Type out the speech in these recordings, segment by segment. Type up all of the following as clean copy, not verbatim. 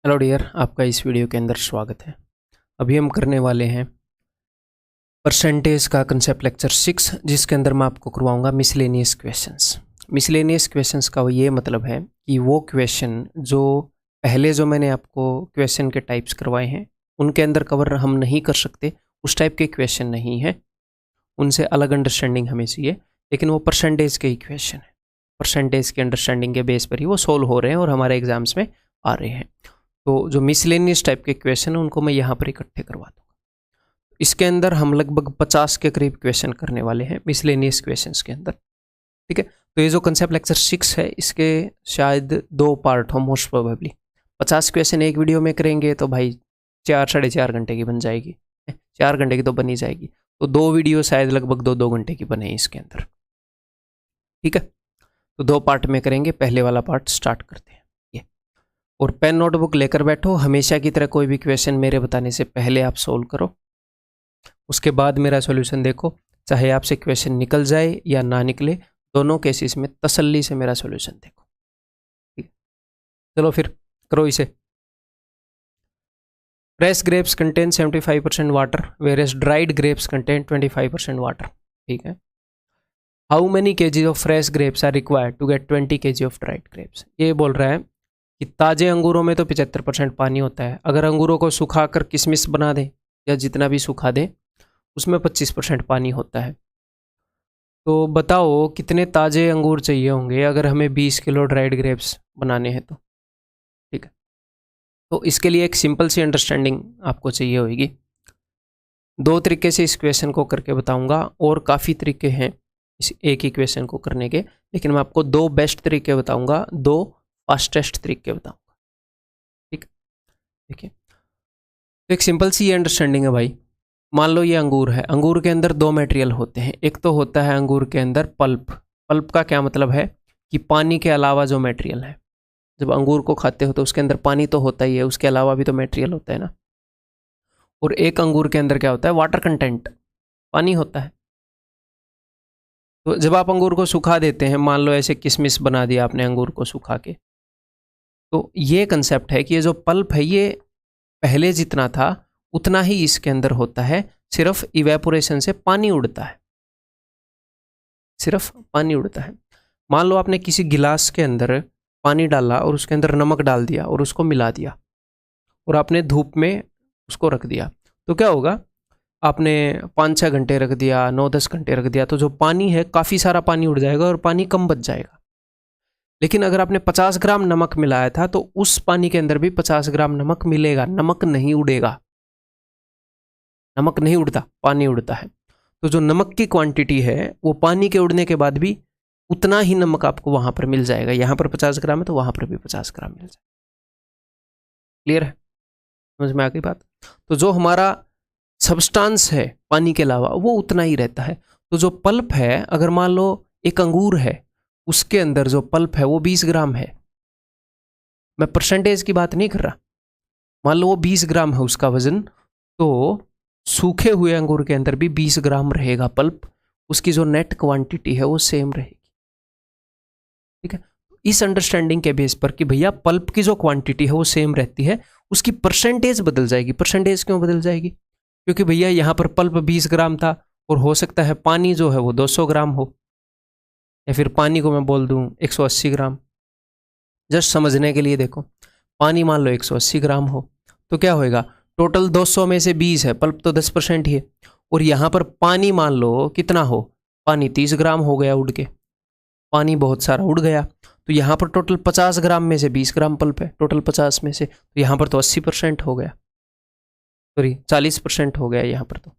Hello dear, आपका इस video के अंदर स्वागत है। अभी हम करने वाले हैं परसेंटेज का कंसेप्ट लेक्चर 6, जिसके अंदर मैं आपको करवाऊंगा मिसलेनियस क्वेश्चंस। मिसलेनियस क्वेश्चंस का ये मतलब है कि वो क्वेश्चन जो पहले जो मैंने आपको क्वेश्चन के टाइप्स करवाए हैं उनके अंदर कवर हम नहीं कर सकते, उस टाइप के क्वेश्चन नहीं है, उनसे अलग अंडरस्टैंडिंग हमें चाहिए। लेकिन वो परसेंटेज के ही क्वेश्चन है, परसेंटेज के अंडरस्टैंडिंग के बेस पर ही वो सोल्व हो रहे हैं और हमारे एग्जाम्स में आ रहे हैं। तो जो मिसलेनियस टाइप के क्वेश्चन हैं उनको मैं यहाँ पर इकट्ठे करवा दूँगा। इसके अंदर हम लगभग 50 के करीब क्वेश्चन करने वाले हैं मिसलेनियस क्वेश्चंस के अंदर। ठीक है, तो ये जो कंसेप्ट लेक्चर 6 है इसके शायद 2 पार्ट हो मोस्ट प्रोबेबली। 50 क्वेश्चन एक वीडियो में करेंगे तो भाई 4-4.5 घंटे की बन जाएगी, 4 घंटे की तो बनी जाएगी। तो 2 वीडियो शायद लगभग 2-2 घंटे की बने इसके अंदर। ठीक है, तो 2 पार्ट में करेंगे। पहले वाला पार्ट स्टार्ट करते हैं ये, और पेन नोटबुक लेकर बैठो। हमेशा की तरह कोई भी क्वेश्चन मेरे बताने से पहले आप सोल्व करो, उसके बाद मेरा सॉल्यूशन देखो। चाहे आपसे क्वेश्चन निकल जाए या ना निकले, दोनों केसेस में तसल्ली से मेरा सॉल्यूशन देखो। ठीक है, चलो फिर करो इसे। Fresh grapes contain 75% water whereas dried grapes contain 25% water. ठीक है, how many kg of fresh grapes are required to get 20 kg of dried grapes. ये बोल रहा है कि ताज़े अंगूरों में तो 75% पानी होता है, अगर अंगूरों को सुखा कर किशमिश बना दें या जितना भी सुखा दें उसमें 25% पानी होता है। तो बताओ कितने ताज़े अंगूर चाहिए होंगे अगर हमें 20 किलो ड्राइड ग्रेप्स बनाने हैं तो। ठीक है, तो इसके लिए एक सिंपल सी अंडरस्टैंडिंग आपको चाहिए होगी। 2 तरीके से इस क्वेश्चन को करके बताऊंगा, और काफ़ी तरीके हैं इस एक ही क्वेश्चन को करने के, लेकिन मैं आपको 2 बेस्ट तरीके बताऊंगा, 2 फास्टेस्ट तरीके बताऊंगा। ठीक, देखिए तो एक सिंपल सी ये अंडरस्टैंडिंग है भाई। मान लो ये अंगूर है, अंगूर के अंदर 2 मटेरियल होते हैं। एक तो होता है अंगूर के अंदर पल्प। पल्प का क्या मतलब है कि पानी के अलावा जो मटेरियल है। जब अंगूर को खाते हो तो उसके अंदर पानी तो होता ही है, उसके अलावा भी तो मटेरियल होता है ना। और एक अंगूर के अंदर क्या होता है, वाटर कंटेंट, पानी होता है। तो जब आप अंगूर को सुखा देते हैं, मान लो ऐसे किशमिश बना दिया आपने अंगूर को सुखा के, तो ये कंसेप्ट है कि ये जो पल्प है ये पहले जितना था उतना ही इसके अंदर होता है, सिर्फ इवेपोरेशन से पानी उड़ता है, सिर्फ पानी उड़ता है। मान लो आपने किसी गिलास के अंदर पानी डाला और उसके अंदर नमक डाल दिया और उसको मिला दिया और आपने धूप में उसको रख दिया, तो क्या होगा, आपने 5-6 घंटे रख दिया, 9-10 घंटे रख दिया, तो जो पानी है काफ़ी सारा पानी उड़ जाएगा और पानी कम बच जाएगा। लेकिन अगर आपने 50 ग्राम नमक मिलाया था तो उस पानी के अंदर भी 50 ग्राम नमक मिलेगा, नमक नहीं उड़ेगा। नमक नहीं उड़ता, पानी उड़ता है। तो जो नमक की क्वांटिटी है वो पानी के उड़ने के बाद भी उतना ही नमक आपको वहां पर मिल जाएगा। यहां पर 50 ग्राम है तो वहां पर भी 50 ग्राम मिल जाएगा। क्लियर है, समझ में आ गई बात। तो जो हमारा सब्सटेंस है पानी के अलावा वो उतना ही रहता है। तो जो पल्प है, अगर मान लो एक अंगूर है, उसके अंदर जो पल्प है वो 20 ग्राम है। मैं परसेंटेज की बात नहीं कर रहा, मान लो वो 20 ग्राम है उसका वजन, तो सूखे हुए अंगूर के अंदर भी 20 ग्राम रहेगा पल्प, उसकी जो नेट क्वांटिटी है वो सेम रहेगी। ठीक है, इस अंडरस्टैंडिंग के बेस पर कि भैया पल्प की जो क्वांटिटी है वो सेम रहती है, उसकी परसेंटेज बदल जाएगी। परसेंटेज क्यों बदल जाएगी, क्योंकि भैया यहाँ पर पल्प 20 ग्राम था और हो सकता है पानी जो है वो 200 ग्राम हो, या फिर पानी को मैं बोल दूँ 180 ग्राम। जस्ट समझने के लिए देखो, पानी मान लो 180 ग्राम हो तो क्या होएगा, टोटल 200 में से 20 है, पल्प तो 10% ही है। और यहाँ पर पानी मान लो कितना हो, पानी 30 ग्राम हो गया उड़ के, पानी बहुत सारा उड़ गया। तो यहाँ पर टोटल 50 ग्राम में से 20 ग्राम पल्प है, टोटल 50 में से, तो यहाँ पर तो 80% हो गया, सॉरी 40% हो गया यहाँ पर तो।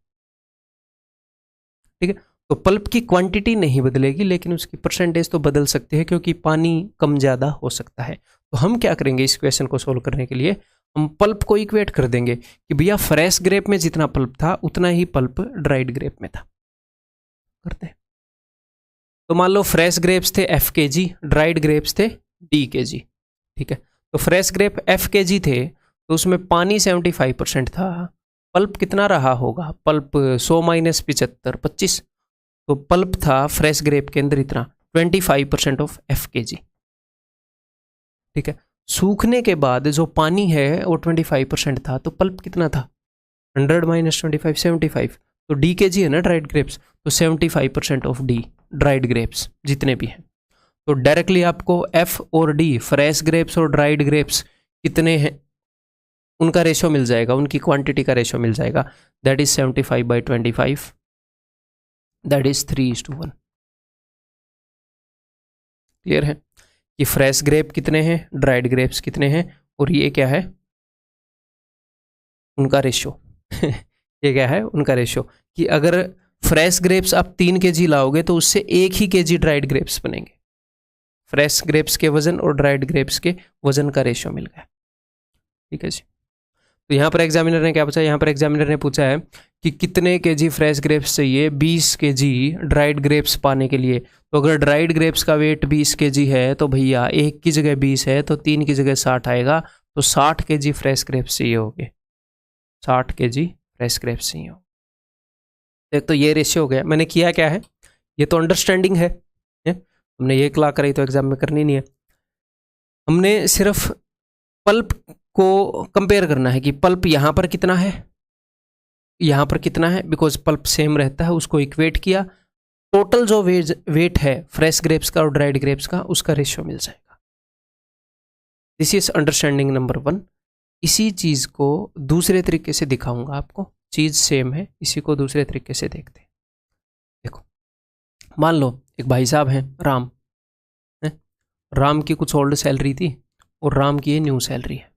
ठीक है, तो पल्प की क्वांटिटी नहीं बदलेगी लेकिन उसकी परसेंटेज तो बदल सकती है, क्योंकि पानी कम ज़्यादा हो सकता है। तो हम क्या करेंगे इस क्वेश्चन को सोल्व करने के लिए, हम पल्प को इक्वेट कर देंगे कि भैया फ्रेश ग्रेप में जितना पल्प था उतना ही पल्प ड्राइड ग्रेप में था। करते हैं, तो मान लो फ्रेश ग्रेप्स थे F kg, ड्राइड ग्रेप्स थे D kg। ठीक है, तो फ्रेश ग्रेप F kg थे तो उसमें पानी 75% था, पल्प कितना रहा होगा, पल्प 100 माइनस 75 25, तो पल्प था फ्रेश ग्रेप के अंदर इतना 25% ऑफ F kg। ठीक है, सूखने के बाद जो पानी है वो 25% था, तो पल्प कितना था? 100 माइनस 25 75। तो डी के जी है ना ड्राइड ग्रेप्स, तो 75% ऑफ डी ड्राइड ग्रेप्स जितने भी हैं। तो डायरेक्टली आपको एफ और डी फ्रेश ग्रेप्स और ड्राइड ग्रेप्स कितने हैं उनका रेशो मिल जाएगा, उनकी क्वांटिटी का रेशो मिल जाएगा। That is 75/25, that is 3:1। Clear है कि फ्रेश ग्रेप कितने हैं, ड्राइड ग्रेप्स कितने हैं, और ये क्या है उनका रेशो ये क्या है उनका रेशो, कि अगर फ्रेश ग्रेप्स आप 3 kg लाओगे तो उससे 1 ही kg ड्राइड ग्रेप्स बनेंगे। फ्रेश ग्रेप्स के वजन और ड्राइड ग्रेप्स के वजन का रेशो मिल गया। ठीक है जी। तो यहाँ पर एग्जामिनर ने क्या पूछा, यहाँ पर एग्जामिनर ने पूछा है कि कितने kg फ्रेश ग्रेप्स चाहिए 20 kg ड्राइड ग्रेप्स पाने के लिए। तो अगर ड्राइड ग्रेप्स का वेट 20 kg है तो भैया 1 की जगह 20 है तो 3 की जगह 60 आएगा, तो 60 kg फ्रेश ग्रेप्स चाहिए होंगे, 60 kg फ्रेश ग्रेप्स चाहिए हो। तो ये रेशियो हो गया। मैंने किया क्या है, ये तो अंडरस्टैंडिंग है, हमने ये क्ला कराई तो एग्जाम में करनी नहीं है। हमने सिर्फ पल्प को कंपेयर करना है कि पल्प यहाँ पर कितना है, यहाँ पर कितना है, बिकॉज पल्प सेम रहता है, उसको इक्वेट किया, टोटल जो वेट है फ्रेश ग्रेप्स का और ड्राइड ग्रेप्स का उसका रेशियो मिल जाएगा। This is understanding number 1। इसी चीज़ को दूसरे तरीके से दिखाऊंगा आपको, चीज़ सेम है, इसी को दूसरे तरीके से देखते हैं। देखो, मान लो एक भाई साहब हैं राम है? राम की कुछ ओल्ड सैलरी थी और राम की ये न्यू सैलरी है।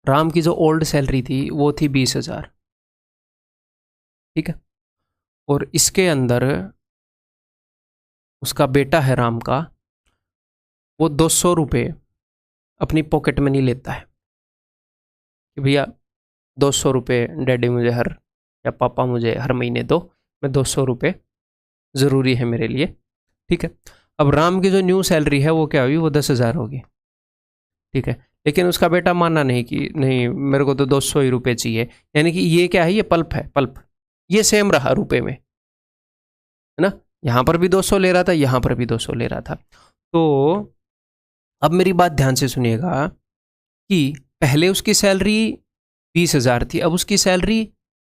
राम की जो ओल्ड सैलरी थी वो थी 20,000, ठीक है, और इसके अंदर उसका बेटा है राम का, वो 200 रुपये अपनी पॉकेट मनी लेता है कि भैया 200 रुपये डैडी मुझे या पापा मुझे हर महीने दो, मैं 200 रुपये ज़रूरी है मेरे लिए। ठीक है, अब राम की जो न्यू सैलरी है वो क्या हुई, वो 10,000 होगी। ठीक है, लेकिन उसका बेटा माना नहीं कि नहीं मेरे को तो 200 ही रुपये चाहिए। यानी कि ये क्या है, ये पल्प है, पल्प ये सेम रहा रुपए में, है ना, यहाँ पर भी 200 ले रहा था, यहाँ पर भी 200 ले रहा था। तो अब मेरी बात ध्यान से सुनिएगा कि पहले उसकी सैलरी 20,000 थी, अब उसकी सैलरी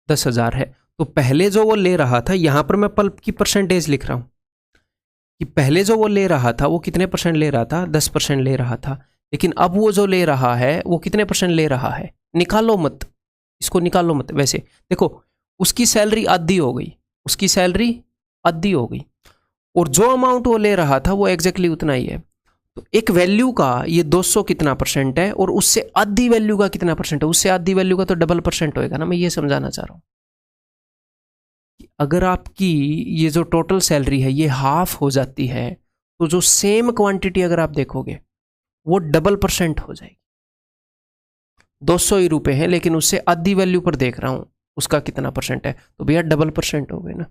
10,000 है। तो पहले जो वो ले रहा था, यहाँ पर मैं पल्प की परसेंटेज लिख रहा हूँ कि पहले जो वो ले रहा था वो कितने परसेंट ले रहा था, 10% ले रहा था। लेकिन अब वो जो ले रहा है वो कितने परसेंट ले रहा है, निकालो मत, इसको निकालो मत। वैसे देखो, उसकी सैलरी आधी हो गई, उसकी सैलरी आधी हो गई, और जो अमाउंट वो ले रहा था वो एग्जैक्टली उतना ही है। तो एक वैल्यू का ये 200 कितना परसेंट है, और उससे आधी वैल्यू का कितना परसेंट है, उससे आधी वैल्यू का तो डबल परसेंट होएगा ना। मैं ये समझाना चाह रहा हूँ कि अगर आपकी ये जो टोटल सैलरी है ये हाफ हो जाती है, तो जो सेम क्वांटिटी अगर आप देखोगे वो डबल परसेंट हो जाएगी। 200 ही रुपए हैं, लेकिन उससे आधी वैल्यू पर देख रहा हूं उसका कितना परसेंट है, तो भैया डबल परसेंट हो गए ना।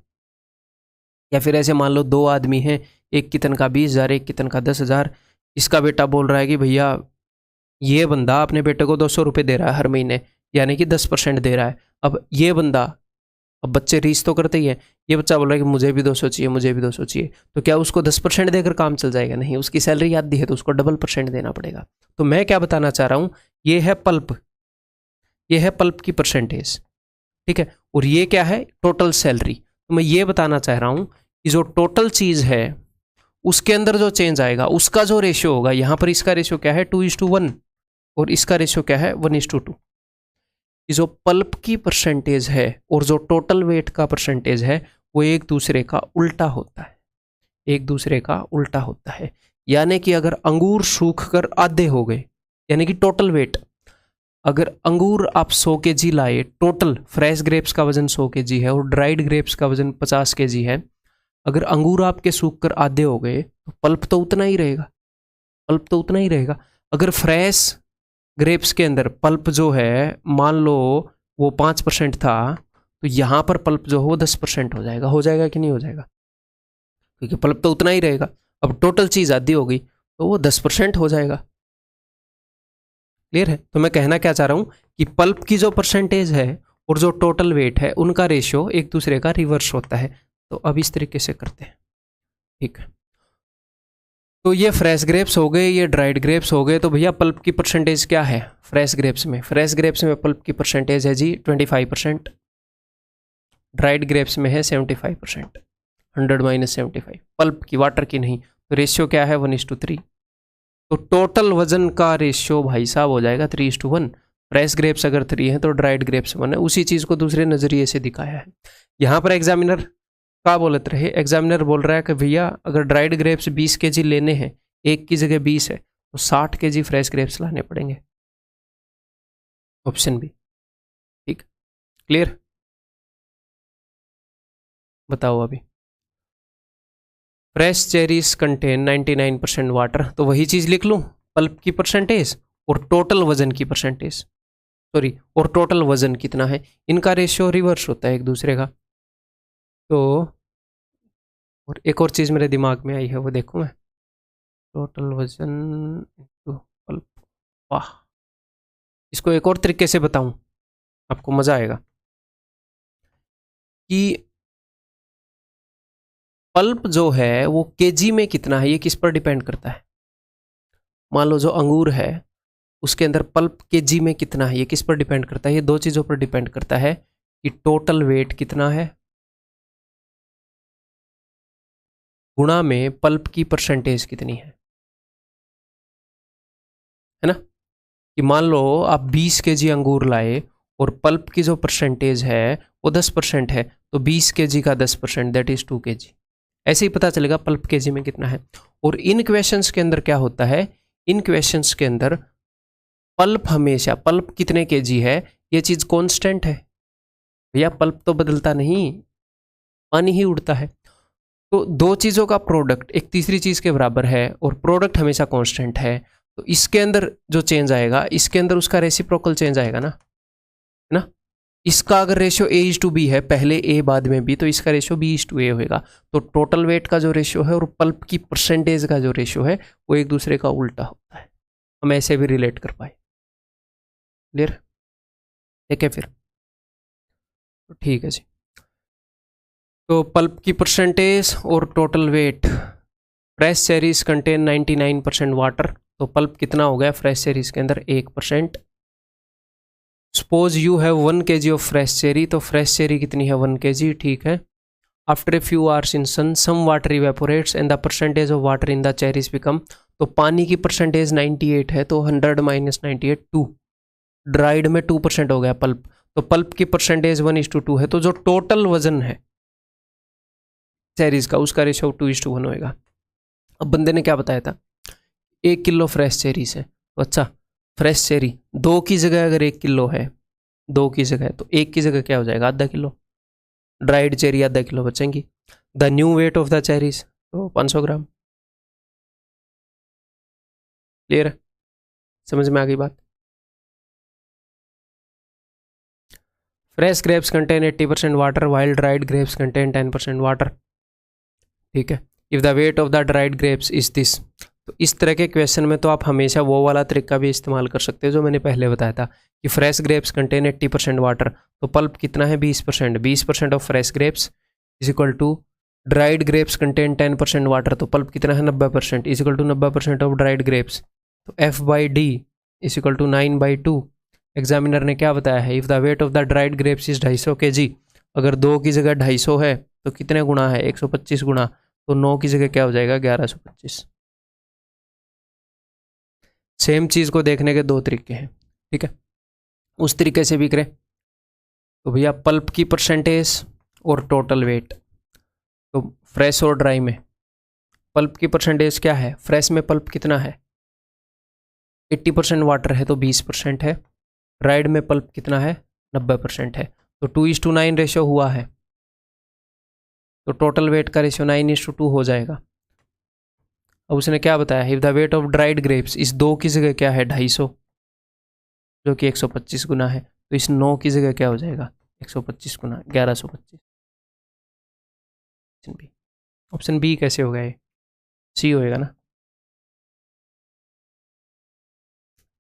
या फिर ऐसे मान लो 2 आदमी हैं, एक की तनख्वाह 20,000, एक की तनख्वाह 10,000। इसका बेटा बोल रहा है कि भैया ये बंदा अपने बेटे को 200 रुपये दे रहा है हर महीने, यानी कि 10% दे रहा है। अब ये बंदा, अब बच्चे रीस तो करते ही हैं, ये बच्चा बोल रहा है कि मुझे भी 200 चाहिए, मुझे भी 200 चाहिए। तो क्या उसको 10% देकर काम चल जाएगा? नहीं, उसकी सैलरी आधी है तो उसको डबल परसेंट देना पड़ेगा। तो मैं क्या बताना चाह रहा हूँ, ये है पल्प, ये है पल्प की परसेंटेज, ठीक है, और ये क्या है, टोटल सैलरी। तो मैं ये बताना चाह रहा हूँ कि जो टोटल चीज़ है उसके अंदर जो चेंज आएगा उसका जो रेशियो होगा, यहाँ पर इसका रेशियो क्या है 2:1 और इसका रेशियो क्या है 1:2। जो पल्प की परसेंटेज है और जो टोटल वेट का परसेंटेज है वो एक दूसरे का उल्टा होता है, एक दूसरे का उल्टा होता है। यानी कि अगर अंगूर सूख कर आधे हो गए, यानी कि टोटल वेट, अगर अंगूर आप 100 kg लाए, टोटल फ्रेश ग्रेप्स का वजन 100 kg है और ड्राइड ग्रेप्स का वजन 50 kg है, अगर अंगूर आपके सूख कर आधे हो गए तो पल्प तो उतना ही रहेगा, पल्प तो उतना ही रहेगा। अगर फ्रेश ग्रेप्स के अंदर पल्प जो है मान लो वो 5% था, तो यहाँ पर पल्प जो हो वो 10% हो जाएगा। हो जाएगा कि नहीं हो जाएगा? क्योंकि पल्प तो उतना ही रहेगा। अब टोटल चीज़ आधी हो गई तो वो 10% हो जाएगा। क्लियर है? तो मैं कहना क्या चाह रहा हूँ कि पल्प की जो परसेंटेज है और जो टोटल वेट है उनका रेशियो एक दूसरे का रिवर्स होता है। तो अब इस तरीके से करते हैं, ठीक है। तो ये फ्रेश ग्रेप्स हो गए, ये ड्राइड ग्रेप्स हो गए। तो भैया पल्प की परसेंटेज क्या है फ्रेश ग्रेप्स में? फ्रेश ग्रेप्स में पल्प की परसेंटेज है जी 25%, ड्राइड ग्रेप्स में है 75%। 100 माइनस 75 पल्प की, वाटर की नहीं। तो रेशियो क्या है 1:3। तो टोटल वजन का रेशियो भाई साहब हो जाएगा 3:1। फ्रेश ग्रेप्स अगर 3 है तो ड्राइड ग्रेप्स 1 है। उसी चीज़ को दूसरे नज़रिए से दिखाया है। यहाँ पर एग्जामिनर क्या बोलते रहे, एग्जामिनर बोल रहा है कि भैया अगर ड्राइड ग्रेप्स 20 kg लेने हैं, एक की जगह 20 है, तो 60 kg फ्रेश ग्रेप्स लाने पड़ेंगे। Option B. ठीक, क्लियर? बताओ अभी। फ्रेश चेरीज कंटेन 99% वाटर, तो वही चीज़ लिख लूँ, पल्प की परसेंटेज और टोटल वजन की परसेंटेज, सॉरी, और टोटल वजन कितना है। इनका रेशियो रिवर्स होता है एक दूसरे का। तो और एक और चीज़ मेरे दिमाग में आई है, वो देखूँ मैं। टोटल वजन इंटू पल्प। वाह, इसको एक और तरीके से बताऊं, आपको मज़ा आएगा कि पल्प जो है वो केजी में कितना है, ये किस पर डिपेंड करता है। मान लो जो अंगूर है उसके अंदर पल्प केजी में कितना है, ये किस पर डिपेंड करता है? ये दो चीज़ों पर डिपेंड करता है कि टोटल वेट कितना है गुणा में पल्प की परसेंटेज कितनी है ना। कि मान लो आप 20 kg अंगूर लाए और पल्प की जो परसेंटेज है वो 10% है, तो 20 kg का 10% दैट इज 2 kg। ऐसे ही पता चलेगा पल्प केजी में कितना है। और इन क्वेश्चंस के अंदर क्या होता है, इन क्वेश्चंस के अंदर पल्प हमेशा, पल्प कितने केजी है ये चीज़ कांस्टेंट है भैया, पल्प तो बदलता नहीं, पानी ही उड़ता है। तो दो चीज़ों का प्रोडक्ट एक तीसरी चीज़ के बराबर है और प्रोडक्ट हमेशा कांस्टेंट है, तो इसके अंदर जो चेंज आएगा इसके अंदर उसका रेसिप्रोकल चेंज आएगा ना, है ना। इसका अगर रेशियो A/B है, पहले A बाद में B, तो इसका रेशियो B/A होएगा। तो टोटल वेट का जो रेशियो है और पल्प की परसेंटेज का जो रेशियो है वो एक दूसरे का उल्टा होता है। हम ऐसे भी रिलेट कर पाए। क्लियर? ठीक है फिर, तो ठीक है जी। तो पल्प की परसेंटेज और total weight, fresh cherries contain 99% water, तो पल्प कितना हो गया फ्रेश चेरीज के अंदर 1%। Suppose you have 1 kg of fresh cherry, तो फ्रेश चेरी कितनी है 1 kg, ठीक है। After a few hours in sun some water evaporates and the percentage of water in the cherries become, तो पानी की परसेंटेज 98 है, तो 100 माइनस 98 2, ड्राइड में 2% हो गया पल्प, तो पल्प की परसेंटेज 1:2 है। तो जो टोटल वजन है चेरीज का उसका रेशियो 2:1 होएगा। अब बंदे ने क्या बताया था, 1 किलो फ्रेश चेरीज है, तो अच्छा फ्रेश चेरी 2 की जगह अगर 1 किलो है, 2 की जगह, तो 1 की जगह क्या हो जाएगा आधा किलो, ड्राइड चेरी आधा किलो बचेंगी। The new weight of the cherries तो 500 ग्राम। क्लियर है, समझ में आ गई बात। Fresh grapes contain 80% water while dried grapes contain 10% water, ठीक है। If the wait of the dried grapes is this, तो इस तरह के क्वेश्चन में तो आप हमेशा वो वाला तरीका भी इस्तेमाल कर सकते हो जो मैंने पहले बताया था कि फ्रेश ग्रेप्स कंटेन 80% वाटर, तो पल्प कितना है 20%, 20% of fresh grapes is equal to dried grapes contain 10% water, तो पल्प कितना है 90%, is equal to 90% of dried grapes, तो F/D is equal to 9/2। Examiner ने क्या बताया है, if the wait of the dried grapes is 250 kg, अगर 2 की जगह 250 है तो कितने गुना है 125 गुना, तो 9 की जगह क्या हो जाएगा 1125। सेम चीज़ को देखने के दो तरीके हैं, ठीक है। उस तरीके से भी करें तो भैया पल्प की परसेंटेज और टोटल वेट, तो फ्रेश और ड्राई में पल्प की परसेंटेज क्या है, फ्रेश में पल्प कितना है 80% वाटर है तो 20% है, ड्राइड में पल्प कितना है 90% है, तो 2:9 रेशियो हुआ है, तो टोटल वेट का रेशियो 9:2 हो जाएगा। अब उसने क्या बताया, if the weight of dried grapes, इस 2 की जगह क्या है 250 जो कि 125 गुना है, तो इस 9 की जगह क्या हो जाएगा 125 गुना 1125। ऑप्शन बी, ऑप्शन बी कैसे होगा, ये सी होएगा ना,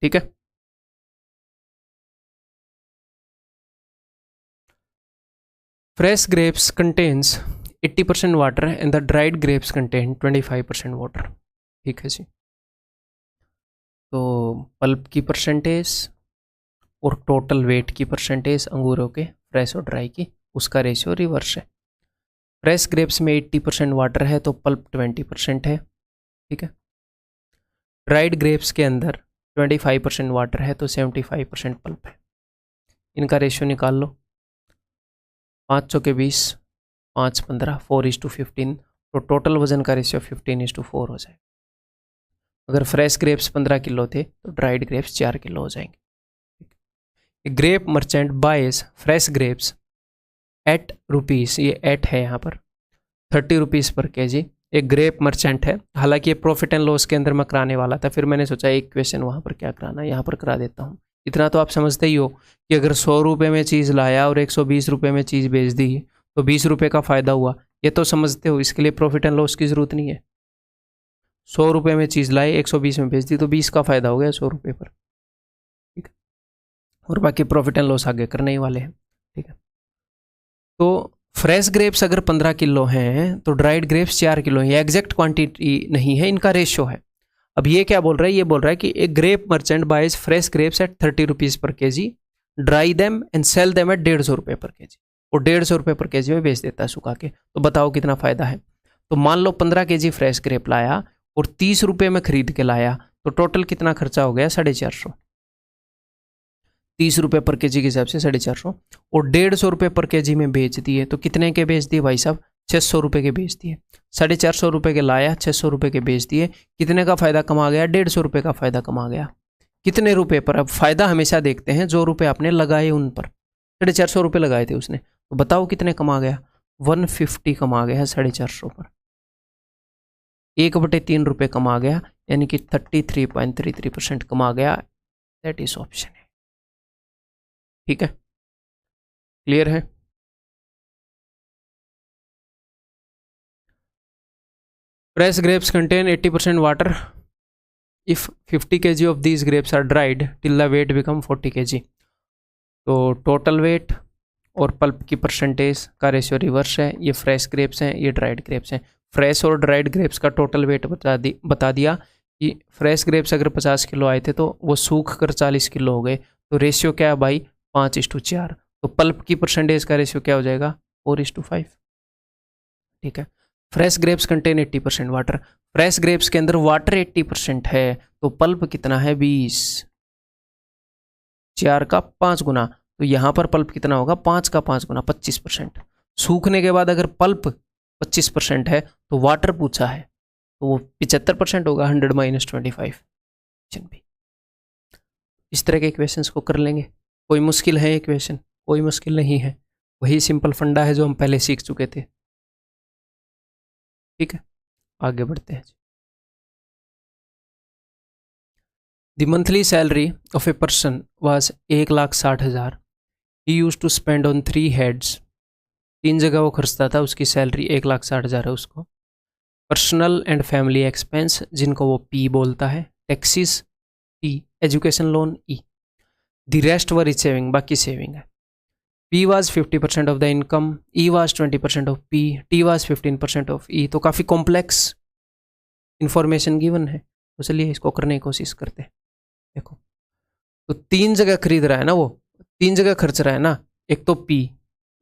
ठीक है। Fresh grapes contains 80% water and the dried grapes contain 25% water, ठीक है जी। तो पल्प की परसेंटेज और टोटल वेट की परसेंटेज अंगूरों के फ्रेश और ड्राई की, उसका रेशियो रिवर्स है। फ्रेश ग्रेप्स में 80% वाटर है तो पल्प 20% है, ठीक है। ड्राइड ग्रेप्स के अंदर 25% वाटर है तो 75% पल्प है। इनका रेशियो निकाल लो, 500 के 20, 5 15, 4:15, तो टोटल वजन का रेशियो 15:4 हो जाएगा। अगर फ्रेश ग्रेप्स 15 किलो थे तो ड्राइड ग्रेप्स 4 किलो हो जाएंगे। Grape merchant buys fresh grapes at rupees, ये एट है यहाँ पर, 30 रुपीज़ पर केजी। एक ग्रेप मर्चेंट है, हालांकि ये प्रॉफिट एंड लॉस के अंदर मैं कराने वाला था, फिर मैंने सोचा एक क्वेश्चन वहाँ पर क्या कराना है, यहाँ पर करा देता हूँ। इतना तो आप समझते ही हो कि अगर 100 रुपये में चीज़ लाया और 120 रुपये में चीज़ बेच दी तो 20 रुपये का फ़ायदा हुआ, ये तो समझते हो। इसके लिए प्रॉफिट एंड लॉस की ज़रूरत नहीं है। 100 रुपये में चीज़ लाए, 120 में बेच दी तो 20 का फ़ायदा हो गया 100 रुपये पर, ठीक है। और बाकी प्रॉफिट एंड लॉस आगे करने ही वाले हैं, ठीक है। तो फ्रेश ग्रेप्स अगर 15 किलो हैं तो ड्राइड ग्रेप्स 4 किलो हैं। ये एग्जैक्ट क्वांटिटी नहीं है, इनका रेशियो है। अब ये क्या बोल रहा है, ये बोल रहा है कि एक grape merchant buys fresh grapes at 30 rupees per KG, dry them and sell them at 150 रुपये पर केजी, और 150 रुपये पर केजी में बेच देता है सुखा के। तो बताओ कितना फ़ायदा है। तो मान लो 15 केजी फ्रेश ग्रेप लाया और 30 रुपये में खरीद के लाया, तो टोटल कितना खर्चा हो गया, 450। 30 रुपये पर केजी के हिसाब से 450, और 150 रुपये पर केजी में बेच दिए तो कितने के बेच दिए भाई साहब, 600 रुपये के बेच दिए। 450 रुपये के लाया, 600 रुपये के बेच दिए, कितने का फ़ायदा कमा गया, 150 रुपये का फ़ायदा कमा गया। कितने रुपये पर, अब फ़ायदा हमेशा देखते हैं जो रुपये आपने लगाए उन पर। 450 रुपये लगाए थे उसने, तो बताओ कितने कमा गया, 150 कमा गया है 450 पर। 1/3 रुपये कमा गया, यानी कि 33.33% कमा गया। दैट इज ऑप्शन है, ठीक है। क्लियर है। Fresh grapes contain 80% water if 50 kg of these grapes are dried till the weight become 40 kg। तो टोटल वेट और पल्प की परसेंटेज का रेशियो रिवर्स है। ये फ्रेश ग्रेप्स हैं, ये ड्राइड ग्रेप्स हैं। फ्रेश और ड्राइड ग्रेप्स का टोटल वेट बता दिया कि फ्रेश ग्रेप्स अगर 50 किलो आए थे तो वो सूख कर 40 किलो हो गए। तो रेशियो क्या है भाई, 5:4। तो पल्प की परसेंटेज का रेशियो क्या हो जाएगा, 4:5, ठीक है। Fresh grapes contain 80% water, fresh grapes के अंदर वाटर 80% है तो पल्प कितना है, 20, 4 का 5 गुना। तो यहाँ पर पल्प कितना होगा, 5 का 5 गुना, 25%। सूखने के बाद अगर पल्प 25% है तो वाटर पूछा है तो वो 75% होगा, 100 - 25। इस तरह के इक्वेशंस को कर लेंगे। कोई मुश्किल है इक्वेशन, कोई मुश्किल नहीं है, वही सिंपल फंडा है जो हम पहले सीख चुके थे, ठीक है। आगे बढ़ते हैं। The monthly salary of a person was 1,60,000। He used to spend on 3 heads. 3 जगह वो खर्चता था, उसकी सैलरी 1,60,000 है उसको। पर्सनल एंड फैमिली एक्सपेंस जिनको वो पी बोलता है, taxis T, education loan E, the rest were is saving, बाकी सेविंग है। P was 50% of the income, E was 20% of P, T was 15% of E। तो काफ़ी कॉम्प्लेक्स इंफॉर्मेशन गिवन है, तो चलिए इसको करने की कोशिश करते हैं। देखो, तो 3 जगह खरीद रहा है ना वो, 3 जगह खर्च रहा है ना। एक तो P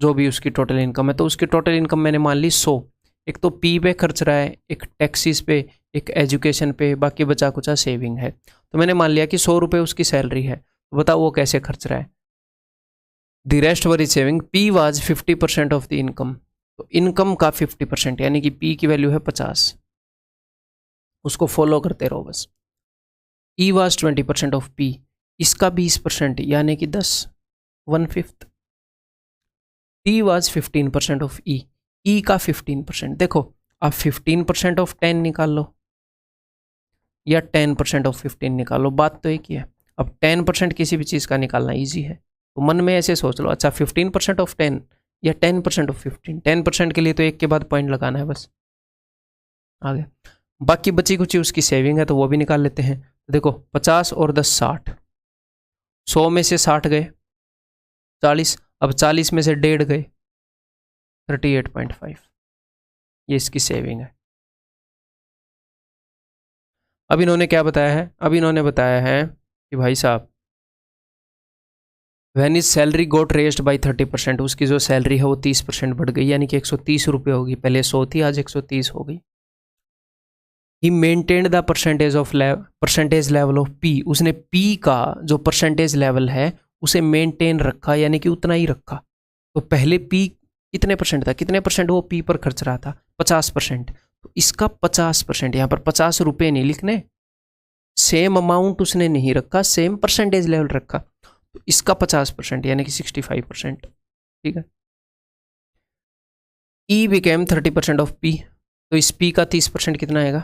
जो भी उसकी टोटल इनकम है, तो उसकी टोटल इनकम मैंने मान ली 100। एक तो P पे खर्च रहा है, एक टैक्सीज पे, एक एजुकेशन पे, बाकी बचा कुचा सेविंग है। तो मैंने मान लिया कि 100 रुपये उसकी सैलरी है। तो बताओ वो कैसे खर्च रहा है। The rest were is saving, P was 50% of the income. तो इनकम का 50% यानी कि P की वैल्यू है 50, उसको फॉलो करते रहो बस। E वाज 20% ऑफ P, इसका 20% यानी कि 10, 1/5। T was 15% of E, E का 15%। देखो आप 15% ऑफ 10 निकाल लो या 10% ऑफ 15 निकालो, बात तो एक ही है। अब 10% किसी भी चीज़ का निकालना ईजी है, तो मन में ऐसे सोच लो, अच्छा 15% ऑफ 10 या 10% ऑफ 15। 10% के लिए तो एक के बाद पॉइंट लगाना है बस, आगे। बाकी बची कुची उसकी सेविंग है तो वो भी निकाल लेते हैं। तो देखो 50 और 10 60, 100 में से 60 गए 40, अब 40 में से 1.5 गए 38.5, ये इसकी सेविंग है। अब इन्होंने क्या बताया है, अब इन्होंने बताया है कि भाई साहब when his salary got raised by 30%, उसकी जो सैलरी है वो 30% बढ़ गई, यानी कि 130 रुपये होगी, पहले 100 थी आज 130 हो गई। He maintained the percentage level of P, उसने पी का जो परसेंटेज लेवल है उसे मेंटेन रखा, यानी कि उतना ही रखा। तो पहले पी कितने परसेंट था, कितने परसेंट वो पी पर खर्च रहा था, 50%। तो इसका 50%, यहाँ पर 50 रुपये नहीं लिखने, सेम अमाउंट उसने नहीं रखा, सेम परसेंटेज लेवल रखा, तो इसका 50% यानी कि 65%। ठीक है। ई बिकेम 30% ऑफ पी, तो इस पी का 30% कितना आएगा,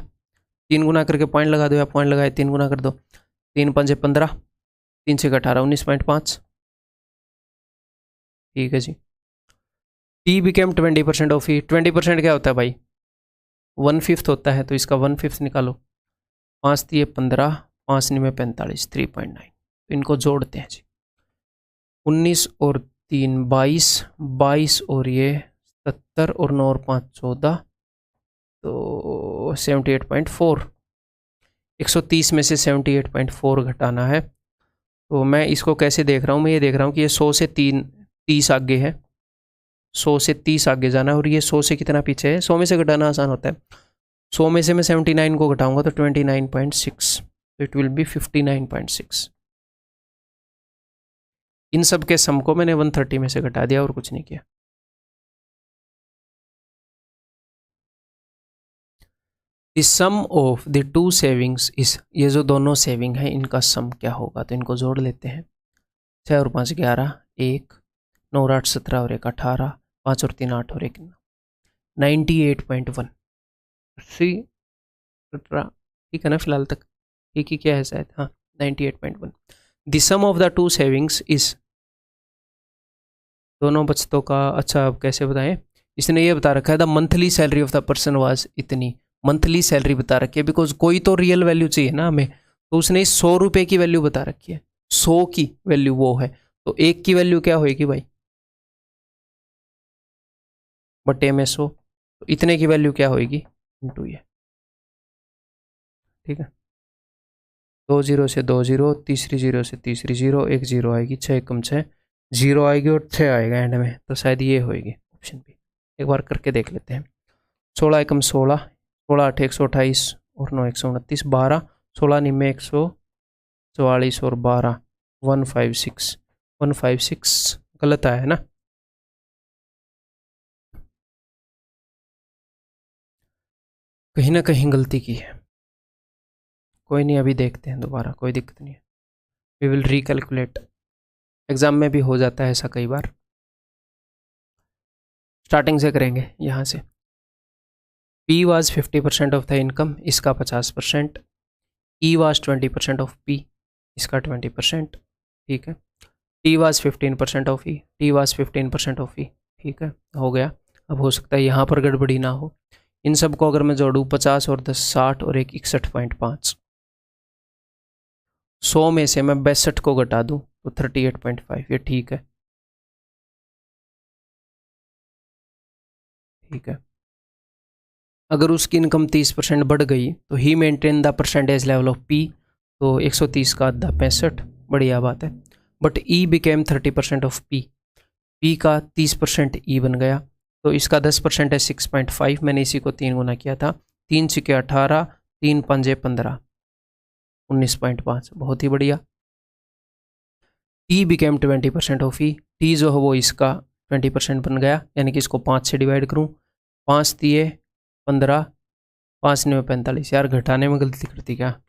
3 गुना करके पॉइंट लगा दो, या पॉइंट लगाए 3 गुना कर दो, 3 पंजे 15, 3 से 18, 19.5। ठीक है जी। टी बिकेम 20% ऑफ ई, 20% क्या होता है भाई, 1/5 होता है, तो इसका 1/5 निकालो, 5 दिए 15, 5 में 45, 3.9। तो इनको जोड़ते हैं जी, 19 और 3 22, 22 और ये 70 और 9 और 5 14, तो 78.4। 130 में से 78.4 घटाना है, तो मैं इसको कैसे देख रहा हूँ, मैं ये देख रहा हूँ कि ये 100 से 30 आगे है, 100 से 30 आगे जाना है, और ये 100 से कितना पीछे है, 100 में से घटाना आसान होता है, 100 में से मैं 79 को घटाऊंगा तो 29.6, तो इट विल बी 59.6। इन सब के सम को मैंने 130 में से घटा दिया और कुछ नहीं किया। The sum of the two savings is, ये जो दोनों सेविंग है इनका सम क्या होगा, तो इनको जोड़ लेते हैं। 6 और 5 11, 1, 9 और 8 17 और 1 18, 5 और 3 8 और 1 98.1। ठीक है ना फिलहाल तक, ठीक ही क्या है शायद, हाँ 98.1। The sum of the two savings is, दोनों बचतों का, अच्छा अब कैसे बताएं, इसने ये बता रखा है the monthly salary of the person was इतनी, मंथली सैलरी बता रखी है, बिकॉज कोई तो रियल वैल्यू चाहिए ना हमें, तो उसने 100 रुपये की वैल्यू बता रखी है, 100 की वैल्यू वो है, तो एक की वैल्यू क्या होगी भाई, बटे में 100, तो इतने की वैल्यू क्या होगी, इंटू ये। ठीक है, 2 जीरो से 2 जीरो, तीसरी जीरो से तीसरी जीरो, 1 जीरो आएगी, 6 कम 6 जीरो आएगी, और 6 आएगा एंड में, तो शायद ये होएगी ऑप्शन बी। एक बार करके देख लेते हैं। 16 एकम 16, 16 8 128 और 9 129, 12, 16 निम्न 144 और 12 156, 156 गलत आया है ना, कहीं ना कहीं गलती की है, कोई नहीं अभी देखते हैं दोबारा, कोई दिक्कत नहीं है, वी विल रिकैलकुलेट, एग्जाम में भी हो जाता है ऐसा कई बार। स्टार्टिंग से करेंगे यहाँ से। P was 50% of the income, इसका 50%, E was 20% ऑफ P, इसका 20%। ठीक है, T was 15% of E, T was 15% of E। ठीक है, हो गया। अब हो सकता है यहाँ पर गड़बड़ी ना हो, इन सब को अगर मैं जोड़ूँ 50 और 10 60 और 1 61.5, 100 में से मैं 62 को घटा दूँ तो 38.5, ये ठीक है। ठीक है, अगर उसकी इनकम 30% बढ़ गई तो he maintain the percentage level of P, तो 130 का आधा 65, बढ़िया बात है। But E became 30% of P, P का 30% ई बन गया, तो इसका 10% है 6.5, मैंने इसी को 3 गुना किया था, 3 छिके 18, 3 पंजे 15, 19.5, बहुत ही बढ़िया। T became 20% of E, T जो है वो इसका 20% बन गया, यानी कि इसको 5 से डिवाइड करूँ, 5 दिए 15, 5 में 45, यार घटाने में गलती करती क्या,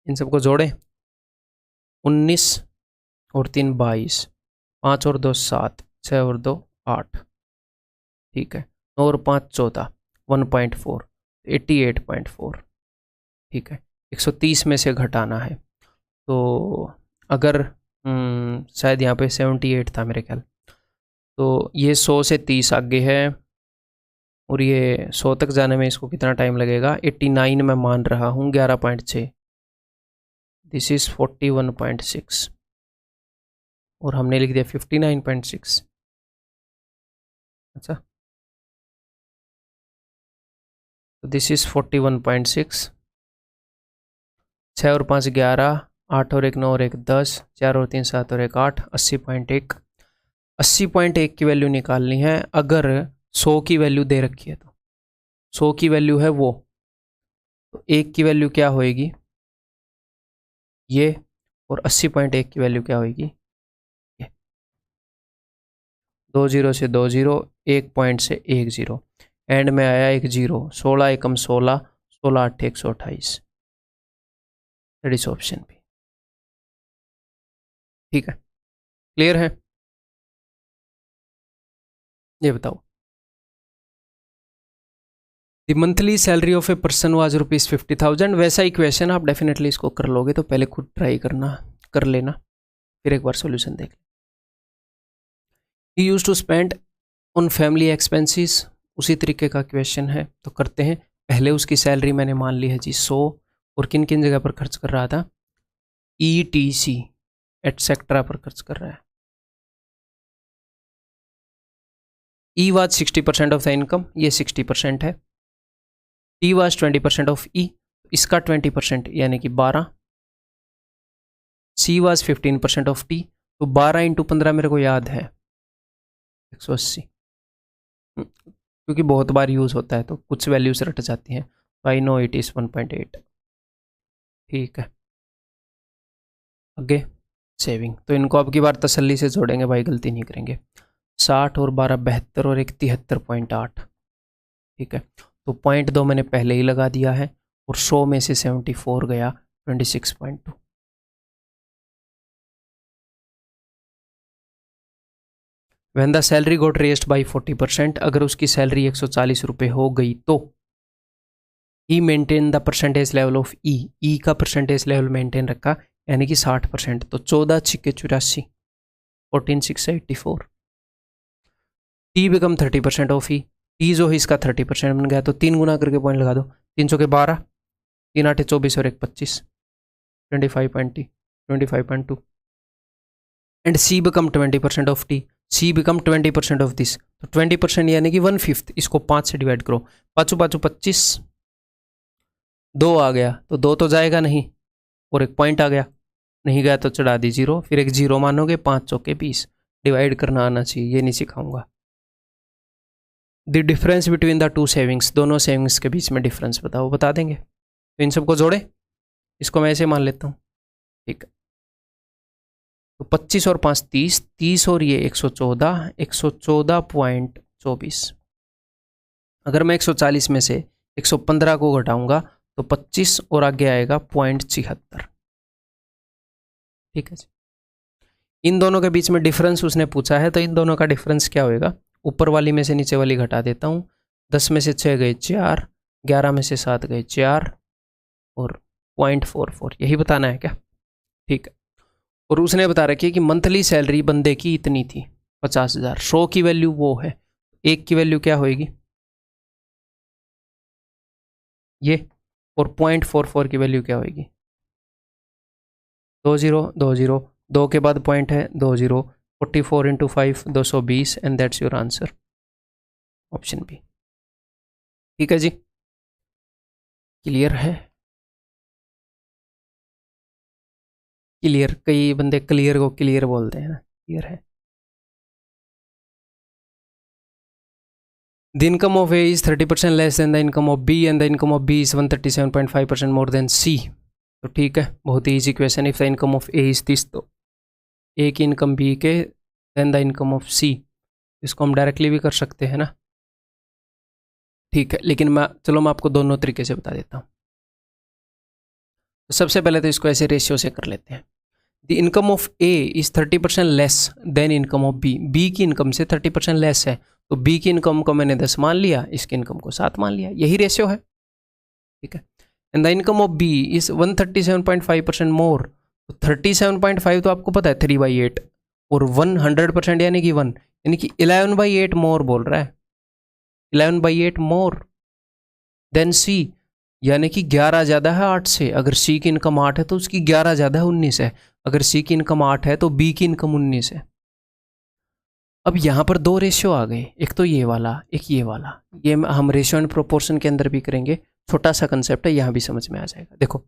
इन सबको जोड़ें, 19 और 3 22, 5 और 2 7, 6 और 2 8। ठीक है, 9 और 5 14, 1.4, 88.4। ठीक है, 130 में से घटाना है, तो अगर शायद यहाँ पे 78 था मेरे ख्याल, तो ये 100 से 30 आगे है, और ये 100 तक जाने में इसको कितना टाइम लगेगा, 89 में मान रहा हूँ, 11.6, दिस इज़ 41.6, और हमने लिख दिया 59.6। अच्छा, तो दिस इज 41.6, 6 और 5 11, 8 और 1 9 और 1 10, 4 और 3 7 और 1 8, 80.1। 80.1 की वैल्यू निकालनी है। अगर 100 की वैल्यू दे रखी है तो 100 की वैल्यू है वो, तो 1 की वैल्यू क्या होएगी ये, और 80.1 की वैल्यू क्या होएगी ये। 2 जीरो से 2 जीरो, 1 पॉइंट से 1 जीरो, एंड में आया एक zero. 16 Ekam 16, 16 8 128, that is option B. ठीक है, क्लियर है? ये बताओ, the monthly salary of a person was ₹50,000। वैसा इक्वेशन आप डेफिनेटली इसको कर लोगे, तो पहले खुद ट्राई करना, कर लेना, फिर एक बार सॉल्यूशन देख। He used to spend on family expenses, उसी तरीके का क्वेश्चन है, तो करते हैं। पहले उसकी सैलरी मैंने मान ली है जी 100, और किन किन जगह पर खर्च कर रहा था, ETC एटसेट्रा पर खर्च कर रहा है। E was 60% of the income, ये 60% है। T वाज 20% ऑफ E, इसका 20% यानी कि 12। C वाज 15% ऑफ T, तो 12 इंटू 15 मेरे को याद है 180, क्योंकि बहुत बार यूज़ होता है तो कुछ वैल्यूज रट जाती हैं। तो आई नो इट इज़ 1.8। ठीक है, आगे सेविंग, तो इनको अब की बार तसल्ली से जोड़ेंगे भाई, गलती नहीं करेंगे। 60 और 12 72 और 1 73.8। ठीक है, तो 0.2 मैंने पहले ही लगा दिया है, और 100 में से 74 गया 26.2। When the salary got raised by 40%, अगर उसकी सैलरी 140 रुपये हो गई तो he maintain the percentage level of E का परसेंटेज लेवल मेंटेन रखा, यानी कि 60%। तो 14 छिक्के 84, 14 6 84। T become 30% of E, T जो है इसका 30% बन गया, तो 3 गुना करके पॉइंट लगा दो। 3 चौके 12, 3 8 24 और 1 25, 25.2। And C become 20% of T, C become 20% of this, तो 20% यानी कि 1/5। इसको 5 से डिवाइड करो, 5 5 25, 2 आ गया, तो 2 तो जाएगा नहीं, और एक पॉइंट आ गया, नहीं गया तो चढ़ा दी 0, फिर एक 0 मानोगे, 5 चौके 20, डिवाइड करना आना चाहिए, ये नहीं सिखाऊंगा। The difference between the two savings, दोनों सेविंग्स के बीच में डिफरेंस बताओ, बता देंगे। तो इन सबको जोड़े, इसको मैं ऐसे मान लेता हूँ। ठीक है, तो 25 और 5 30, 30 और ये 114, 114.24। अगर मैं 140 में से 115 को घटाऊंगा तो 25 और आगे आएगा 0.76। ठीक है जी, इन दोनों के बीच में डिफरेंस उसने पूछा है, तो इन दोनों का डिफरेंस क्या होएगा, ऊपर वाली में से नीचे वाली घटा देता हूँ। 10 में से 6 गए 4, 11 में से 7 गए 4, और 0.44, यही बताना है क्या? ठीक है, और उसने बता रखी है कि मंथली सैलरी बंदे की इतनी थी 50,000। 100 की वैल्यू वो है, 1 की वैल्यू क्या होएगी ये, और 0.44 की वैल्यू क्या होएगी 2 0 2 0, 2 के बाद पॉइंट है 2 0, 44 into 5 220, and that's your answer, option B. ठीक है जी, क्लियर है? क्लियर, कई बंदे क्लियर को क्लियर बोलते हैं, क्लियर है। The income of A is 30% less than the income of B, and the income of B is 137.5% more than C. तो ठीक है, बहुत ही easy question. If the income of A is this, तो A की income B के then the income of C, इसको हम डायरेक्टली भी कर सकते हैं ना। ठीक है, लेकिन मैं आपको दोनों तरीके से बता देता हूँ। तो सबसे पहले तो इसको ऐसे रेशियो से कर लेते हैं। The income of A is 30% less than income of B, B की इनकम से 30% लेस है, तो बी की इनकम को मैंने 10 मान लिया, इसकी इनकम को 7 मान लिया, यही रेशियो है। ठीक है, and the income of B is 137.5% more, तो 37.5 तो आपको पता है 3/8, और 100% यानी कि 1, यानी कि 11/8 मोर बोल रहा है, 11/8 मोर देन सी, यानी कि 11 ज़्यादा है 8 से। अगर सी की इनकम 8 है तो उसकी 11 ज़्यादा है 19 है, अगर सी की इनकम 8 है तो बी की इनकम 19 है। अब यहाँ पर दो रेशियो आ गए, एक तो ये वाला, एक ये वाला। ये हम रेशियो एंड प्रोपोर्शन के अंदर भी करेंगे, छोटा सा कंसेप्ट है, यहाँ भी समझ में आ जाएगा। देखो,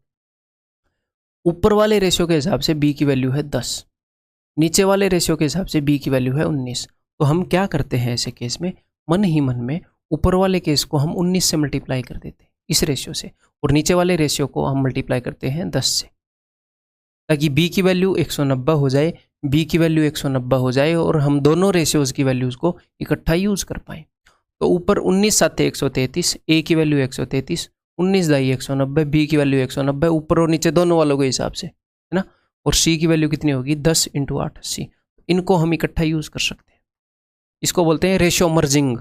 ऊपर वाले रेशियो के हिसाब से b की वैल्यू है 10, नीचे वाले रेशियो के हिसाब से b की वैल्यू है 19। तो हम क्या करते हैं ऐसे केस में, मन ही मन में ऊपर वाले केस को हम 19 से मल्टीप्लाई कर देते हैं इस रेशियो से, और नीचे वाले रेशियो को हम मल्टीप्लाई करते हैं 10 से, ताकि b की वैल्यू 190 हो जाए, b की वैल्यू 190 हो जाए, और हम दोनों रेशियोज़ की वैल्यूज़ को इकट्ठा यूज़ कर पाएँ। तो ऊपर 19 7 133, a की वैल्यू 133, 19 दाई 190, b की वैल्यू 190, ऊपर और नीचे दोनों वालों के हिसाब से, है ना। और c की वैल्यू कितनी होगी, 10 × 8 80। इनको हम इकट्ठा यूज़ कर सकते हैं, इसको बोलते हैं रेशियो मर्जिंग।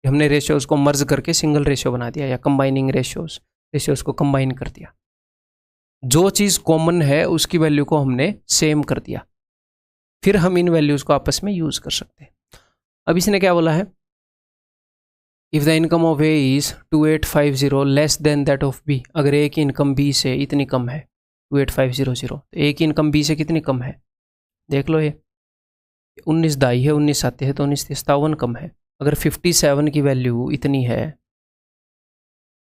हमने रेशियोज़ को मर्ज करके सिंगल रेशियो बना दिया, या कंबाइनिंग रेशियोज़ को कंबाइन कर दिया। जो चीज़ कॉमन है उसकी वैल्यू को हमने सेम कर दिया, फिर हम इन वैल्यूज़ को आपस में यूज़ कर सकते हैं। अब इसने क्या बोला है, if the income of A is 2850 less than that of B. अगर ए की इनकम बी से इतनी कम है 28500, तो ए की इनकम बी से कितनी कम है, देख लो, ये 19 दाई है, 19 आते हैं तो 19 57 कम है। अगर 57 की वैल्यू इतनी है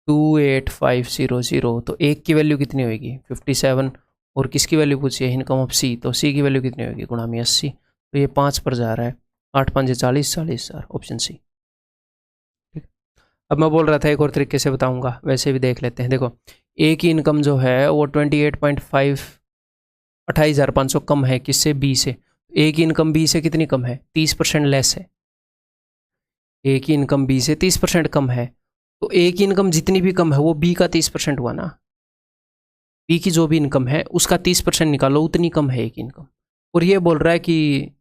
28500, तो एक की वैल्यू कितनी होगी 57, और किसकी वैल्यू पूछी है, इनकम ऑफ सी, तो सी की वैल्यू कितनी होगी, गुणा में 80। तो ये 5 पर जा रहा है, 8 5 40 40, ऑप्शन सी। ठीक, अब मैं बोल रहा था एक और तरीके से बताऊंगा, वैसे भी देख लेते हैं। देखो, ए की इनकम जो है वो 28,500 कम है, किससे, बी से। ए की इनकम बी से कितनी कम है, 30% लेस है। ए की इनकम बी से 30% कम है, तो ए की इनकम जितनी भी कम है वो बी का 30% हुआ ना। बी की जो भी इनकम है उसका 30% निकालो, उतनी कम है ए की इनकम। और ये बोल रहा है कि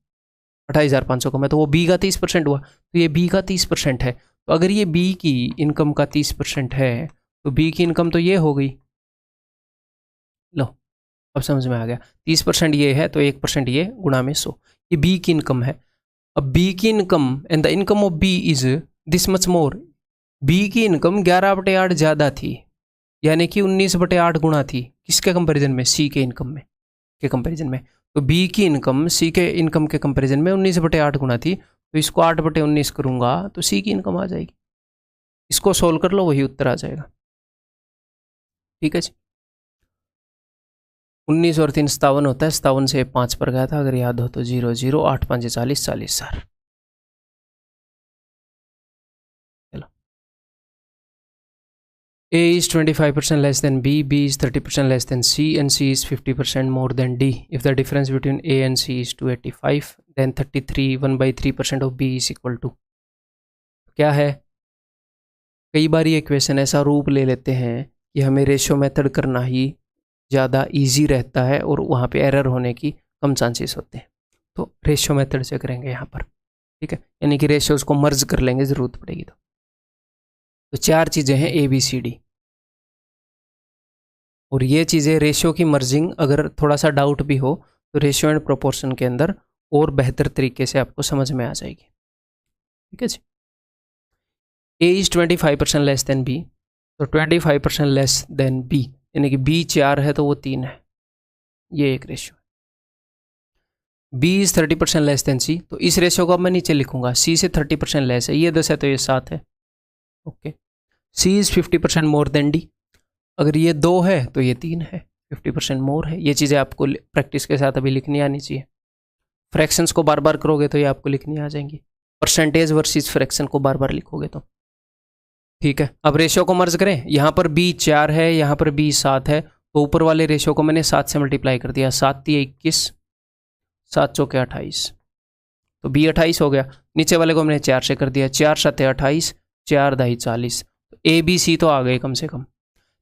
28,500 कम है, तो वो बी का 30% हुआ, तो ये बी का 30% है। तो अगर ये बी की इनकम का 30% है, तो बी की इनकम तो ये हो गई। लो, अब समझ में आ गया, 30% ये है तो 1% ये, गुणा में 100। ये बी की इनकम है। अब बी की income and the income of B is this much more. B की इनकम 11/8 ज़्यादा थी, यानी कि 19/8 गुणा थी, किसके कंपैरिजन में, सी के इनकम में के कंपैरिजन में। तो बी की इनकम सी के इनकम के कंपैरिजन में 19/8 गुणा थी, तो इसको 8/19 करूँगा तो सी की इनकम आ जाएगी। इसको सोल्व कर लो, वही उत्तर आ जाएगा। ठीक है जी, 19 और 3 57 होता है, 57 से 5 पर गया था, अगर याद हो तो 0 0, 8 5 40 40 सर। चलो, A is 25% less than B, B is 30% less than C, and C is 50% more than D. If the difference between A and C is 285, then 33 1/3% of B is equal to, क्या है, कई बार ये equation ऐसा रूप ले लेते हैं कि हमें रेशियो मेथड करना ही ज़्यादा इजी रहता है, और वहाँ पे एरर होने की कम चांसेस होते हैं। तो रेशियो मेथड से करेंगे यहाँ पर, ठीक है, यानी कि रेशियोज़ को मर्ज कर लेंगे ज़रूरत पड़ेगी तो 4 चीज़ें हैं A B C D, और ये चीज़ें रेशियो की मर्जिंग अगर थोड़ा सा डाउट भी हो तो रेशियो एंड प्रोपोर्शन के अंदर और बेहतर तरीके से आपको समझ में आ जाएगी। ठीक है जी, A is 25% less than B, तो 25% लेस देन B, यानी कि B 4 है तो वो 3 है, ये एक ratio. B is 30% less then C, तो इस रेशियो को अब मैं नीचे लिखूंगा, C से 30% लेस है, ये 10 है तो ये 7 है। Okay, C is 50% more than D, अगर ये 2 है तो ये 3 है, 50% मोर है। ये चीज़ें आपको प्रैक्टिस के साथ अभी लिखनी आनी चाहिए। फ्रैक्शंस को बार बार करोगे तो ये आपको लिखनी आ जाएंगी, परसेंटेज वर्सेस फ्रैक्शन को बार बार लिखोगे तो। ठीक है, अब रेशियो को मर्ज करें, यहाँ पर B 4 है, यहाँ पर B 7 है, तो ऊपर वाले रेशियो को मैंने 7 से मल्टीप्लाई कर दिया, 7 × 21, 7 × 28, तो B 28 हो गया। नीचे वाले को मैंने 4 से कर दिया, 4 × 7 28, 4 × 2 40, तो A B C तो आ गए कम से कम।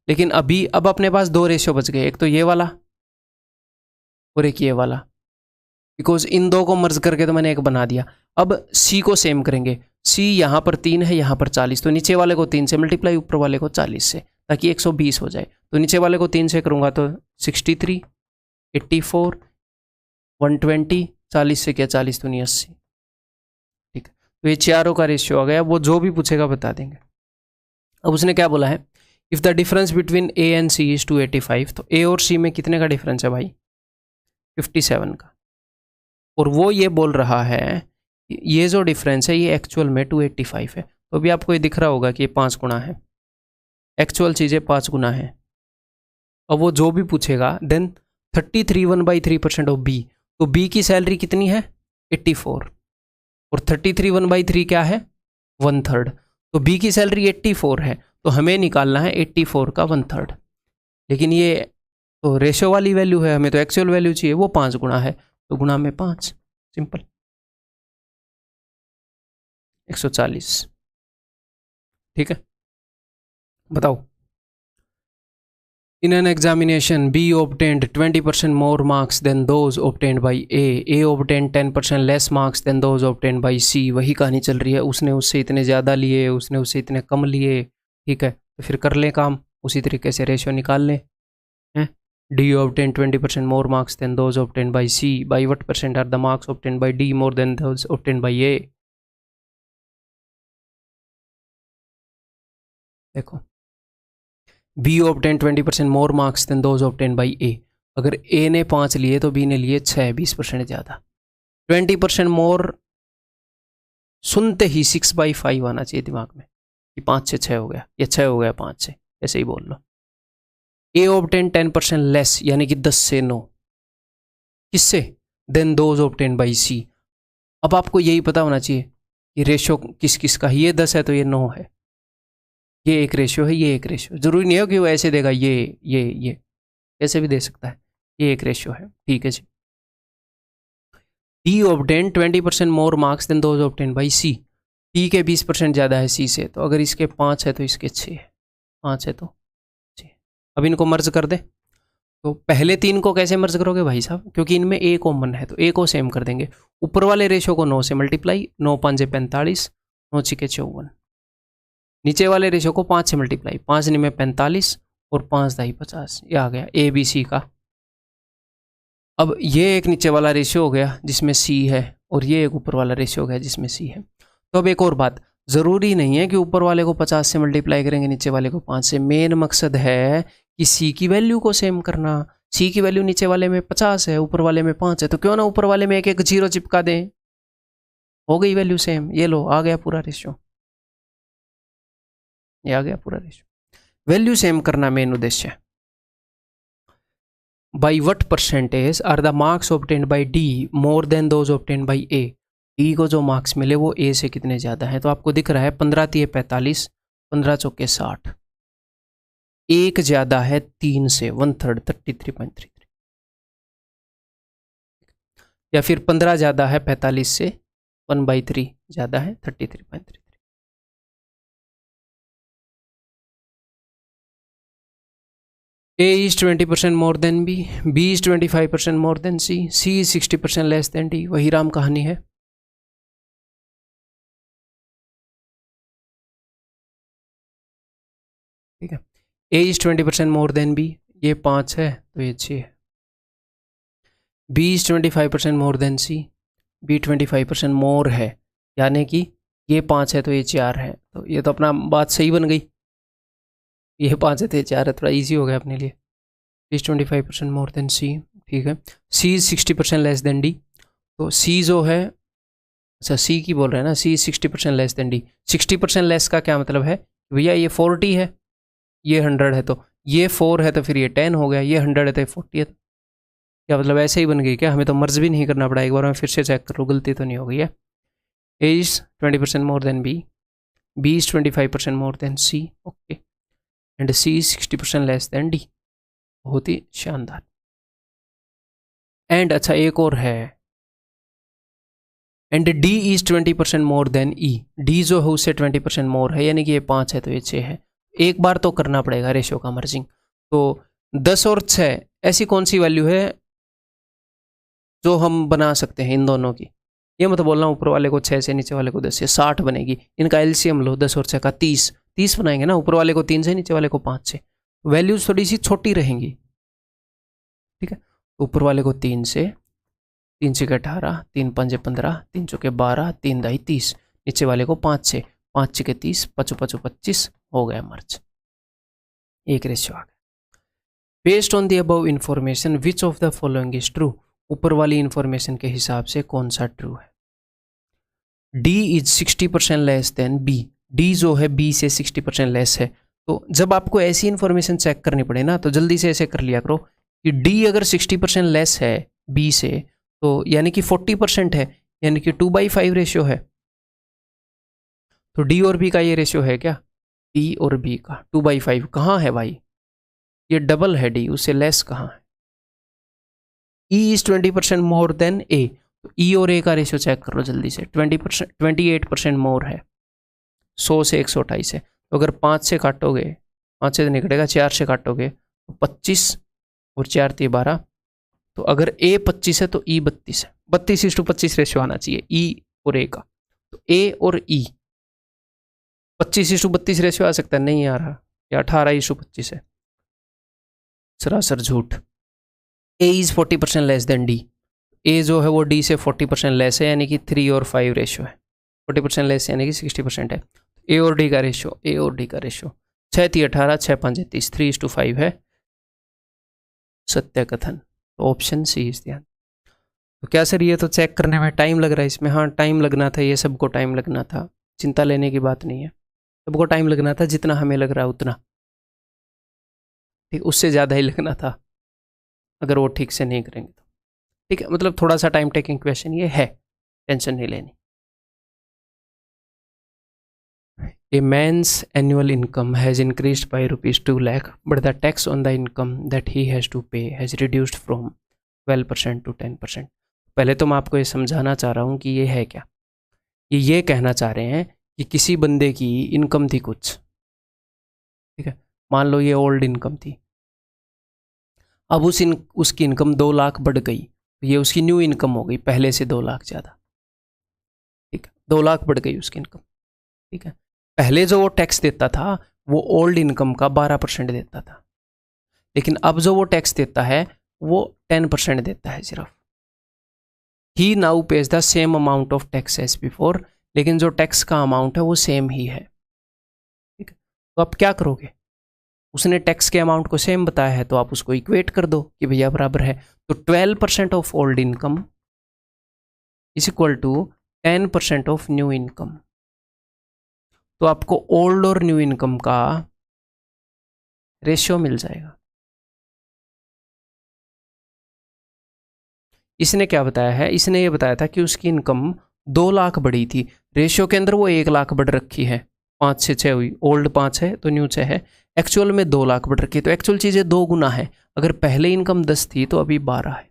लेकिन अभी अब अपने पास 2 रेशियो बच गए, एक तो ये वाला और एक ये वाला, बिकॉज इन दो को मर्ज करके तो मैंने एक बना दिया। अब C को सेम करेंगे, C यहाँ पर 3 है, यहाँ पर 40, तो नीचे वाले को 3 से मल्टीप्लाई, ऊपर वाले को 40 से, ताकि 120 हो जाए। तो नीचे वाले को 3 से करूँगा तो 63, 84, 120, 40 से क्या 40 तो नहीं 80। ठीक है, तो ये चारों का रेशियो आ गया, वो जो भी पूछेगा बता देंगे। अब उसने क्या बोला है, if the difference between A and C is 285, तो A और C में कितने का डिफरेंस है भाई, 57 का, और वो ये बोल रहा है ये जो डिफरेंस है ये एक्चुअल में 285 है। तो अभी आपको ये दिख रहा होगा कि ये 5 गुना है, एक्चुअल चीज़ें 5 गुना है। और वो जो भी पूछेगा देन 33 1/3% ऑफ बी, तो बी की सैलरी कितनी है 84 और 33 1/3 क्या है 1/3, तो बी की सैलरी 84 है तो हमें निकालना है 84 का 1/3। लेकिन ये तो रेशो वाली वैल्यू है, हमें तो एक्चुअल वैल्यू चाहिए, वो 5 गुना है तो गुना में 5, सिंपल 140। ठीक है, बताओ। In an examination, B obtained 20% more marks than those obtained by A. A obtained 10% less marks than those obtained by C. वही कहानी चल रही है, उसने उससे इतने ज़्यादा लिए, उसने उससे इतने कम लिए। ठीक है, तो फिर कर लें काम, उसी तरीके से रेशियो निकाल लें। हैं, D obtained 20% more marks than those obtained by C. By what percent are the marks obtained by D more than those obtained by A? देखो, B obtained 20% more marks than those obtained by A. अगर A ने 5 लिए तो B ने लिए 6, 20% ज़्यादा। 20% मोर सुनते ही 6/5 आना चाहिए दिमाग में कि 5 से 6 हो गया या 6 हो गया 5 से, ऐसे ही बोल लो। A obtained 10% लेस यानी कि 10 से 9, किससे than those obtained by C। अब आपको यही पता होना चाहिए कि रेशो किस किस का, ये 10 है तो ये 9 है, ये एक रेशियो है, ये एक रेशियो। जरूरी नहीं हो कि वो ऐसे देगा ये ऐसे भी दे सकता है, ये एक रेशियो है। ठीक है जी। D obtained 20% more marks than those obtained by C। D के 20% ज़्यादा है C से, तो अगर इसके 5 है तो इसके 6 है, 5 है तो 6। अब इनको मर्ज कर दे, तो पहले 3 को कैसे मर्ज करोगे भाई साहब, क्योंकि इनमें A कॉमन है तो A को सेम कर देंगे। ऊपर वाले रेशियो को 9 से मल्टीप्लाई, 9 5 45, 9 6 54। नीचे वाले रेशियो को 5 से मल्टीप्लाई, 5 में 45 और 5 दाई 50, ये आ गया ABC का। अब ये एक नीचे वाला रेशियो हो गया जिसमें C है और ये एक ऊपर वाला रेशियो हो गया जिसमें C है। तो अब एक और बात, ज़रूरी नहीं है कि ऊपर वाले को 50 से मल्टीप्लाई करेंगे नीचे वाले को 5 से। मेन मकसद है कि C की वैल्यू को सेम करना। C की वैल्यू नीचे वाले में 50 है, ऊपर वाले में 5 है, तो क्यों ना ऊपर वाले में एक एक जीरो चिपका दें, हो गई वैल्यू सेम। ये लो, आ गया पूरा रेशियो, ये आ गया पूरा रेशियो। वैल्यू सेम करना मेन उद्देश्य है। By what percentage are the marks obtained by D more than those obtained by A? D को जो मार्क्स मिले वो A से कितने ज़्यादा हैं, तो आपको दिख रहा है 15 3 45, 15 चौके 60, एक ज़्यादा है 3 से, 1/3 33.33, या फिर 15 ज़्यादा है 45 से, 1/3 ज़्यादा है 33.33। A is 20% more than B, B is 25% more than C, C is 60% less than D। वही राम कहानी है। ठीक है, A is 20% more than B, ये 5 है तो ये 6 है। B is 25% more than C, B 25% more है, यानी कि ये 5 है तो ये 4 है, तो ये तो अपना बात सही बन गई। ये 5 है तो ये 4 है, थोड़ा इजी हो गया अपने लिए। B is 25% more than C। ठीक है, C is 60% less than D, तो C जो है, अच्छा C की बोल रहे हैं ना, C is 60% less than D। 60% less का क्या मतलब है, भैया ये 40 है, ये 100 है, तो ये 4 है तो फिर ये 10 हो गया, ये 100 है तो ये 40 है। क्या मतलब ऐसे ही बन गई क्या, हमें तो मर्ज भी नहीं करना पड़ा, एक बार मैं फिर से चेक कर लूँ गलती तो नहीं हो गई है। A is 20% more than B, B is 25% more than C, okay, and C is 60% less than D। बहुत ही शानदार। एंड अच्छा एक और है, and D is 20% more than E। D जो है उससे 20% मोर है, यानी कि ये 5 है तो ये 6 है। एक बार तो करना पड़ेगा रेशियो का मर्जिंग। तो 10 और 6 ऐसी कौन सी वैल्यू है जो हम बना सकते हैं इन दोनों की। ये मत बोलना ऊपर वाले को 6 से नीचे वाले को 10 से, 60 बनेगी। इनका एलसीएम लो, 10 और 6 का 30, 30 बनाएंगे ना, ऊपर वाले को 3 से नीचे वाले को 5 से, वैल्यूज थोड़ी सी छोटी रहेंगी। ठीक है, ऊपर वाले को 3 से, 3 6 18, 3 5 15, 3 चौके 12, 3 दाई 30, नीचे वाले को 5 से, 5 6 30, 5 5 25, हो गया मर्ज, एक रेशियो आ गया। Based on the above information which of the following is true. ऊपर वाली इंफॉर्मेशन के हिसाब से कौन सा ट्रू है? D is 60% less than B। D जो है B से 60% लेस है। तो जब आपको ऐसी इंफॉर्मेशन चेक करनी पड़े ना, तो जल्दी से ऐसे कर लिया करो कि D अगर 60% लेस है B से, तो यानी कि 40% है, यानी कि 2/5 रेशियो है। तो D और B का ये रेशियो है क्या? D और B का 2/5 कहाँ है भाई? ये डबल है D, उससे लेस कहाँ है? E is 20% more than A। तो E और A का रेशियो चेक कर लो जल्दी से। 20%, 28% मोर है। 100 से 128 है। तो अगर 5 से काटोगे, 5 से निकलेगा, 4 से काटोगे तो 25 और 4 × 12। तो अगर A 25 है तो E 32 है। 32:25 रेशियो आना चाहिए E और A का। तो A और E 25:32 रेशियो आ सकता है? नहीं आ रहा। या 18:25 है। सरासर झूठ। A is 40% less than D। A जो है वो D से 40% लेस है, यानी कि 3 और 5 रेशियो है। 40% लेस यानी कि 60% है। A और D का रेशियो, A और D का रेशियो 6 × 18, 6 × 5 = 30, 3:5 है। सत्य कथन। तो ऑप्शन सी इज ध्यान। तो क्या सर, ये तो चेक करने में टाइम लग रहा है इसमें? हाँ, टाइम लगना था, ये सबको टाइम लगना था, चिंता लेने की बात नहीं है। सबको टाइम लगना था, जितना हमें लग रहा है उतना, ठीक, उससे ज़्यादा ही लगना था अगर वो ठीक से नहीं करेंगे तो। ठीक है, मतलब थोड़ा सा टाइम टेकिंग क्वेश्चन ये है, टेंशन नहीं लेनी। A man's annual income has increased by ₹2 lakh, but the tax on the income that he has to pay has reduced from 12% to 10%. पहले तो मैं आपको ये समझाना चाह रहा हूँ कि ये है क्या। ये कहना चाह रहे हैं कि किसी बंदे की इनकम थी कुछ, ठीक है, मान लो ये ओल्ड इनकम थी। अब उसकी इनकम 2 लाख बढ़ गई, तो ये उसकी न्यू इनकम हो गई, पहले से 2 लाख ज़्यादा। ठीक है, 2 लाख बढ़ गई उसकी इनकम। ठीक है, पहले जो वो टैक्स देता था वो ओल्ड इनकम का 12% देता था, लेकिन अब जो वो टैक्स देता है वो 10% देता है सिर्फ। He now pays the same amount of tax as before, लेकिन जो टैक्स का अमाउंट है वो सेम ही है। ठीक है, तो आप क्या करोगे? उसने टैक्स के अमाउंट को सेम बताया है तो आप उसको इक्वेट कर दो कि भैया बराबर है। तो 12% of old income is equal to 10% of new income. तो आपको ओल्ड और न्यू इनकम का रेशियो मिल जाएगा। इसने क्या बताया है? इसने ये बताया था कि उसकी इनकम 2 लाख बढ़ी थी, रेशियो के अंदर वो 1 लाख बढ़ रखी है, 5 से 6 हुई, ओल्ड 5 है तो न्यू 6 है, एक्चुअल में 2 लाख बढ़ रखी है। तो एक्चुअल चीज़ें 2 गुना है। अगर पहले इनकम 10 थी तो अभी 12 है।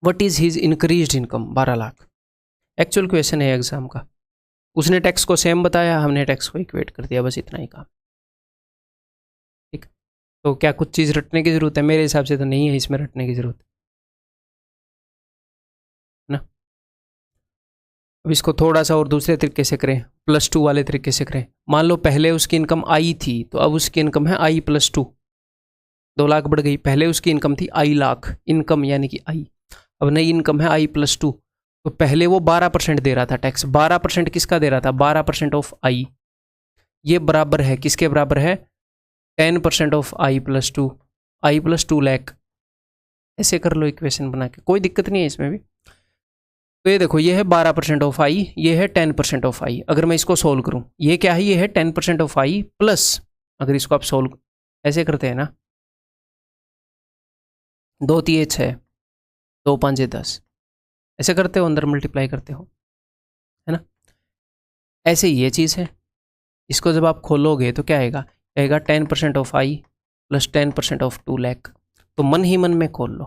What is his increase income? 12 lakh. Actual question है एग्जाम का। उसने टैक्स को सेम बताया, हमने टैक्स को इक्वेट कर दिया, बस इतना ही काम। ठीक, तो क्या कुछ चीज़ रटने की ज़रूरत है? मेरे हिसाब से तो नहीं है इसमें रटने की ज़रूरत ना। अब इसको थोड़ा सा और दूसरे तरीके से करें, +2 वाले तरीके से करें। मान लो पहले उसकी इनकम आई थी, तो अब उसकी इनकम है आई +2, 2 लाख बढ़ गई। पहले उसकी इनकम थी आई लाख, इनकम यानी कि आई, अब नई इनकम है आई +2। तो पहले वो 12% दे रहा था टैक्स। 12% किसका दे रहा था? 12% ऑफ आई। ये बराबर है किसके बराबर है? 10% ऑफ आई +2, आई +2 लाख। ऐसे कर लो इक्वेशन बना के, कोई दिक्कत नहीं है इसमें भी। तो ये देखो, ये है 12% ऑफ आई, ये है 10% ऑफ आई। अगर मैं इसको सोल्व करूं, ये क्या है? ये है 10% ऑफ आई प्लस, अगर इसको आप सोल्व ऐसे करते हैं ना, 2 × 3 = 6, 2 × 5 = 10, ऐसे करते हो, अंदर मल्टीप्लाई करते हो, है ना। ऐसे ये चीज़ है। इसको जब आप खोलोगे तो क्या आएगा? आएगा 10% of I plus 10% of 2 lakh. तो मन ही मन में खोल लो,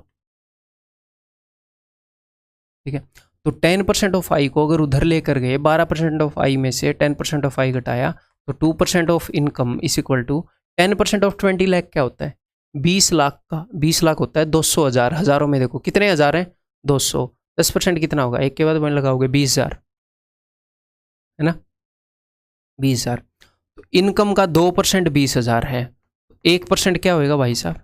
ठीक है। तो 10% ऑफ आई को अगर उधर लेकर गए, 12% ऑफ आई में से 10% ऑफ आई घटाया, तो 2% of income is equal to 10% of 20 lakh क्या होता है? 20 लाख का 20 लाख होता है 200,000। हज़ारों में देखो कितने हज़ार हैं? 200। 10% कितना होगा? एक के बाद पॉइंट लगाओगे 20,000, है ना, 20,000। तो इनकम का 2% 20,000 है, 1% क्या होएगा भाई साहब?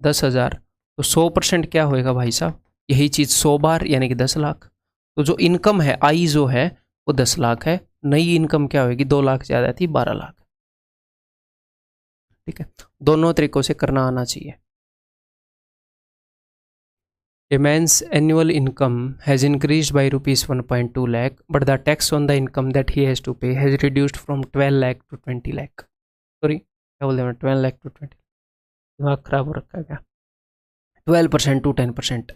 10,000। तो 100% क्या होएगा भाई साहब? यही चीज़ 100 बार, यानी कि 10 लाख। तो जो इनकम है आई जो है वो 10 लाख है, नई इनकम क्या होगी? 2 लाख ज़्यादा थी, 12 लाख। ठीक है, दोनों तरीकों से करना आना चाहिए। A man's annual income has increased by rupees 1.2 lakh, but the tax on the income that he has to pay has reduced from 12 lakh to 20 lakh. Sorry, क्या बोल रहे हैं, 12 lakh to 20, दिमाग खराब हो रखा है क्या? 12% to 10%.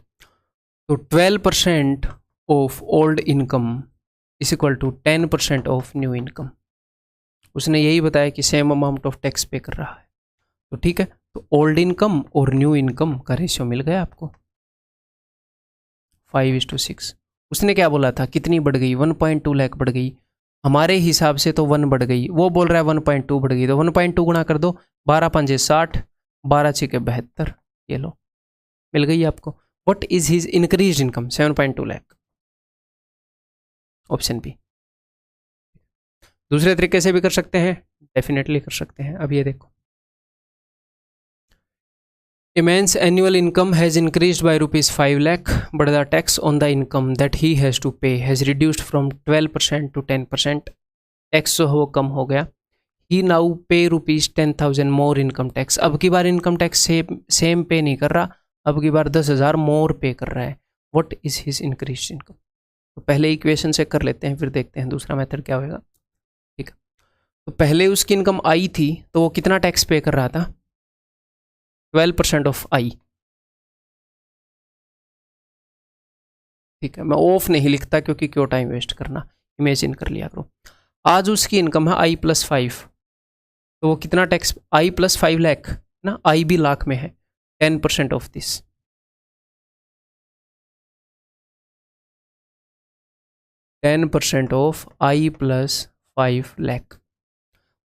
तो 12% of old income is equal to 10% of new income. उसने यही बताया कि सेम अमाउंट ऑफ टैक्स पे कर रहा है, तो ठीक है। तो ओल्ड इनकम और न्यू इनकम का रेशियो मिल गया आपको 5:6। उसने क्या बोला था, कितनी बढ़ गई, 1.2 लाख बढ़ गई, हमारे हिसाब से तो 1 बढ़ गई, वो बोल रहा है 1.2 बढ़ गई, तो 1.2 गुणा कर दो, 12 पंजे 60, 12 छके 72, ये लो मिल गई आपको। What is his increase income, 7.2 lakh, option B. दूसरे तरीके से भी कर सकते हैं, डेफिनेटली कर सकते हैं। अब ये देखो, A man's annual income has increased by rupees 5 lakh, but the tax on the income that he has to pay has reduced from 12% to 10%. Tax जो है वो कम हो गया। He now pay rupees 10,000 more income tax. अब की बार income tax same पे नहीं कर रहा, अब की बार 10,000 मोर पे कर रहा है। What is his increased income? तो पहले इक्वेशन से कर लेते हैं, फिर देखते हैं दूसरा मेथड क्या होगा। ठीक है, तो पहले उसकी इनकम आई थी, तो वो कितना टैक्स पे कर रहा था, 12% ऑफ आई। ठीक है, मैं ऑफ नहीं लिखता क्योंकि क्यों टाइम वेस्ट करना, इमेजिन कर लिया करो। आज उसकी इनकम है आई प्लस 5, तो वो कितना टैक्स, आई प्लस 5 लाख ना, आई भी लाख में है, 10% of this, of I plus 5 lakh.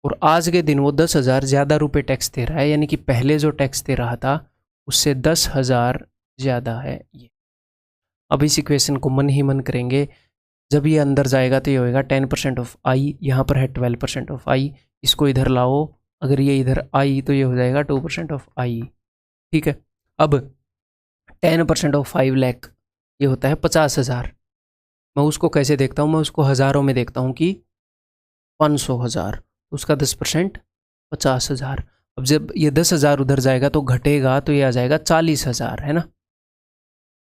और आज के दिन वो 10,000 ज़्यादा रुपए टैक्स दे रहा है, यानी कि पहले जो टैक्स दे रहा था उससे 10,000 ज़्यादा है ये। अब इस इक्वेशन को मन ही मन करेंगे, जब ये अंदर जाएगा तो ये होएगा 10% ऑफ आई, यहाँ पर है 12% ऑफ आई, इसको इधर लाओ, अगर ये इधर आई तो ये हो जाएगा 2% ऑफ आई। ठीक है, अब 10% ऑफ 5 लाख ये होता है 50,000। मैं उसको कैसे देखता हूँ, मैं उसको हज़ारों में देखता हूँ कि 500,000, उसका 10% 50,000। अब जब ये 10,000 उधर जाएगा तो घटेगा, तो ये आ जाएगा 40,000, है ना।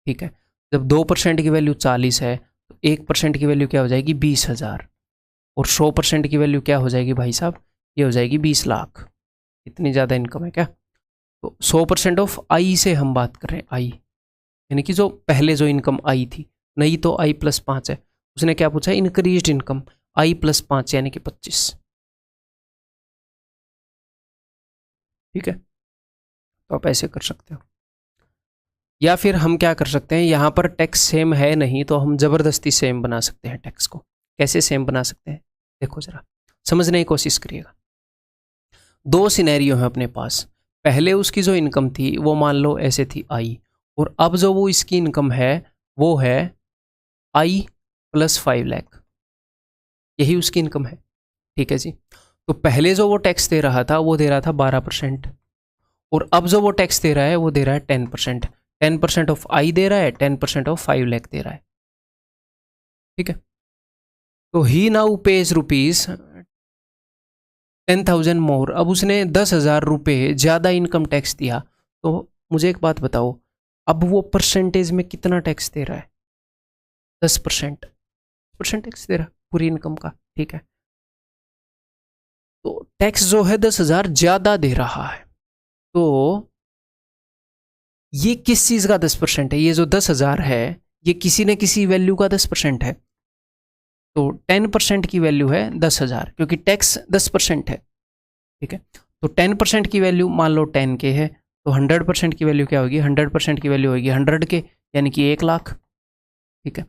ठीक है, जब 2% की वैल्यू 40 है तो 1% की वैल्यू क्या हो जाएगी, 20,000, और 100% की वैल्यू क्या हो जाएगी भाई साहब, ये हो जाएगी 20 लाख। इतनी ज़्यादा इनकम है क्या। तो 100% ऑफ आई से हम बात कर रहे हैं, आई यानी कि जो पहले जो इनकम आई थी, नहीं तो आई प्लस 5 है। उसने क्या पूछा, इंक्रीज्ड इनकम, आई प्लस 5 यानी कि 25। ठीक है, तो आप ऐसे कर सकते हो, या फिर हम क्या कर सकते हैं, यहाँ पर टैक्स सेम है नहीं तो हम ज़बरदस्ती सेम बना सकते हैं टैक्स को। कैसे सेम बना सकते हैं, देखो ज़रा समझने की कोशिश करिएगा। दो सिनेरियो हैं अपने पास, पहले उसकी जो इनकम थी वो मान लो ऐसे थी आई, और अब जो वो इसकी इनकम है वो है आई प्लस 5 लाख, यही उसकी इनकम है। ठीक है जी, तो पहले जो वो टैक्स दे रहा था वो दे रहा था 12%, और अब जो वो टैक्स दे रहा है वो दे रहा है 10%। 10% ऑफ आई दे रहा है, 10% ऑफ 5 लाख दे रहा है। ठीक है, तो ही नाउ पेज रुपीज 10,000 मोर। अब उसने 10,000 रुपये ज़्यादा इनकम टैक्स दिया, तो मुझे एक बात बताओ, अब वो परसेंटेज में कितना टैक्स दे रहा है, 10% टैक्स दे रहा है पूरी इनकम का। ठीक है, तो टैक्स जो है 10,000 ज़्यादा दे रहा है, तो ये किस चीज़ का 10% है, ये जो 10,000 है ये किसी न किसी वैल्यू का 10% है। तो 10% की वैल्यू है 10,000, क्योंकि टैक्स 10% है। ठीक है, तो 10% की वैल्यू मान लो 10 के है, तो 100% की वैल्यू क्या होगी, 100% की वैल्यू होगी 100 के, यानी कि 1 लाख। ठीक है,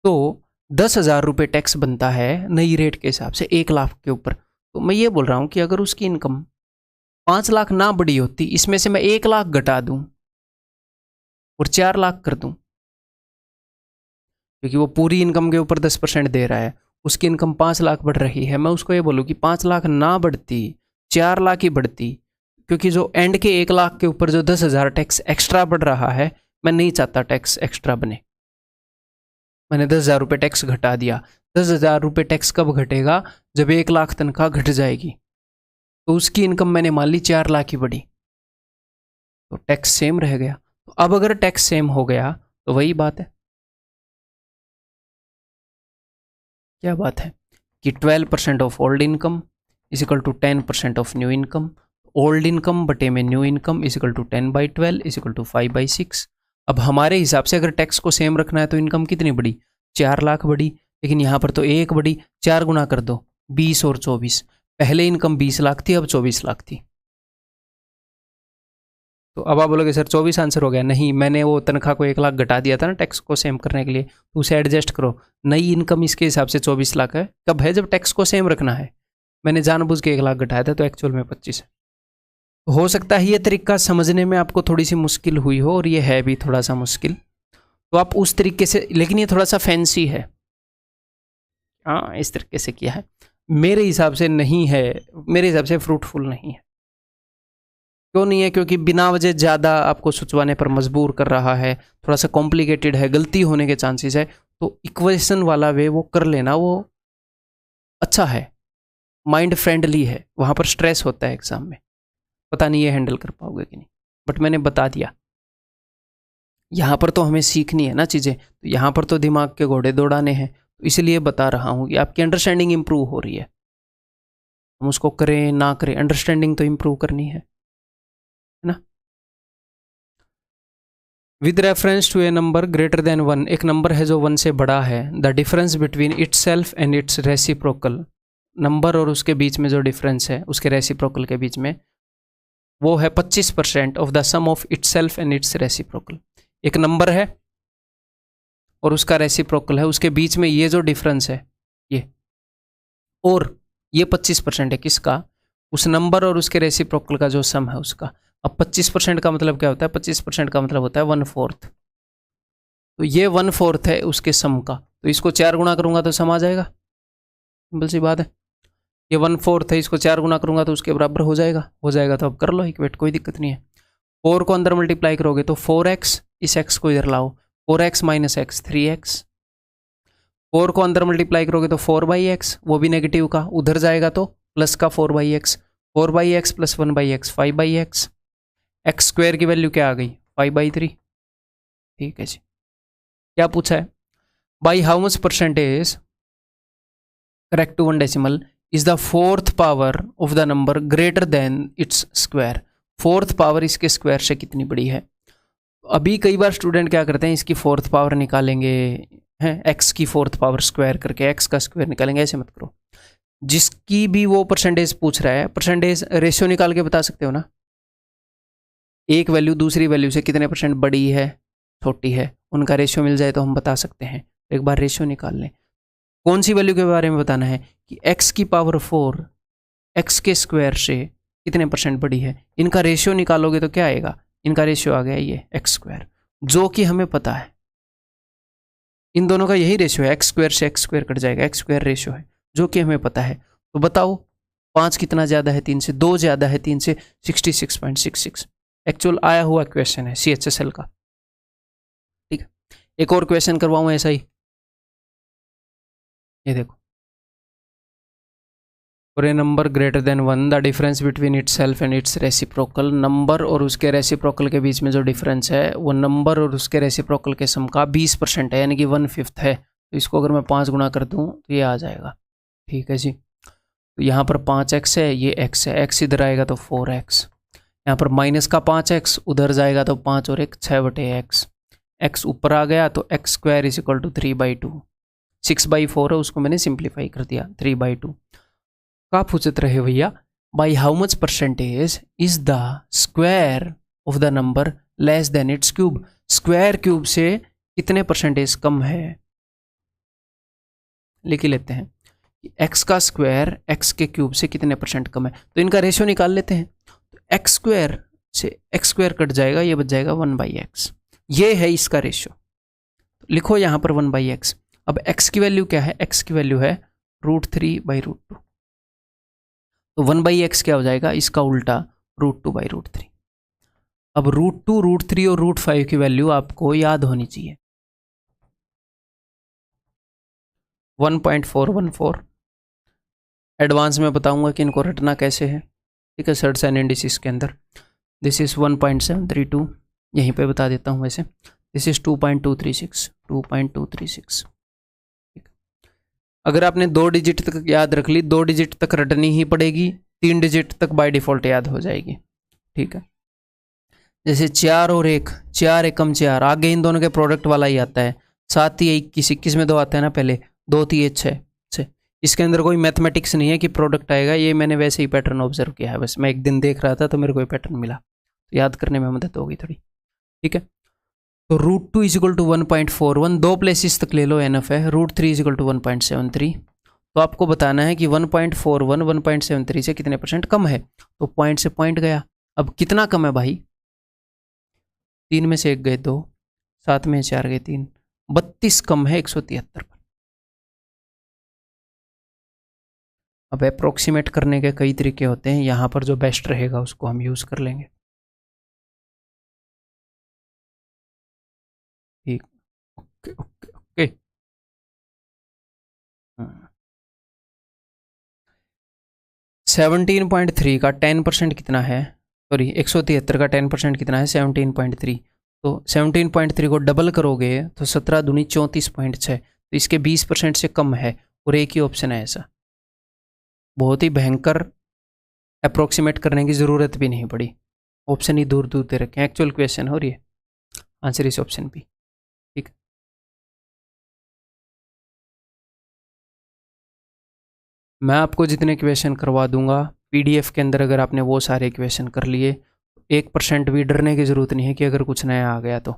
तो 10,000 रुपये टैक्स बनता है नई रेट के हिसाब से 1 लाख के ऊपर। तो मैं ये बोल रहा हूँ कि अगर उसकी इनकम 5 लाख ना बढ़ी होती, इसमें से मैं 1 लाख घटा दूँ और 4 लाख कर दूँ, क्योंकि वो पूरी इनकम के ऊपर 10% दे रहा है, उसकी इनकम 5 लाख बढ़ रही है, मैं उसको ये बोलूँ कि 5 लाख ना बढ़ती, 4 लाख ही बढ़ती, क्योंकि जो एंड के 1 लाख के ऊपर जो 10,000 टैक्स एक्स्ट्रा बढ़ रहा है, मैं नहीं चाहता टैक्स एक्स्ट्रा बने। मैंने 10,000 रुपये टैक्स घटा दिया। 10,000 रुपये टैक्स कब घटेगा, जब 1 लाख तनख्वाह घट जाएगी, तो उसकी इनकम मैंने मान ली 4 लाख ही बढ़ी, तो टैक्स सेम रह गया। तो अब अगर टैक्स सेम हो गया तो वही बात है, क्या बात है कि 12% of old income is equal to 10% of new income. Old income बटे में new income is equal to 10/12 is equal to 5/6। अब हमारे हिसाब से अगर टैक्स को सेम रखना है तो इनकम कितनी बढ़ी, 4 लाख बढ़ी, लेकिन यहाँ पर तो 1 बढ़ी, 4 गुना कर दो 20 और 24। पहले इनकम 20 लाख थी, अब 24 लाख थी। तो अब आप बोलोगे सर 24 आंसर हो गया, नहीं, मैंने वो तनख्वाह को 1 लाख घटा दिया था ना टैक्स को सेम करने के लिए, तो उसे एडजस्ट करो। नई इनकम इसके हिसाब से 24 लाख है, कब है, जब टैक्स को सेम रखना है। मैंने जानबूझ के 1 लाख घटाया था, तो एक्चुअल में 25 है। हो सकता है ये तरीका समझने में आपको थोड़ी सी मुश्किल हुई हो, और ये है भी थोड़ा सा मुश्किल, तो आप उस तरीके से, लेकिन ये थोड़ा सा फैंसी है। हाँ, इस तरीके से किया है, मेरे हिसाब से नहीं है, मेरे हिसाब से फ्रूटफुल नहीं है। क्यों नहीं है, क्योंकि बिना वजह ज़्यादा आपको सोचवाने पर मजबूर कर रहा है, थोड़ा सा कॉम्प्लिकेटेड है, गलती होने के चांसेस है। तो इक्वेशन वाला वे वो कर लेना, वो अच्छा है, माइंड फ्रेंडली है। वहाँ पर स्ट्रेस होता है एग्जाम में, पता नहीं ये हैंडल कर पाओगे कि नहीं, बट मैंने बता दिया। यहाँ पर तो हमें सीखनी है ना चीज़ें, तो यहाँ पर तो दिमाग के घोड़े दौड़ाने हैं, तो इसलिए बता रहा हूँ कि आपकी अंडरस्टैंडिंग इंप्रूव हो रही है। हम उसको करें ना करें, अंडरस्टैंडिंग तो इंप्रूव करनी है ना। With reference to a number greater than 1, एक नंबर है जो 1 से बड़ा है, the difference between itself and its reciprocal, number और उसके बीच में जो डिफरेंस है उसके रेसिप्रोकल के बीच में, वो है 25% of the sum of itself and its reciprocal. एक नंबर है और उसका रेसिप्रोकल है, उसके बीच में ये जो डिफरेंस है ये, और ये 25% है किसका, उस नंबर और उसके रेसिप्रोकल का जो सम है उसका। अब 25% का मतलब क्या होता है, 25% का मतलब होता है 1/4। तो ये 1/4 है उसके सम का, तो इसको 4 गुना करूंगा तो सम आ जाएगा, सिंपल सी बात है। ये 1/4 है, इसको 4 गुना करूंगा तो उसके बराबर हो जाएगा, हो जाएगा तो अब कर लो इक्वेट, कोई दिक्कत नहीं है। 4 को अंदर मल्टीप्लाई करोगे तो 4x, इस x को इधर लाओ, 4x माइनस एक्स 3x। 4 को अंदर मल्टीप्लाई करोगे तो 4/x, वो भी नेगेटिव का, उधर जाएगा तो प्लस का 4/x, 4/x plus 1/x 5/x। X square की वैल्यू क्या आ गई, 5/3। ठीक है जी, क्या पूछा है, by how much percentage correct to 1 decimal is the 4th power of the number greater than its square. 4th power इसके स्क्वायर से कितनी बड़ी है। अभी कई बार स्टूडेंट क्या करते हैं, इसकी 4th पावर निकालेंगे, हैं एक्स की 4th पावर स्क्वायर करके एक्स का स्क्वायर निकालेंगे, ऐसे मत करो। जिसकी भी वो परसेंटेज पूछ रहा है, परसेंटेज रेशियो निकाल के बता सकते हो ना, एक वैल्यू दूसरी वैल्यू से कितने परसेंट बड़ी है छोटी है, उनका रेशियो मिल जाए तो हम बता सकते हैं। एक बार रेशियो निकाल लें, कौन सी वैल्यू के बारे में बताना है कि x की पावर 4 x के स्क्वायर से कितने परसेंट बड़ी है। इनका रेशियो निकालोगे तो क्या आएगा, इनका रेशियो आ गया ये x², जो कि हमें पता है इन दोनों का यही रेशियो है, x² से x² कट जाएगा, x² रेशियो है जो कि हमें पता है। तो बताओ 5 कितना ज़्यादा है 3 से, 2 ज़्यादा है 3 से, 66.66 एक्चुअल आया हुआ क्वेश्चन है CHSL का। ठीक है, एक और क्वेश्चन करवाऊँ ऐसा ही, ये देखो, और a number greater than 1 the difference between itself and its reciprocal, number और उसके रेसिप्रोकल के बीच में जो डिफरेंस है वो नंबर और उसके रेसिप्रोकल के सम का 20% है, यानी कि 1/5 है। तो इसको अगर मैं 5 गुना कर दूँ तो ये आ जाएगा। ठीक है जी, तो यहाँ पर 5x है, ये x है, x इधर आएगा तो 4x, यहाँ पर माइनस का 5x, उधर जाएगा तो 5 और 1 6/x, x ऊपर आ गया तो x² इज इक्वल टू 3/2, 6/4 है उसको मैंने सिंप्लीफाई कर दिया 3/2। का पूछते रहे भैया, by how much percentage is the square of the number less than it's cube, square cube से कितने परसेंटेज कम है। लिख लेते हैं कि x का स्क्वायर x के क्यूब से कितने परसेंट कम है, तो इनका रेशियो निकाल लेते हैं। तो x² से x² कट जाएगा, ये बच जाएगा 1/x, ये है इसका रेशियो। तो लिखो यहाँ पर 1/x। अब x की वैल्यू क्या है, x की वैल्यू है √3/√2, तो 1/x क्या हो जाएगा, इसका उल्टा √2/√3। अब √2, √3 और √5 की वैल्यू आपको याद होनी चाहिए। 1.414 एडवांस में बताऊंगा कि इनको रटना कैसे है। ठीक है, सर्ट्स एंड इंडिसेस के अंदर दिस इज 1.732, यहीं पे बता देता हूँ वैसे। This is 2.236। अगर आपने 2 डिजिट तक याद रख ली, 2 डिजिट तक रटनी ही पड़ेगी, 3 डिजिट तक बाय डिफ़ॉल्ट याद हो जाएगी। ठीक है, जैसे 4 और 1, 4 एकम 4, आगे इन दोनों के प्रोडक्ट वाला ही आता है। 7 ही 21, 21 में 2 आता है ना पहले, 2 3 6 6। इसके अंदर कोई मैथमेटिक्स नहीं है कि प्रोडक्ट आएगा, ये मैंने वैसे ही पैटर्न ऑब्जर्व किया है, बस मैं एक दिन देख रहा था तो मेरे को ये पैटर्न मिला, तो याद करने में मदद होगी थोड़ी। ठीक है, तो √2 इज इक्वल टू 1.41, 2 प्लेसेस तक ले लो, एनफ है। √3 इज इक्वल टू 1.73। तो आपको बताना है कि 1.41 1.73 से कितने % कम है। तो पॉइंट से पॉइंट गया, अब कितना कम है भाई, 3 में से 1 गए 2, 7 में 4 गए 3, 32 कम है 173 पर। अब अप्रोक्सीमेट करने के कई तरीके होते हैं, यहाँ पर जो बेस्ट रहेगा उसको हम यूज़ कर लेंगे। ठीक, ओके ओके ओके। 17.3 का 10% कितना है, सॉरी 173 का 10% कितना है, 17.3। तो 17.3 को डबल करोगे तो 17 दूनी 34.6, तो इसके 20% से कम है, और एक ही ऑप्शन है ऐसा। बहुत ही भयंकर, अप्रोक्सीमेट करने की ज़रूरत भी नहीं पड़ी, ऑप्शन ही दूर दूर दे रखे हैं। एक्चुअल क्वेश्चन हो रही है, आंसर इस ऑप्शन पे। ठीक, मैं आपको जितने क्वेश्चन करवा दूंगा पीडीएफ के अंदर, अगर आपने वो सारे क्वेश्चन कर लिए, 1% भी डरने की ज़रूरत नहीं है कि अगर कुछ नया आ गया तो।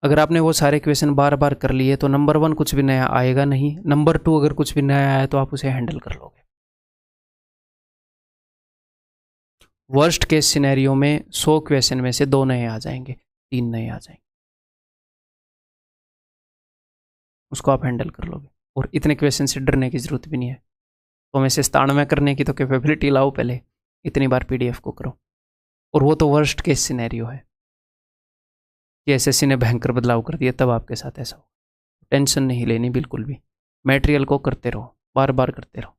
अगर आपने वो सारे क्वेश्चन बार बार कर लिए तो नंबर 1 कुछ भी नया आएगा नहीं, नंबर 2 अगर कुछ भी नया आया तो आप उसे हैंडल कर लोगे। वर्स्ट केस सिनेरियो में 100 क्वेश्चन में से 2 नए आ जाएंगे, 3 नए आ जाएंगे, उसको आप हैंडल कर लोगे, और इतने क्वेश्चन से डरने की ज़रूरत भी नहीं है। तो हमें से 97 करने की तो कैपेबिलिटी लाओ, पहले इतनी बार पीडीएफ को करो। और वो तो वर्स्ट केस सिनेरियो है कि एसएससी ने भयंकर बदलाव कर दिया, तब आपके साथ ऐसा हो। टेंशन नहीं लेनी बिल्कुल भी, मटेरियल को करते रहो, बार बार करते रहो।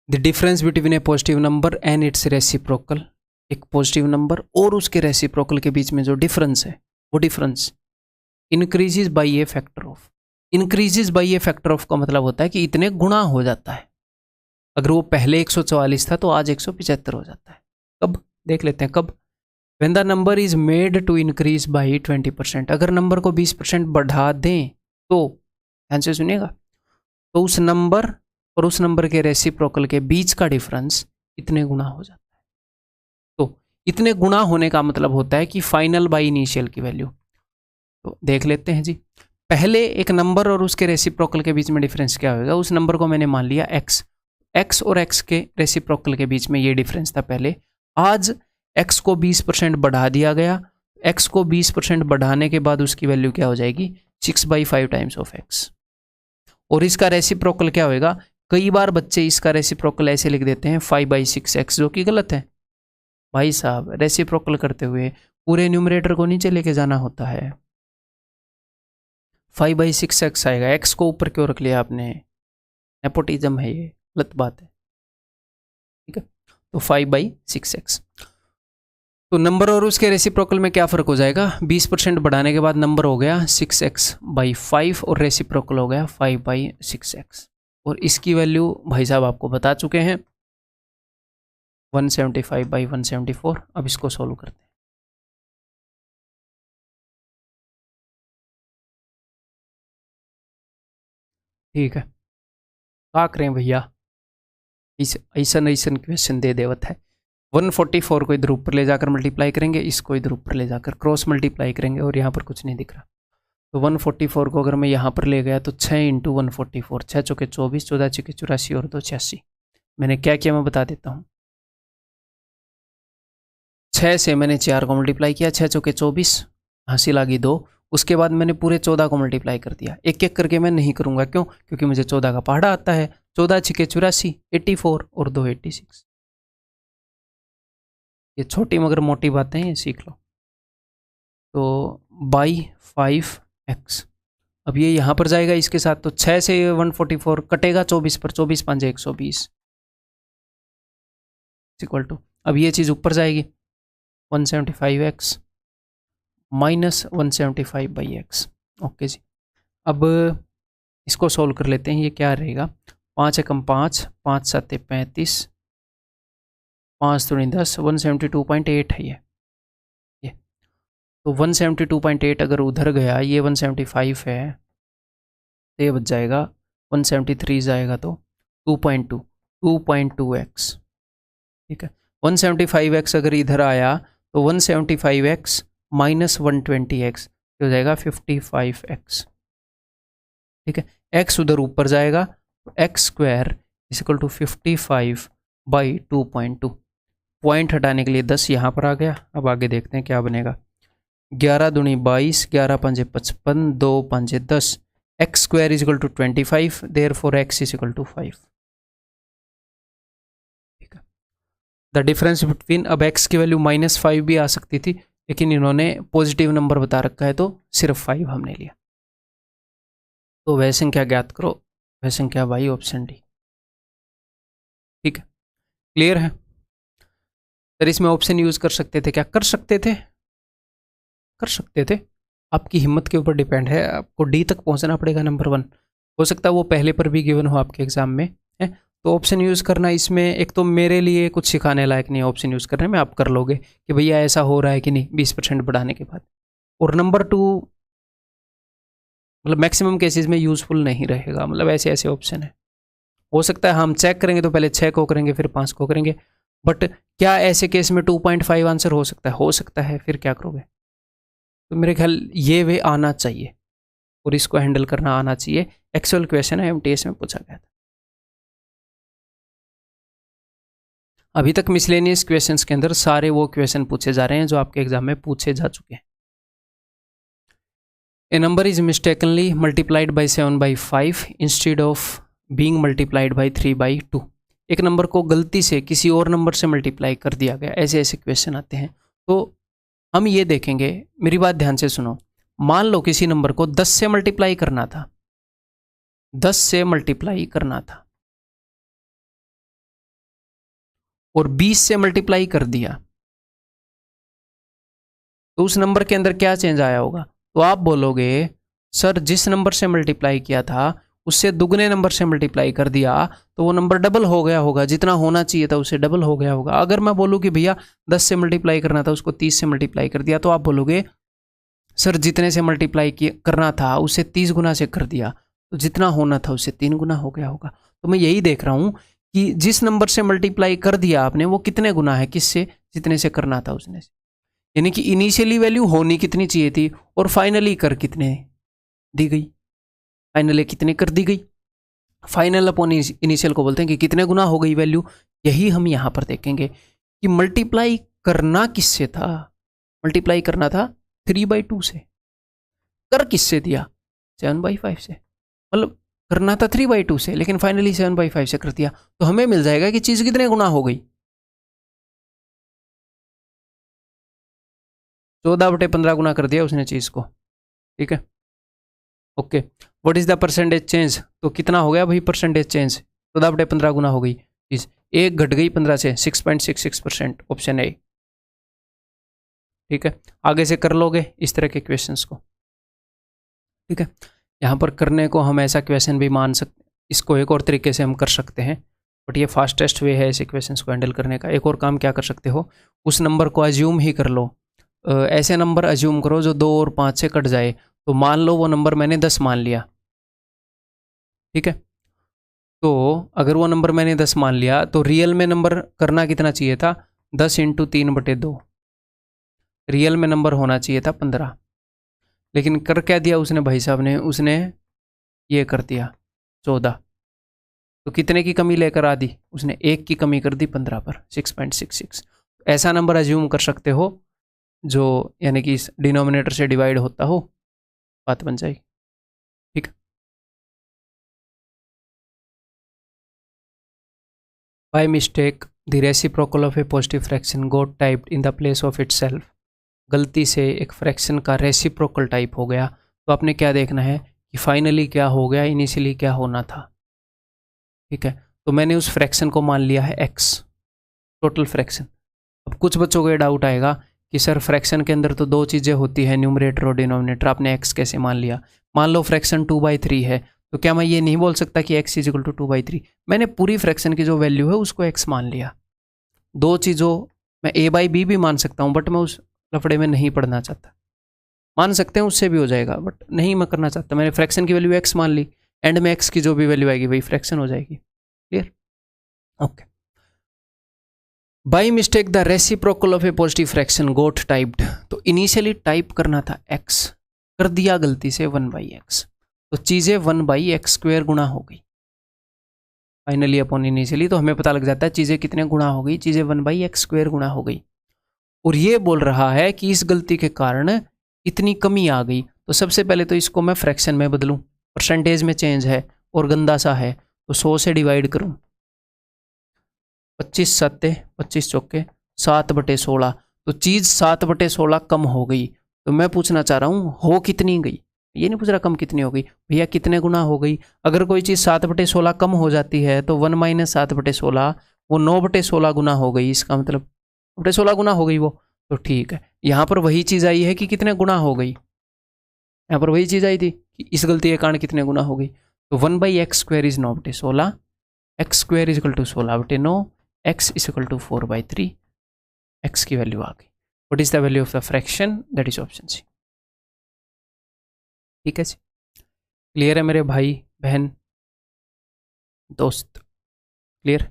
The difference between A positive number and its reciprocal, एक पॉजिटिव नंबर और उसके रेसिप्रोकल के बीच में जो डिफरेंस है, वो difference increases by A factor of. Increases by A factor of का मतलब होता है कि इतने गुना हो जाता है। अगर वो पहले 144 था तो आज 175 हो जाता है। कब, देख लेते हैं कब। When the number is made to increase by 20%, अगर नंबर को 20% बढ़ा दें तो, ध्यान से सुनिएगा, तो उस नंबर और उस नंबर के रेसिप्रोकल के बीच का डिफरेंस इतने गुना हो जाता है। तो इतने गुना होने का मतलब होता है कि फाइनल बाई इनिशियल की वैल्यू। तो देख लेते हैं जी, पहले एक नंबर और उसके रेसिप्रोकल के बीच में डिफरेंस क्या होगा। उस नंबर को मैंने मान लिया x, x और x के रेसिप्रोकल के बीच में ये डिफरेंस था पहले। आज x को 20% बढ़ा दिया गया, x को 20% बढ़ाने के बाद उसकी वैल्यू क्या हो जाएगी, 6/5 टाइम्स ऑफ x। और इसका रेसिप्रोकल क्या होएगा, कई बार बच्चे इसका रेसिप्रोकल ऐसे लिख देते हैं 5/6x, जो कि गलत है भाई साहब। रेसिप्रोकल करते हुए पूरे न्यूमरेटर को नीचे लेके जाना होता है। 5/6x आएगा, x को ऊपर क्यों रख लिया आपने, नेपोटिज्म है ये, गलत बात है। ठीक है, तो 5/6x। तो नंबर और उसके रेसिप्रोकल में क्या फ़र्क हो जाएगा, 20% बढ़ाने के बाद नंबर हो गया 6x/5 और रेसिप्रोकल हो गया 5/6x। और इसकी वैल्यू भाई साहब आपको बता चुके हैं, 175/174। अब इसको सॉल्व करते हैं। ठीक है, क्या करें भैया, ऐसा क्वेश्चन दे देवत है। 144 को इधर ऊपर ले जाकर मल्टीप्लाई करेंगे, इसको इधर ऊपर ले जाकर क्रॉस मल्टीप्लाई करेंगे, और यहाँ पर कुछ नहीं दिख रहा। तो 144 को अगर मैं यहाँ पर ले गया तो 6 × 144, 6 चौके 24, 14 छक्के 84 और 2 86। मैंने क्या किया मैं बता देता हूँ। 6 से मैंने 4 को मल्टीप्लाई किया, 6 चौके 24, हासिल आ गई 2। उसके बाद मैंने पूरे 14 को मल्टीप्लाई कर दिया। एक एक करके मैं नहीं करूँगा, क्यों, क्योंकि मुझे 14 का पहाड़ा आता है। 14 छक्के 84, 84 और 2 86। ये छोटी मगर मोटी बातें हैं, ये सीख लो। तो by5x, अब ये यहाँ पर जाएगा इसके साथ, तो 6 से 144 कटेगा 24 पर, 24 5 120 इक्वल टू, अब ये चीज़ ऊपर जाएगी 175x माइनस 175/x। ओके जी, अब इसको सोल्व कर लेते हैं। ये क्या रहेगा, 5 एकम 5, 5 7 35, 5 दूनी 10, 172.8 है ये। तो 172.8 अगर उधर गया, ये 175 है, तो ये बच जाएगा 173 जाएगा तो 2.2x। ठीक है, 175x अगर इधर आया तो 175x माइनस 120x हो जाएगा 55x। ठीक है, x उधर ऊपर जाएगा तो x square equal to 55/2.2। Point हटाने के लिए 10 यहाँ पर आ गया। अब आगे देखते हैं क्या बनेगा। 11 दूनी 22, 11 पंजे 55, 2 पंजे 10, x square equal to 25, therefore x equal to 5। ठीक है, द डिफरेंस बिटवीन, अब x की वैल्यू -5 भी आ सकती थी, लेकिन इन्होंने पॉजिटिव नंबर बता रखा है तो सिर्फ 5 हमने लिया। तो वह संख्या ज्ञात करो, वह संख्या y, ऑप्शन डी। ठीक है, क्लियर है। सर इसमें ऑप्शन यूज कर सकते थे क्या? कर सकते थे, कर सकते थे, आपकी हिम्मत के ऊपर डिपेंड है। आपको डी तक पहुंचना पड़ेगा, नंबर 1। हो सकता है वो पहले पर भी गिवन हो आपके एग्जाम में है, तो ऑप्शन यूज़ करना इसमें एक तो मेरे लिए कुछ सिखाने लायक नहीं है ऑप्शन यूज़ करने में। आप कर लोगे कि भैया ऐसा हो रहा है कि नहीं 20% बढ़ाने के बाद। और नंबर 2 मतलब मैक्सिमम केसेस में यूज़फुल नहीं रहेगा, मतलब ऐसे ऐसे ऑप्शन है। हो सकता है हम चेक करेंगे तो पहले 6 को करेंगे फिर 5 को करेंगे, बट क्या ऐसे केस में 2.5 आंसर हो सकता है? हो सकता है, फिर क्या करोगे? तो मेरे ख्याल ये वे आना चाहिए और इसको हैंडल करना आना चाहिए। एक्चुअल क्वेश्चन है, एमटीएस में पूछा गया था। अभी तक मिसलेनियस क्वेश्चंस के अंदर सारे वो क्वेश्चन पूछे जा रहे हैं जो आपके एग्जाम में पूछे जा चुके हैं। A number is mistakenly multiplied by 7/5 instead of being multiplied by 3/2। एक नंबर को गलती से किसी और नंबर से मल्टीप्लाई कर दिया गया, ऐसे ऐसे क्वेश्चन आते हैं। तो हम ये देखेंगे, मेरी बात ध्यान से सुनो। मान लो किसी नंबर को 10 से मल्टीप्लाई करना था, 10 से मल्टीप्लाई करना था और 20 से मल्टीप्लाई कर दिया, तो उस नंबर के अंदर क्या चेंज आया होगा? तो आप बोलोगे सर जिस नंबर से मल्टीप्लाई किया था उससे दुगने नंबर से मल्टीप्लाई कर दिया तो वो नंबर डबल हो गया होगा, जितना होना चाहिए था उससे डबल हो गया होगा। अगर मैं बोलूँ कि भैया 10 से मल्टीप्लाई करना था उसको 30 से मल्टीप्लाई कर दिया, तो आप बोलोगे सर जितने से मल्टीप्लाई करना था उससे 30 गुना से कर दिया, तो जितना होना था उससे 3 गुना हो गया होगा। तो मैं यही देख रहा हूँ कि जिस नंबर से मल्टीप्लाई कर दिया आपने वो कितने गुना है किससे, जितने से करना था उसने से। यानी कि इनिशियली वैल्यू होनी कितनी चाहिए थी और फाइनली कर कितने दी गई, फाइनली कितने कर दी गई। फाइनल अपॉन इनिशियल को बोलते हैं कि कितने गुना हो गई वैल्यू। यही हम यहाँ पर देखेंगे कि मल्टीप्लाई करना किससे था। मल्टीप्लाई करना था 3/2 से, कर किससे दिया? 7/5 से। मतलब करना था 3/2 से, लेकिन फाइनली 7/5 से कर दिया। तो हमें मिल जाएगा कि चीज़ कितने गुना हो गई, 14/15 गुना कर दिया उसने चीज़ को। ठीक है, okay. What is the percentage change? तो कितना हो गया भाई परसेंटेज चेंज? 14/15 गुना हो गई चीज़, एक घट गई 15 से, 6.66%, ऑप्शन ए। ठीक है, आगे से कर लोगे इस तरह के क्वेश्चंस को। ठीक है, यहाँ पर करने को हम ऐसा क्वेश्चन भी मान सकते, इसको एक और तरीके से हम कर सकते हैं, बट ये फास्टेस्ट वे है ऐसे क्वेश्चंस को हैंडल करने का। एक और काम क्या कर सकते हो, उस नंबर को अज्यूम ही कर लो। ऐसे नंबर अज्यूम करो जो 2 और 5 से कट जाए। तो मान लो वो नंबर मैंने 10 मान लिया। ठीक है, तो अगर वो नंबर मैंने 10 मान लिया तो रियल में नंबर करना कितना चाहिए था? 10 × 3/2। रियल में नंबर होना चाहिए था 15, लेकिन कर क्या दिया उसने भाई साहब ने? उसने ये कर दिया 14। तो कितने की कमी लेकर आ दी उसने? 1 की कमी कर दी 15 पर, 6.66। ऐसा नंबर अज्यूम कर सकते हो जो यानी कि इस डिनोमिनेटर से डिवाइड होता हो, बात बन जाएगी। ठीक, by mistake the reciprocal of a positive fraction got typed in the place of itself. गलती से एक फ्रैक्शन का रेसिप्रोकल टाइप हो गया, तो आपने क्या देखना है कि फाइनली क्या हो गया, इनिशियली क्या होना था। ठीक है, तो मैंने उस फ्रैक्शन को मान लिया है x, टोटल फ्रैक्शन। अब कुछ बच्चों को डाउट आएगा कि सर फ्रैक्शन के अंदर तो दो चीज़ें होती है, न्यूमरेटर और डिनोमिनेटर, आपने x कैसे मान लिया? मान लो फ्रैक्शन 2/3 है, तो क्या मैं ये नहीं बोल सकता कि x इज इक्वल टू 2/3? मैंने पूरी फ्रैक्शन की जो वैल्यू है उसको x मान लिया। दो चीज़ों मैं a/b भी मान सकता हूँ, बट मैं उस लफड़े में नहीं पढ़ना चाहता। मान सकते हैं उससे भी हो जाएगा, बट नहीं मैं करना चाहता। मैंने फ्रैक्शन की वैल्यू x मान ली, एंड में x की जो भी वैल्यू आएगी वही फ्रैक्शन हो जाएगी। Clear? Okay. By mistake the reciprocal of a positive fraction got typed, तो इनिशियली टाइप करना था x, कर दिया गलती से 1/x, तो चीज़ें 1/x² गुणा हो गई फाइनली अपॉन इनिशियली। तो हमें पता लग जाता है चीज़ें कितने गुणा हो गई, चीज़ें 1/x² गुणा हो गई। और ये बोल रहा है कि इस गलती के कारण इतनी कमी आ गई। तो सबसे पहले तो इसको मैं फ्रैक्शन में बदलूं, परसेंटेज में चेंज है और गंदा सा है, तो 100 से डिवाइड करूं, 25 सत्ते 25 चौके 7/16, तो चीज़ 7/16 कम हो गई। तो मैं पूछना चाह रहा हूँ हो कितनी गई, ये नहीं पूछ रहा कम कितनी हो गई, भैया कितने गुना हो गई। अगर कोई चीज़ 7/16 कम हो जाती है तो 1 - 7/16 वो 9/16 गुना हो गई, इसका मतलब 16 गुना हो गई वो। तो ठीक है, यहाँ पर वही चीज़ आई है कि कितने गुना हो गई, यहाँ पर वही चीज़ आई थी कि इस गलती के कारण कितने गुना हो गई। तो 1/x² is 9/16, x² is equal to 16/9, x is equal to 4/3, x की वैल्यू आ गई। What is the value of the fraction? That is option C. ठीक है जी, क्लियर है मेरे भाई बहन दोस्त? Clear?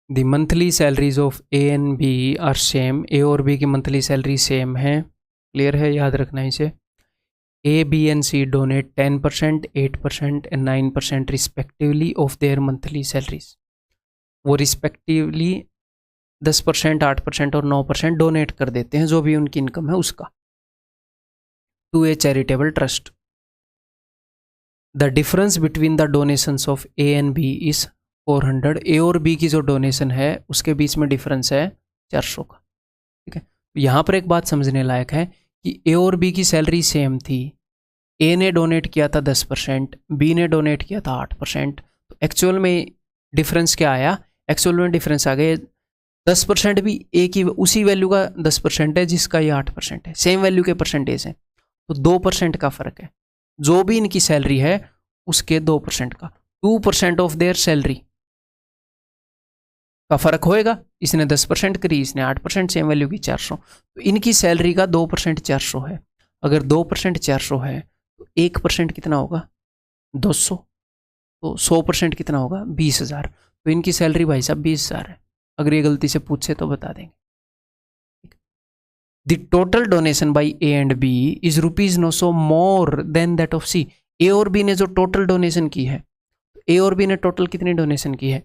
The monthly salaries of A and B are same, A और B की मंथली सैलरी सेम है। क्लियर है, याद रखना इसे। A, B and C donate 10%, 8% and 9% respectively of their monthly salaries. वो रिस्पेक्टिवली 10%, 8% और 9% डोनेट कर देते हैं जो भी उनकी इनकम है उसका, to a charitable trust. The difference between the donations of A and B is 400। A और B की जो डोनेशन है उसके बीच में डिफरेंस है 400 का। ठीक है, यहाँ पर एक बात समझने लायक है कि A और B की सैलरी सेम थी। A ने डोनेट किया था 10%, B ने डोनेट किया था 8%। तो एक्चुअल में डिफरेंस क्या आया? एक्चुअल में डिफरेंस आ गया 10% भी A की उसी वैल्यू का 10% है जिसका ये 8% है, सेम वैल्यू के परसेंटेज हैं, तो 2% का फर्क है। जो भी इनकी सैलरी है उसके 2% का, 2% ऑफ देयर सैलरी का फर्क होएगा। इसने 10% करी, इसने 8%, सेम वैल्यू की 400, तो इनकी सैलरी का 2% 400 है। अगर 2% 400 है तो 1% कितना होगा? 200, तो 100% कितना होगा? 20,000। तो इनकी सैलरी भाई साहब 20,000 है। अगर ये गलती से पूछे तो बता देंगे। The total donation by A and B is ₹900 more than that of C। A और B ने जो टोटल डोनेशन की है, A और B ने टोटल कितनी डोनेशन की है?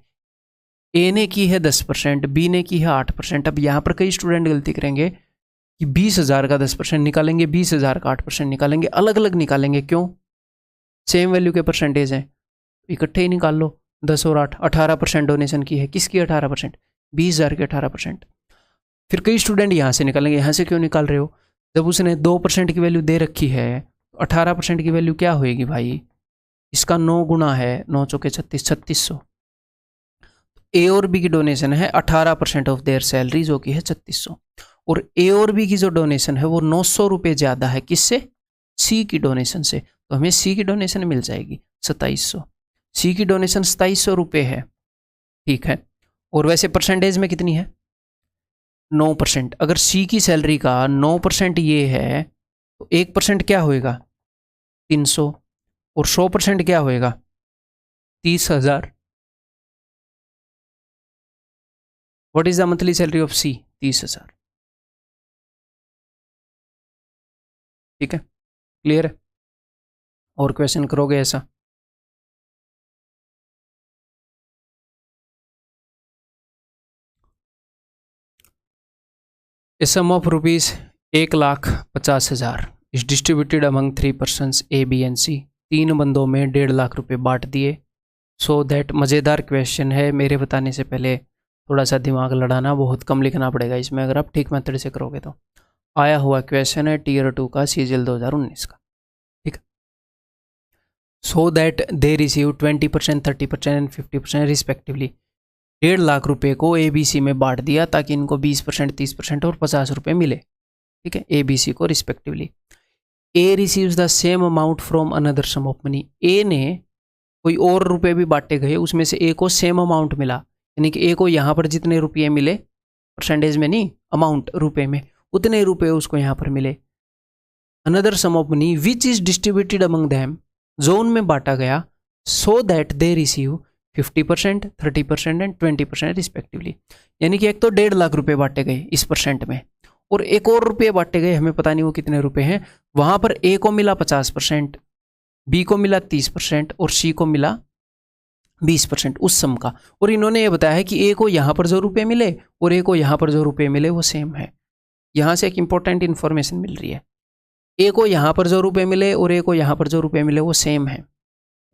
A ने की है 10%, B ने की है 8%। अब यहाँ पर कई स्टूडेंट गलती करेंगे कि 20,000 का 10% निकालेंगे, 20,000 का 8% निकालेंगे, अलग अलग निकालेंगे। क्यों? सेम वैल्यू के परसेंटेज हैं, इकट्ठे ही निकाल लो। 10 और 8, 18% डोनेशन की है। किसकी 18%? 20,000 के 18%। फिर कई स्टूडेंट यहाँ से निकालेंगे, यहाँ से क्यों निकाल रहे हो? जब उसने 2% की वैल्यू दे रखी है, 18% की वैल्यू क्या होएगी भाई? इसका 9 गुना है, 9 चौके 36, 3600। A और B की डोनेशन है 18% ऑफ देयर सैलरी, जो कि है 3600। और A और B की जो डोनेशन है वो 900 रुपये ज़्यादा है। किससे? C की डोनेशन से। तो हमें C की डोनेशन मिल जाएगी 2700। C की डोनेशन 2700 रुपये है। ठीक है, और वैसे परसेंटेज में कितनी है? 9%। अगर C की सैलरी का 9% ये है तो 1% क्या होएगा? 300, और 100% क्या होएगा? 30,000। What is the monthly salary of C? 30,000। ठीक है, क्लियर है? और क्वेश्चन करोगे ऐसा? A sum of rupees 1,50,000 is distributed among 3 persons A, B and C। 3 बंदों में 1.5 लाख रुपए बांट दिए। सो दैट, मज़ेदार क्वेश्चन है। मेरे बताने से पहले थोड़ा सा दिमाग लड़ाना, बहुत कम लिखना पड़ेगा इसमें अगर आप ठीक मेथड से करोगे तो। आया हुआ क्वेश्चन है टीयर 2 का, CGL 2019 का। ठीक है, सो that they receive 20%, 30% and 50% respectively. 1.5 lakh रुपए को ABC में बांट दिया ताकि इनको 20%, 30% और 50 रुपये मिले, ठीक है, ABC को respectively. A receives the same amount from another sum of money. A ने कोई और रुपए भी बांटे गए, उसमें से ए को सेम अमाउंट मिला, यानी कि ए को यहाँ पर जितने रुपये मिले, परसेंटेज में नहीं, अमाउंट रुपए में, उतने रुपए उसको यहाँ पर मिले। Another sum of money which is distributed among them, जो उनमें बांटा गया, so that they receive 50%, 30% and 20% respectively. यानी कि एक तो 1.5 लाख रुपए बांटे गए इस परसेंट में, और एक और रुपये बांटे गए, हमें पता नहीं वो कितने रुपए हैं। वहां पर ए को मिला 50%, बी को मिला 30% और सी को मिला 20% उस सम का। और इन्होंने ये बताया है कि ए को यहाँ पर जो रुपये मिले और ए को यहाँ पर जो रुपये मिले वो सेम है। यहाँ से एक इंपॉर्टेंट इन्फॉर्मेशन मिल रही है, ए को यहाँ पर जो रुपये मिले और ए को यहाँ पर जो रुपये मिले वो सेम है,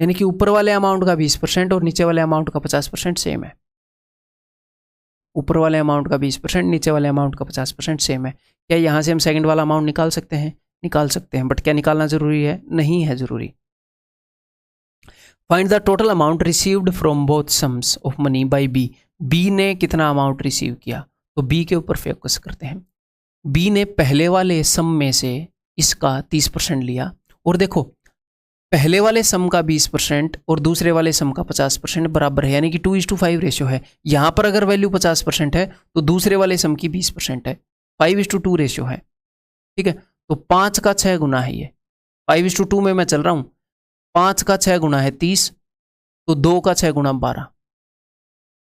यानी कि ऊपर वाले अमाउंट का 20% और नीचे वाले अमाउंट का 50% सेम है। ऊपर वाले अमाउंट का 20%, नीचे वाले अमाउंट का 50% सेम है। क्या यहाँ से हम सेकंड वाला अमाउंट निकाल सकते हैं? निकाल सकते हैं, बट क्या निकालना जरूरी है? नहीं है जरूरी। Find the total amount received from both sums of money by B. B ने कितना अमाउंट रिसीव किया, तो बी के ऊपर फोकस करते हैं। बी ने पहले वाले सम में से इसका 30% लिया, और देखो पहले वाले सम का 20% और दूसरे वाले सम का 50% बराबर है, यानी कि 2:5 रेशियो है। यहाँ पर अगर वैल्यू 50% है तो दूसरे वाले सम की 20% है, 5:2 रेशियो है, ठीक है। तो 5 का 6 गुना है ये, 5:2 में मैं चल रहा हूँ। 5 का 6 गुना है 30, तो 2 का 6 गुना 12।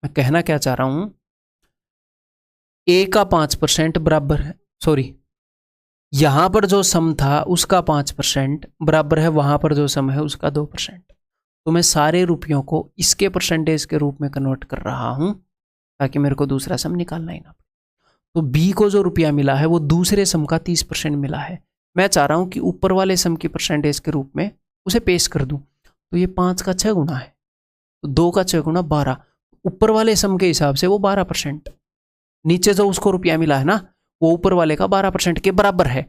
मैं कहना क्या चाह रहा हूँ, ए का 5% बराबर है, सॉरी, यहां पर जो सम था उसका 5% बराबर है वहां पर जो सम है उसका 2%। तो मैं सारे रुपयों को इसके परसेंटेज के रूप में कन्वर्ट कर रहा हूं ताकि मेरे को दूसरा सम निकालना ही ना पड़े। तो बी को जो रुपया मिला है वो दूसरे सम का 30% मिला है। मैं चाह रहा हूं कि ऊपर वाले सम की परसेंटेज के रूप में उसे पेश कर दूं। तो ये 5 का 6 गुना है, तो 2 का 6 गुना 12। ऊपर वाले सम के हिसाब से वो 12%, नीचे जो उसको रुपया मिला है ना वो ऊपर वाले का 12% के बराबर है।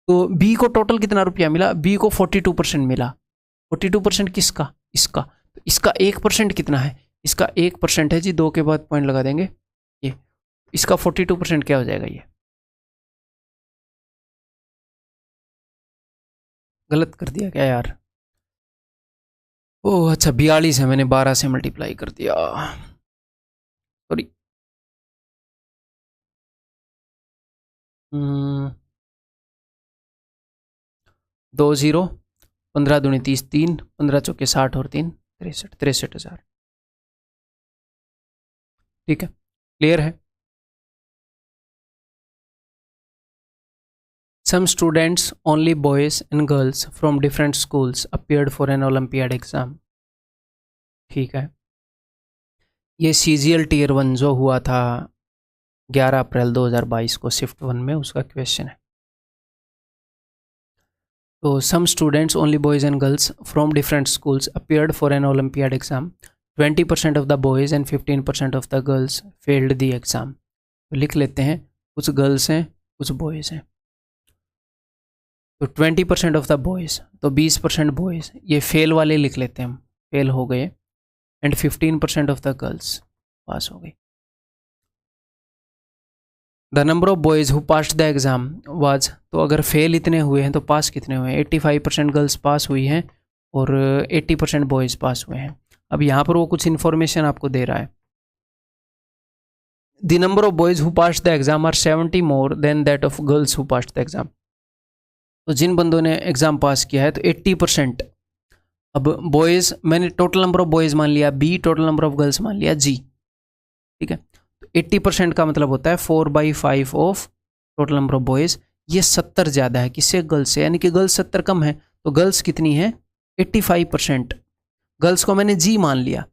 तो बी को टोटल कितना रुपया मिला? बी को 42% मिला। 42% किसका? इसका। तो इसका 1% कितना है? इसका 1% है जी, 2 के बाद पॉइंट लगा देंगे, ये इसका 42% क्या हो जाएगा? ये गलत कर दिया क्या यार? ओह अच्छा, 42 है, मैंने 12 से मल्टीप्लाई कर दिया, सॉरी। 2 0, 15 दूनी 30, 3, 15 चौके 60 और 3 63, 63,000। ठीक है, क्लियर है। Some students, only boys and girls from different schools, appeared for an Olympiad exam. ठीक है, ये CGL Tier 1 जो हुआ था 11 अप्रैल 2022 को शिफ्ट 1 में, उसका क्वेश्चन है। तो some students, only boys and girls from different schools, appeared for an Olympiad exam. 20% of the boys and 15% of the girls failed the exam. तो लिख लेते हैं, कुछ गर्ल्स हैं कुछ बॉयज़ हैं। तो 20% ऑफ द बॉयज़, तो 20% बॉयज़, ये फेल वाले लिख लेते हैं हम, फेल हो गए। एंड 15% ऑफ द गर्ल्स पास हो गई। The number of boys who passed the exam was, तो अगर फेल इतने हुए हैं तो पास कितने हुए हैं? 85% गर्ल्स पास हुई हैं और 80% बॉयज़ पास हुए हैं। अब यहाँ पर वो कुछ इन्फॉर्मेशन आपको दे रहा है। The number of boys who passed the exam are 70 more than that of girls who passed the exam. तो जिन बंदों ने एग्ज़ाम पास किया है तो 80%, अब बॉयज़ मैंने टोटल नंबर ऑफ बॉयज़ मान लिया B, total number of girls मान लिया जी, ठीक है। तो 80% का मतलब होता है 4/5 of total number of boys. ये 70 ज़्यादा है किससे? गर्ल्स से, यानी कि गर्ल्स 70 कम है। तो गर्ल्स कितनी है? 85%। गर्ल्स को मैंने जी मान लिया,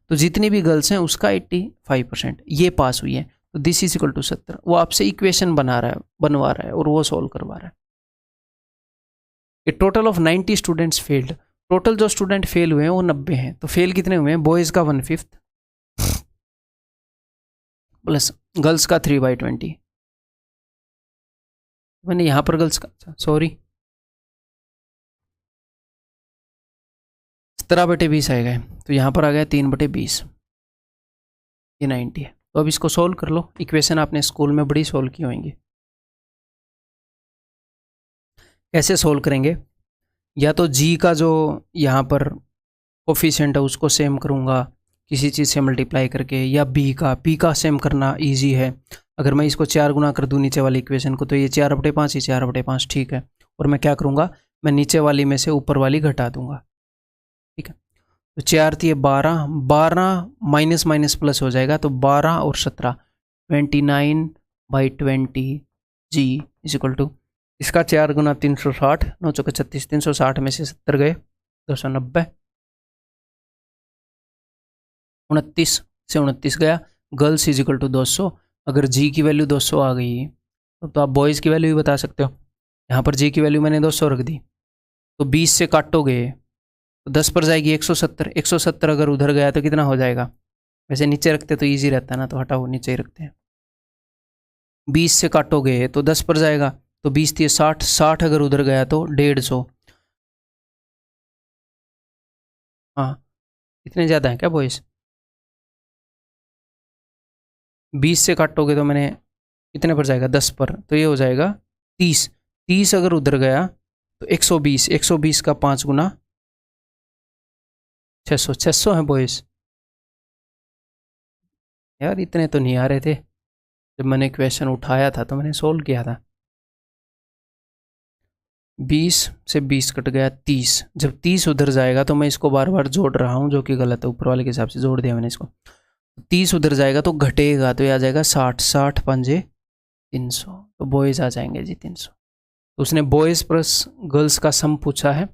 तो जितनी भी गर्ल्स हैं उसका 85% ये पास हुई है। तो दिस इज इक्वल टू 70। वो आपसे इक्वेशन बनवा रहा है और वो सॉल्व करवा रहा है। A total of 90 students failed, total जो स्टूडेंट फेल हुए हैं वो 90 हैं। तो फेल कितने हुए हैं? बॉयज़ का 1/5 प्लस गर्ल्स का 3/20। मैंने यहाँ पर गर्ल्स का, सॉरी, 17/20 आएगा, तो यहाँ पर आ गया 3/20। ये 90 है। तो अब इसको सोल्व कर लो। इक्वेशन आपने स्कूल में बड़ी सोल्व की होंगी। कैसे सोल्व करेंगे? या तो जी का जो यहाँ पर कोफिशिएंट है उसको सेम करूँगा किसी चीज़ से मल्टीप्लाई करके, या पी का सेम करना इजी है। अगर मैं इसको 4 गुना कर दूँ नीचे वाली इक्वेशन को, तो ये 4/5 ही 4/5 ठीक है। और मैं क्या करूँगा, मैं नीचे वाली में से ऊपर वाली घटा दूंगा। ठीक है, तो 4 थी 12, 12 माइनस माइनस प्लस हो जाएगा, तो 12 और 17 29/20 जी इज इक्वल टू, इसका 4 गुना 360, 9 चौके 36, 360 में से 70 गए 290, 29 से 29 गया। Girls is equal to 200। अगर जी की वैल्यू 200 आ गई तो आप बॉयज़ की वैल्यू भी बता सकते हो। यहाँ पर जी की वैल्यू मैंने 200 रख दी, तो 20 से काटोगे तो 10 पर जाएगी 170। 170 अगर उधर गया तो कितना हो जाएगा? वैसे नीचे रखते तो ईजी रहता ना, तो हटाओ नीचे ही रखते हैं। 20 से काटोगे तो 10 पर जाएगा, तो 20 थी 60, 60 अगर उधर गया तो 150। हाँ, इतने ज़्यादा है क्या बॉयज़? 20 से काटोगे तो मैंने कितने पर जाएगा? 10 पर, तो ये हो जाएगा 30। 30 अगर उधर गया तो 120, 120 का 5 गुना 600, 600 है बॉयज़। यार इतने तो नहीं आ रहे थे जब मैंने क्वेश्चन उठाया था, तो मैंने सोल्व किया था। 20 से 20 कट गया 30। जब 30 उधर जाएगा तो मैं इसको बार बार जोड़ रहा हूँ, जो कि गलत है, ऊपर वाले के हिसाब से जोड़ दिया मैंने इसको। 30 उधर जाएगा तो घटेगा, तो ये आ जाएगा 60, 60 पंजे 300, तो बॉयज़ आ जाएंगे जी 300। तो उसने बॉयज़ प्लस गर्ल्स का सम पूछा है,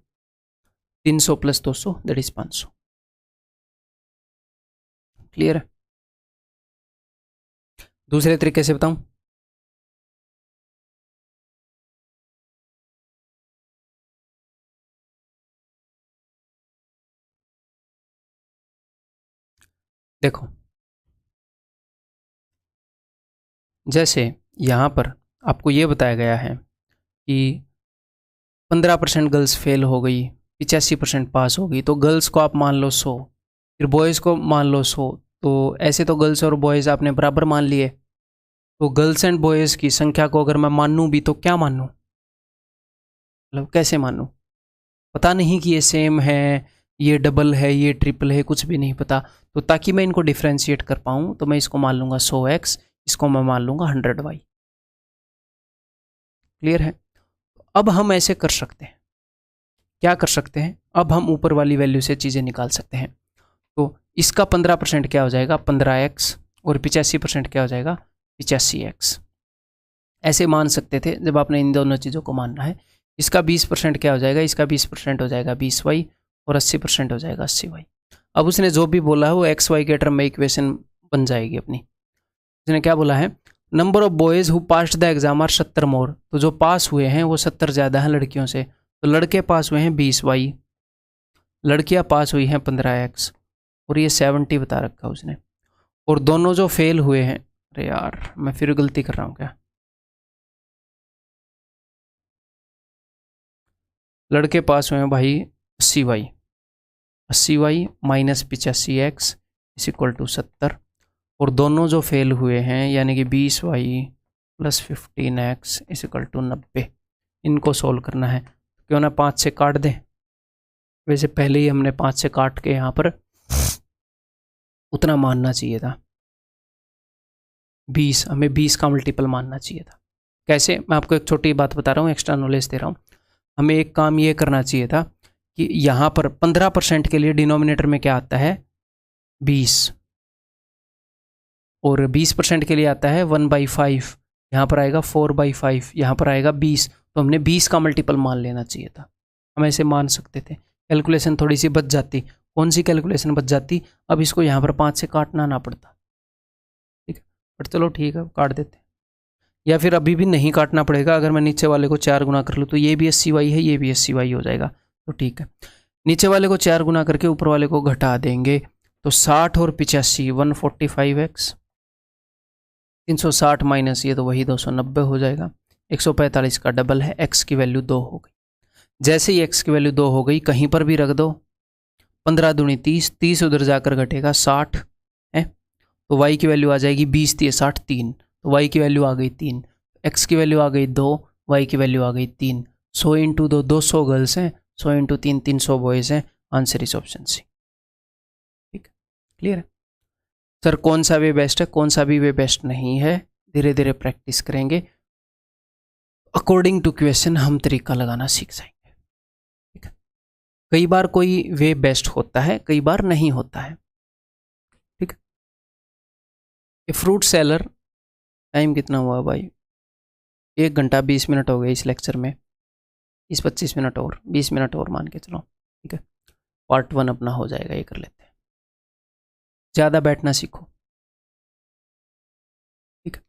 300 + 200 दैट इज 500। क्लियर है? दूसरे तरीके से बताऊं? देखो, जैसे यहाँ पर आपको ये बताया गया है कि 15% गर्ल्स फेल हो गई, 85% पास हो गई, तो गर्ल्स को आप मान लो 100, फिर बॉयज़ को मान लो 100। तो ऐसे तो गर्ल्स और बॉयज़ आपने बराबर मान लिए, तो गर्ल्स एंड बॉयज़ की संख्या को अगर मैं मानूँ भी तो क्या मानूँ, मतलब कैसे मानूँ? पता नहीं कि ये सेम है, ये डबल है, ये ट्रिपल है, कुछ भी नहीं पता। तो ताकि मैं इनको डिफ्रेंशिएट कर पाऊँ, तो मैं इसको मान लूँगा 100x, इसको मैं मान लूँगा 100y। क्लियर है? अब हम ऐसे कर सकते हैं, क्या कर सकते हैं, अब हम ऊपर वाली वैल्यू से चीज़ें निकाल सकते हैं। तो इसका 15% क्या हो जाएगा? 15x, और 85% क्या हो जाएगा? 85x। ऐसे मान सकते थे जब आपने इन दोनों चीज़ों को मानना है। इसका 20% क्या हो जाएगा? इसका 20% हो जाएगा 20y, और 80% हो जाएगा 80y। अब उसने जो भी बोला है वो एक्स वाई के टर्म में इक्वेशन बन जाएगी अपनी। उसने क्या बोला है? Number of boys who passed the exam are 70 more. तो जो पास हुए हैं वो 70 ज़्यादा हैं लड़कियों से, तो लड़के पास हुए हैं 20y, लड़कियां पास हुई हैं 15x, और ये 70 बता रखा है उसने। और दोनों जो फेल हुए हैं, अरे यार मैं फिर गलती कर रहा हूँ क्या? लड़के पास हुए हैं भाई 80y, 80y minus 85x is equal to 70, और दोनों जो फेल हुए हैं यानी कि 20y + 15x is equal to 90। इनको सोल्व करना है, क्यों ना 5 से काट दें। वैसे पहले ही हमने 5 से काट के यहाँ पर उतना मानना चाहिए था, 20, हमें 20 का मल्टीपल मानना चाहिए था। कैसे? मैं आपको एक छोटी बात बता रहा हूँ, एक्स्ट्रा नॉलेज दे रहा हूँ। हमें एक काम ये करना चाहिए था कि यहाँ पर 15% के लिए डिनोमिनेटर में क्या आता है? 20, और 20% के लिए आता है 1/5, यहाँ पर आएगा 4/5, यहाँ पर आएगा 20। तो हमने 20 का मल्टीपल मान लेना चाहिए था, हम ऐसे मान सकते थे, कैलकुलेशन थोड़ी सी बच जाती। कौन सी कैलकुलेशन बच जाती? अब इसको यहाँ पर 5 से काटना ना पड़ता। ठीक है, बट चलो ठीक है, काट देते। या फिर अभी भी नहीं काटना पड़ेगा, अगर मैं नीचे वाले को 4 गुना कर लूँ तो ये भी 80y है, ये भी 80y हो जाएगा, तो ठीक है। नीचे वाले को 4 गुना करके ऊपर वाले को घटा देंगे, तो 60 और 85 145x, 360 माइनस ये तो वही 290 हो जाएगा। 145 का डबल है, x की वैल्यू 2 हो गई। जैसे ही x की वैल्यू 2 हो गई, कहीं पर भी रख दो, 15 दूनी 30, 30 उधर जाकर घटेगा 60 है, तो y की वैल्यू आ जाएगी 20 × 60 3, तो y की वैल्यू आ गई 3, x की वैल्यू आ गई 2, y की वैल्यू आ गई 3। 100 × 2 200 गर्ल्स हैं, 100 × 3 300 बॉयज़ हैं। Answer is option C. ठीक है, क्लियर है सर? कौन सा वे बेस्ट है, कौन सा भी वे बेस्ट नहीं है, धीरे धीरे प्रैक्टिस करेंगे, अकॉर्डिंग टू क्वेश्चन हम तरीका लगाना सीख जाएंगे। ठीक है, कई बार कोई वे बेस्ट होता है, कई बार नहीं होता है। ठीक है, ये फ्रूट सेलर, टाइम कितना हुआ भाई? 1 घंटा 20 मिनट हो गए इस लेक्चर में, 20-25 मिनट और, 20 मिनट और मान के चलो। ठीक है, पार्ट 1 अपना हो जाएगा, ये कर लेते हैं। ज़्यादा बैठना सीखो। ठीक है,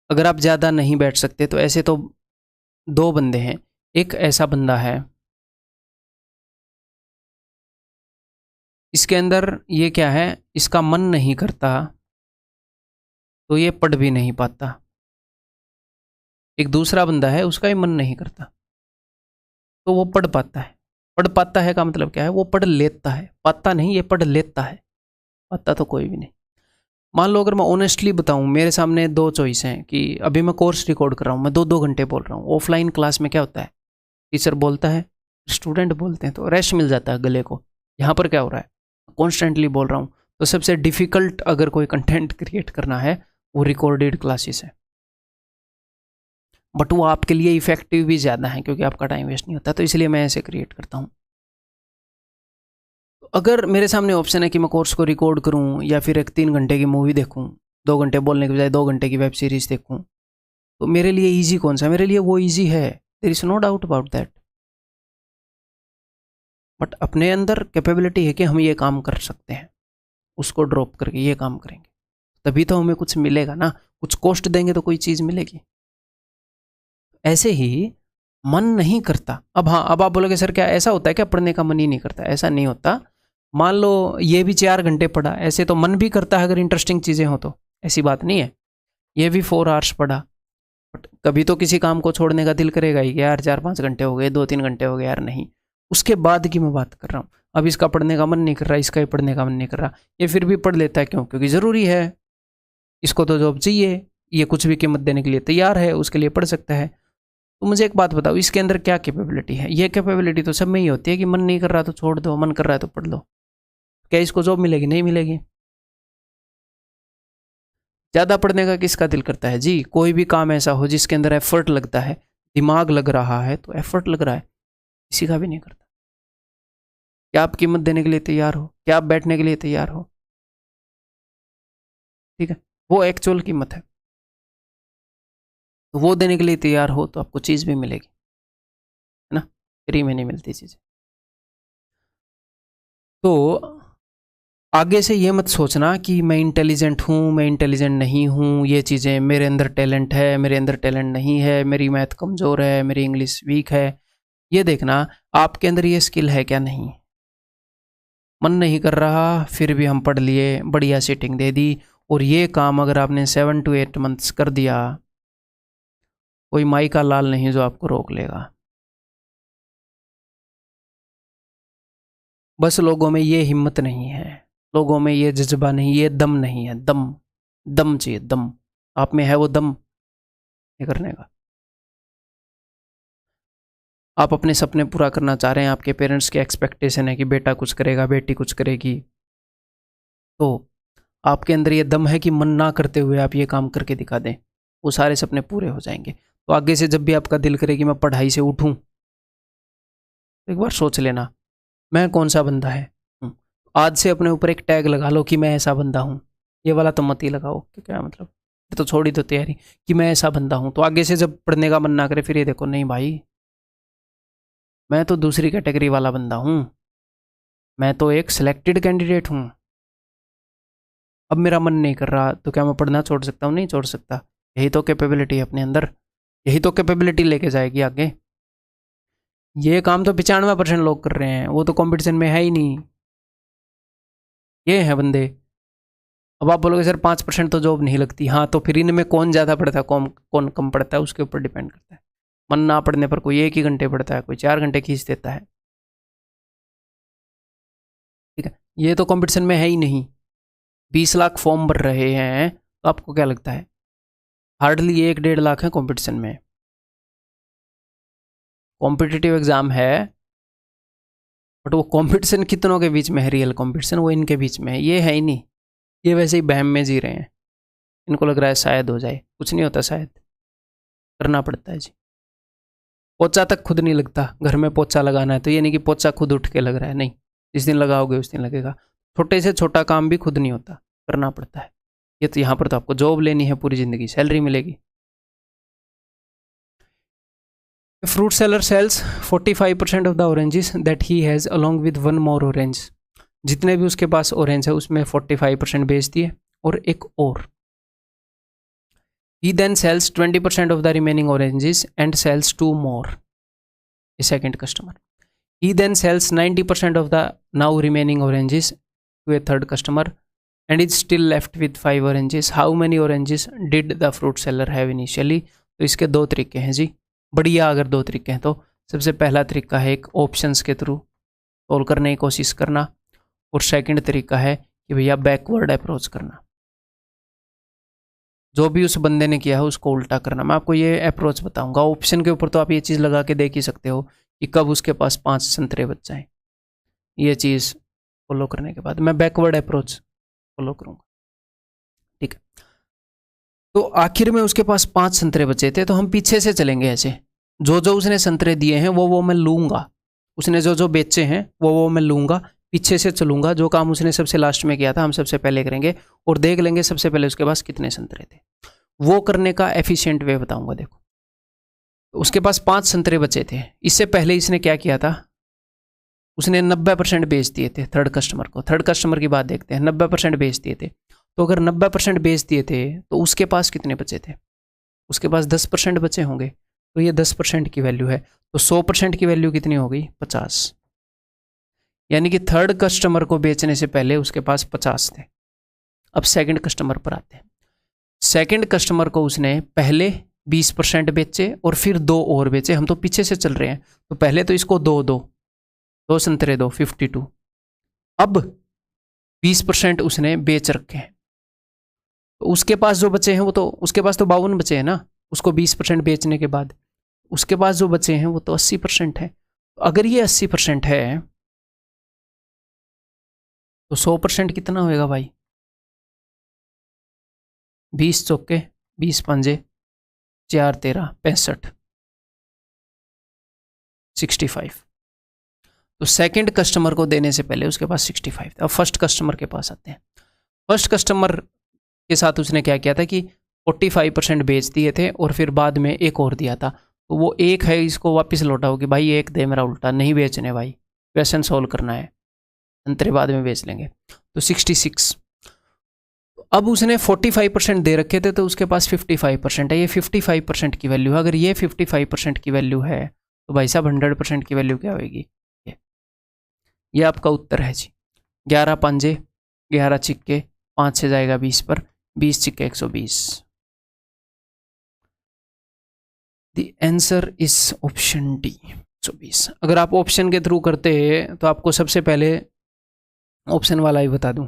अगर आप ज़्यादा नहीं बैठ सकते तो ऐसे तो 2 बंदे हैं। एक ऐसा बंदा है, इसके अंदर ये क्या है, इसका मन नहीं करता तो ये पढ़ भी नहीं पाता। एक दूसरा बंदा है, उसका ही मन नहीं करता तो वो पढ़ पाता है। पढ़ पाता है का मतलब क्या है? वो पढ़ लेता है, पाता नहीं, ये पढ़ लेता है, पाता तो कोई भी नहीं। मान लो अगर मैं ऑनेस्टली बताऊं, मेरे सामने 2 चॉइस हैं कि अभी मैं कोर्स रिकॉर्ड कर रहा हूं, मैं 2-2 घंटे बोल रहा हूं। ऑफलाइन क्लास में क्या होता है, टीचर बोलता है, स्टूडेंट बोलते हैं, तो रेस्ट मिल जाता है गले को। यहाँ पर क्या हो रहा है, कॉन्स्टेंटली बोल रहा हूँ। तो सबसे डिफ़िकल्ट अगर कोई कंटेंट क्रिएट करना है वो रिकॉर्डेड क्लासेस है, बट वो आपके लिए इफेक्टिव भी ज़्यादा है क्योंकि आपका टाइम वेस्ट नहीं होता, तो इसलिए मैं ऐसे क्रिएट करता हूँ। अगर मेरे सामने ऑप्शन है कि मैं कोर्स को रिकॉर्ड करूँ या फिर एक 3 घंटे की मूवी देखूँ, 2 घंटे बोलने के बजाय 2 घंटे की वेब सीरीज़ देखूँ, तो मेरे लिए ईजी कौन सा? मेरे लिए वो ईजी है, there is no doubt about that. But अपने अंदर कैपेबिलिटी है कि हम ये काम कर सकते हैं, उसको ड्रॉप करके ये काम करेंगे, तभी तो हमें कुछ मिलेगा ना। कुछ कॉस्ट देंगे तो कोई चीज़ मिलेगी। ऐसे ही मन नहीं करता। अब हाँ, अब आप बोलोगे सर क्या ऐसा होता है क्या पढ़ने का मन ही नहीं करता? ऐसा नहीं होता। मान लो ये भी 4 घंटे पढ़ा, ऐसे तो मन भी करता है अगर इंटरेस्टिंग चीज़ें हो तो, ऐसी बात नहीं है। ये भी 4 आवर्स पढ़ा, बट कभी तो किसी काम को छोड़ने का दिल करेगा ही कि यार 4-5 घंटे हो गए, 2-3 घंटे हो गए यार, नहीं। उसके बाद की मैं बात कर रहा हूँ। अब इसका पढ़ने का मन नहीं कर रहा, इसका ही पढ़ने का मन नहीं कर रहा, ये फिर भी पढ़ लेता है। क्यों? क्योंकि ज़रूरी है, इसको तो जॉब चाहिए, ये कुछ भी कीमत देने के लिए तैयार है, उसके लिए पढ़ सकता है। तो मुझे एक बात बताओ, इसके अंदर क्या कैपेबिलिटी है? ये कैपेबिलिटी तो सब में ही होती है कि मन नहीं कर रहा तो छोड़ दो, मन कर रहा है तो पढ़ लो। क्या इसको जॉब मिलेगी? नहीं मिलेगी। ज़्यादा पढ़ने का किसका दिल करता है जी? कोई भी काम ऐसा हो जिसके अंदर एफर्ट लगता है, दिमाग लग रहा है, तो एफर्ट लग रहा है, किसी का भी नहीं करता। क्या आप कीमत देने के लिए तैयार हो? क्या आप बैठने के लिए तैयार हो? ठीक है, वो एक्चुअल कीमत है। तो वो देने के लिए तैयार हो तो आपको चीज़ भी मिलेगी, है ना? फ्री में नहीं मिलती चीज़ें। तो आगे से ये मत सोचना कि मैं इंटेलिजेंट हूँ, मैं इंटेलिजेंट नहीं हूँ, ये चीज़ें मेरे अंदर टैलेंट है, मेरे अंदर टैलेंट नहीं है, मेरी मैथ कमज़ोर है, मेरी इंग्लिश वीक है। ये देखना आपके अंदर ये स्किल है क्या नहीं। मन नहीं कर रहा फिर भी हम पढ़ लिए, बढ़िया सीटिंग दे दी, और ये काम अगर आपने 7 to 8 मंथ्स कर दिया, कोई माई का लाल नहीं जो आपको रोक लेगा। बस लोगों में ये हिम्मत नहीं है, लोगों में ये जज्बा नहीं, ये दम नहीं है। दम, दम चाहिए, दम। आप में है वो दम ये करने का? आप अपने सपने पूरा करना चाह रहे हैं, आपके पेरेंट्स की एक्सपेक्टेशन है कि बेटा कुछ करेगा, बेटी कुछ करेगी, तो आपके अंदर ये दम है कि मन ना करते हुए आप ये काम करके दिखा दें, वो सारे सपने पूरे हो जाएंगे। तो आगे से जब भी आपका दिल करे कि मैं पढ़ाई से उठूं, तो एक बार सोच लेना मैं कौन सा बंदा है। आज से अपने ऊपर एक टैग लगा लो कि मैं ऐसा बंदा हूँ। ये वाला तो मत ही लगाओ कि क्या मतलब, ये तो छोड़ी तो तैयारी कि मैं ऐसा बंदा हूँ। तो आगे से जब पढ़ने का मन ना करे फिर ये देखो, नहीं भाई मैं तो दूसरी कैटेगरी वाला बंदा हूँ, मैं तो एक सिलेक्टेड कैंडिडेट हूँ। अब मेरा मन नहीं कर रहा तो क्या मैं पढ़ना छोड़ सकता हूँ? नहीं छोड़ सकता। यही तो कैपेबिलिटी है अपने अंदर, यही तो कैपेबिलिटी लेके जाएगी आगे। ये काम तो 95% लोग कर रहे हैं, वो तो कंपटीशन में है ही नहीं। ये है बंदे। अब आप बोलोगे सर 5% तो जॉब नहीं लगती। हाँ, तो फिर इनमें कौन ज़्यादा पढ़ता है, कौन कम पढ़ता है, उसके ऊपर डिपेंड करता है। मन ना पढ़ने पर कोई 1 ही घंटे पढ़ता है, कोई 4 घंटे खींच देता है। ठीक है, ये तो कंपटीशन में है ही नहीं। 20 लाख फॉर्म भर रहे हैं, तो आपको क्या लगता है हार्डली 1-1.5 लाख है कंपटीशन में। कॉम्पिटिटिव एग्जाम है, बट वो कंपटीशन कितनों के बीच में है, रियल कंपटीशन वो इनके बीच में है, ये है ही नहीं। ये वैसे ही बहम में जी रहे हैं, इनको लग रहा है शायद हो जाए, कुछ नहीं होता, शायद करना पड़ता है जी। पोछा तक खुद नहीं लगता, घर में पोछा लगाना है तो ये नहीं कि पोछा खुद उठ के लग रहा है, नहीं, जिस दिन लगाओगे उस दिन लगेगा। छोटे से छोटा काम भी खुद नहीं होता, करना पड़ता है। ये तो यहाँ पर तो आपको जॉब लेनी है, पूरी ज़िंदगी सैलरी मिलेगी। Fruit seller sales 45% of the oranges that he has along with one more orange, जितने भी उसके पास ऑरेंज है उसमें 45% बेच दिए और एक और। He then sells 20% of the remaining oranges and sells 2 more. A second customer. He then sells 90% of the now remaining oranges to a third customer and is still left with 5 oranges. How many oranges did the fruit seller have initially? तो इसके दो तरीके हैं जी, बढ़िया। अगर दो तरीके हैं तो सबसे पहला तरीका है एक ऑप्शंस के थ्रू सोल्व करने की कोशिश करना, और सेकंड तरीका है कि भैया बैकवर्ड अप्रोच करना, जो भी उस बंदे ने किया है उसको उल्टा करना। मैं आपको ये अप्रोच बताऊंगा। ऑप्शन के ऊपर तो आप ये चीज़ लगा के देख ही सकते हो कि कब उसके पास 5 संतरे बच जाएं। ये चीज़ फॉलो करने के बाद मैं बैकवर्ड अप्रोच फॉलो करूंगा, ठीक है। तो आखिर में उसके पास 5 संतरे बचे थे, तो हम पीछे से चलेंगे ऐसे, जो जो उसने संतरे दिए हैं वो मैं लूँगा, उसने जो जो बेचे हैं वो मैं लूँगा, पीछे से चलूँगा। जो काम उसने सबसे लास्ट में किया था हम सबसे पहले करेंगे और देख लेंगे सबसे पहले उसके पास कितने संतरे थे। वो करने का एफिशिएंट वे बताऊंगा। देखो, उसके पास 5 संतरे बचे थे, इससे पहले इसने क्या किया था, उसने 90% बेच दिए थे थर्ड कस्टमर को। थर्ड कस्टमर की बात देखते हैं, 90% बेच दिए थे। तो अगर 90% बेच दिए थे तो उसके पास कितने बचे थे, उसके पास 10% बचे होंगे, तो ये 10% की वैल्यू है। तो 100% की वैल्यू कितनी हो गई, 50। यानी कि थर्ड कस्टमर को बेचने से पहले उसके पास 50 थे। अब सेकंड कस्टमर पर आते हैं। सेकंड कस्टमर को उसने पहले 20% बेचे और फिर 2 और बेचे। हम तो पीछे से चल रहे हैं, तो पहले तो इसको 2 संतरे दो, 52। अब 20% उसने बेच रखे हैं, तो उसके पास जो बचे हैं वो तो, उसके पास तो 52 बचे हैं ना, उसको 20% बेचने के बाद उसके पास जो बचे हैं वो तो 80% है। अगर ये 80% है तो 100% कितना होएगा भाई, 20 चौके 20 पंजे 4 13 65, 65। तो सेकंड कस्टमर को देने से पहले उसके पास 65 था। अब फर्स्ट कस्टमर के पास आते हैं। फर्स्ट कस्टमर के साथ उसने क्या किया था कि 45% बेच दिए थे और फिर बाद में एक और दिया था, तो वो एक है, इसको वापस लौटाओ कि भाई एक दे मेरा उल्टा, नहीं बेचने भाई, क्वेश्चन सोल्व करना है, अंतरे बाद में बेच लेंगे। तो 66। अब उसने 45% दे रखे थे तो उसके पास 55% है। ये 55% की वैल्यू है। अगर ये 55% की वैल्यू है तो भाई साहब 100% की वैल्यू क्या होगी, ये आपका उत्तर है जी। 11 पंजे 11 चिक्के, 5 से जाएगा 20 पर, 20 चिक्के 120। The answer is option D, 120। अगर आप ऑप्शन के थ्रू करते हैं तो आपको सबसे पहले ऑप्शन वाला ही बता दूं।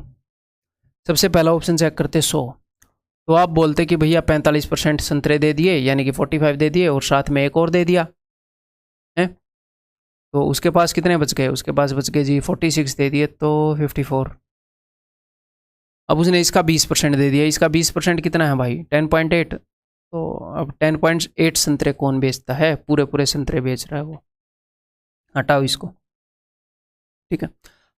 सबसे पहला ऑप्शन चेक करते 100, तो आप बोलते कि भैया 45% संतरे दे दिए, यानी कि 45 दे दिए और साथ में एक और दे दिया है, तो उसके पास कितने बच गए, उसके पास बच गए जी 46 दे दिए तो 54। अब उसने इसका 20% दे दिया, इसका 20% कितना है भाई 10.8, तो अब 10.8 संतरे कौन बेचता है, पूरे पूरे संतरे बेच रहा है वो, हटाओ इसको, ठीक है।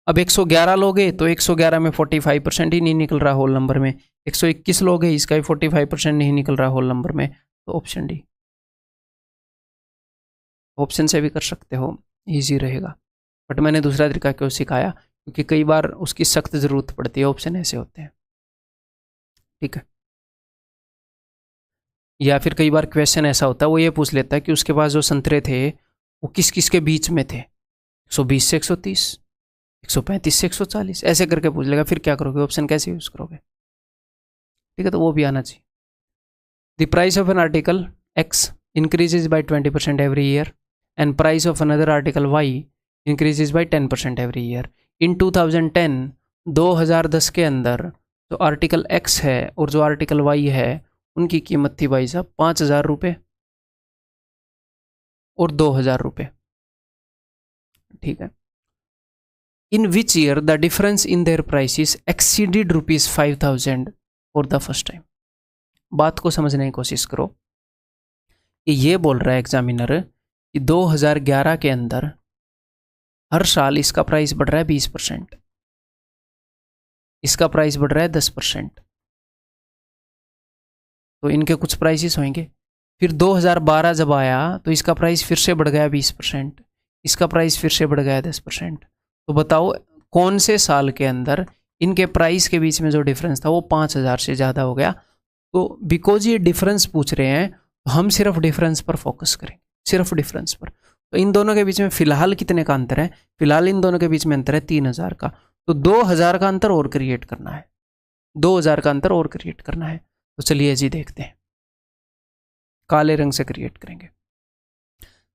अब 111 लोगे तो 111 में 45% ही नहीं निकल रहा होल नंबर में, 121 लोगे इसका भी 45% नहीं निकल रहा होल नंबर में, तो ऑप्शन डी। ऑप्शन से भी कर सकते हो, ईजी रहेगा, बट मैंने दूसरा तरीका क्यों सिखाया, क्योंकि कई बार उसकी सख्त ज़रूरत पड़ती है, ऑप्शन ऐसे होते हैं, ठीक है। या फिर कई बार क्वेश्चन ऐसा होता है वो ये पूछ लेता है कि उसके पास जो संतरे थे वो किस किस के बीच में थे, 120 से 130, 135 से 140, ऐसे करके पूछ लेगा। फिर क्या करोगे, ऑप्शन कैसे यूज़ करोगे, ठीक है। तो वो भी आना चाहिए। The price of an article X increases by 20% every year and price of another article Y increases by 10% every year. In 2010 के अंदर जो आर्टिकल एक्स है और जो आर्टिकल वाई है उनकी कीमत थी भाई साहब 5,000 रुपये और 2,000 रुपये, ठीक है। In which year the difference in their prices exceeded ₹5,000 for the first time. बात को समझने की कोशिश करो कि ये बोल रहा है एग्जामिनर कि 2011 के अंदर हर साल इसका प्राइस बढ़ रहा है 20%, इसका प्राइस बढ़ रहा है 10%, तो इनके कुछ प्राइसेस होंगे। फिर 2012 जब आया तो इसका प्राइस फिर से बढ़ गया 20%, इसका प्राइस फिर से बढ़ गया 10%। तो बताओ कौन से साल के अंदर इनके प्राइस के बीच में जो डिफरेंस था वो 5,000 से ज़्यादा हो गया। तो बिकॉज ये डिफरेंस पूछ रहे हैं तो हम सिर्फ डिफरेंस पर फोकस करेंगे, सिर्फ डिफरेंस पर। तो इन दोनों के बीच में फिलहाल कितने का अंतर है? फिलहाल इन दोनों के बीच में अंतर है 3,000 का। तो 2,000 का अंतर और क्रिएट करना है, 2,000 का अंतर और क्रिएट करना है। तो चलिए जी देखते हैं, काले रंग से क्रिएट करेंगे।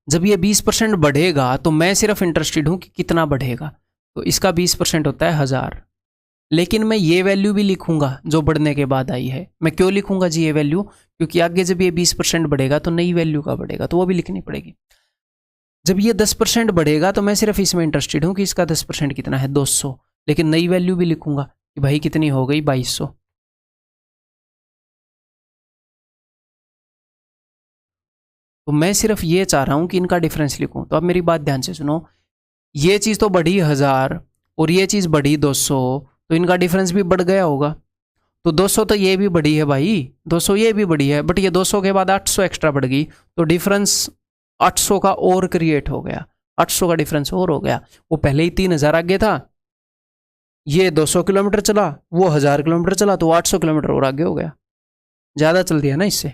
जब ये 20% बढ़ेगा तो मैं सिर्फ इंटरेस्टेड हूं कि कितना बढ़ेगा। तो इसका 20% होता है 1,000, लेकिन मैं ये वैल्यू भी लिखूंगा जो बढ़ने के बाद आई है। मैं क्यों लिखूंगा जी ये वैल्यू? क्योंकि आगे जब ये 20% बढ़ेगा तो नई वैल्यू का बढ़ेगा, तो वो भी लिखनी पड़ेगी। जब ये 10% बढ़ेगा तो मैं सिर्फ इसमें इंटरेस्टेड हूं कि इसका 10% कितना है, 200, लेकिन नई वैल्यू भी लिखूंगा कि भाई कितनी हो गई, 2,200। तो मैं सिर्फ ये चाह रहा हूं कि इनका डिफरेंस लिखूं। तो अब मेरी बात ध्यान से सुनो, ये चीज़ तो बढ़ी 1,000 और ये चीज़ बढ़ी 200, तो इनका डिफरेंस भी बढ़ गया होगा। तो 200 तो ये भी बढ़ी है भाई, 200 ये भी बढ़ी है, बट ये 200 के बाद 800 एक्स्ट्रा बढ़ गई, तो डिफरेंस 800 का और क्रिएट हो गया, 800 का डिफरेंस और हो गया। वो पहले ही 3,000 आगे था, ये 200 किलोमीटर चला, वो 1,000 किलोमीटर चला, तो 800 किलोमीटर और आगे हो गया, ज़्यादा चल दिया ना इससे।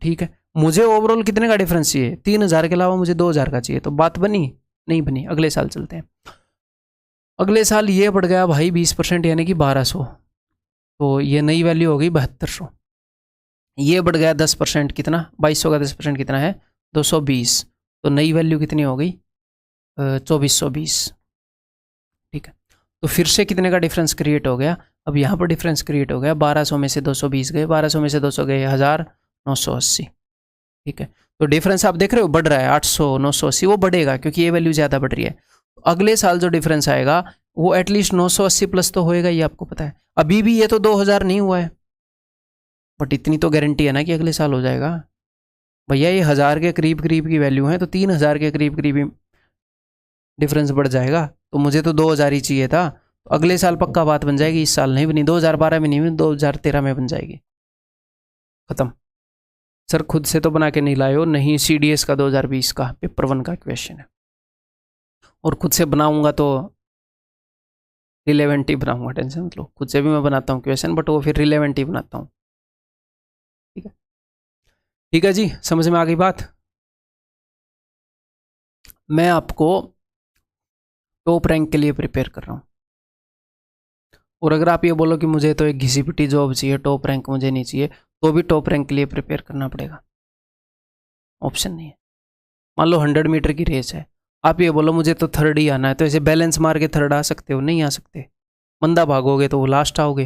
ठीक है, मुझे ओवरऑल कितने का डिफरेंस चाहिए? 3,000 के अलावा मुझे 2,000 का चाहिए। तो बात बनी? नहीं बनी। अगले साल चलते हैं। अगले साल ये बढ़ गया भाई 20%, यानी कि 1,200, तो ये नई वैल्यू हो गई 7,200। ये बढ़ गया 10%, कितना? 2,200 का 10% कितना है? 220। तो नई वैल्यू कितनी हो गई? 2,420। ठीक है, तो फिर से कितने का डिफरेंस क्रिएट हो गया? अब यहाँ पर डिफरेंस क्रिएट हो गया, 1,200 में से 220 गए, 1,200 में से 200 गए, 1,980। ठीक है, तो डिफरेंस आप देख रहे हो बढ़ रहा है, 800, 980, वो बढ़ेगा क्योंकि ये वैल्यू ज़्यादा बढ़ रही है। अगले साल जो डिफरेंस आएगा वो एटलीस्ट 980 प्लस तो होएगा, ये आपको पता है। अभी भी ये तो 2,000 नहीं हुआ है, बट इतनी तो गारंटी है ना कि अगले साल हो जाएगा। भैया ये 1,000 के करीब करीब की वैल्यू है, तो 3,000 के करीब करीब डिफरेंस बढ़ जाएगा। तो मुझे तो 2,000 ही चाहिए था, तो अगले साल पक्का बात बन जाएगी। इस साल नहीं बनी, 2012 में नहीं बनी, 2013 में बन जाएगी। खत्म। सर खुद से तो बना के नहीं लाए हो? नहीं, CDS का 2020 का पेपर 1 का क्वेश्चन है, और खुद से बनाऊंगा तो रिलेवेंट ही बनाऊंगा, टेंशन मत लो। खुद से भी मैं बनाता हूँ क्वेश्चन, बट वो फिर रिलेवेंट ही बनाता हूँ। ठीक है, ठीक है जी, समझ में आ गई बात? मैं आपको टॉप रैंक के लिए प्रिपेयर कर रहा हूँ, और अगर आप ये बोलो कि मुझे तो एक घिसी पिटी जॉब चाहिए, टॉप रैंक मुझे नहीं चाहिए, तो भी टॉप रैंक के लिए प्रिपेयर करना पड़ेगा, ऑप्शन नहीं है। मान लो 100 मीटर की रेस है, आप ये बोलो मुझे तो थर्ड ही आना है, तो ऐसे बैलेंस मार के थर्ड आ सकते हो? नहीं आ सकते। मंदा भागोगे तो वो लास्ट आओगे,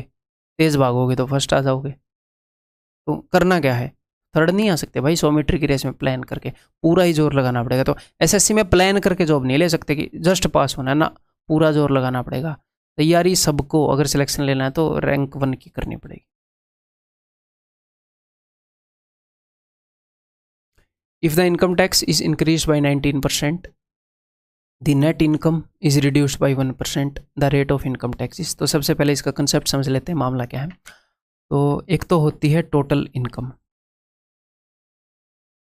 तेज़ भागोगे तो फर्स्ट आ जाओगे। तो करना क्या है? थर्ड नहीं आ सकते भाई। 100 मीटर की रेस में प्लान करके पूरा ही जोर लगाना पड़ेगा। तो SSC में प्लान करके जॉब नहीं ले सकते कि जस्ट पास होना है ना, पूरा जोर लगाना पड़ेगा। तैयारी सबको अगर सिलेक्शन लेना है तो रैंक 1 की करनी पड़ेगी। If the income tax is increased by 19%, the net income is reduced by 1%, the rate of income tax is। तो सबसे पहले इसका कंसेप्ट समझ लेते हैं, मामला क्या है। तो एक तो होती है टोटल इनकम।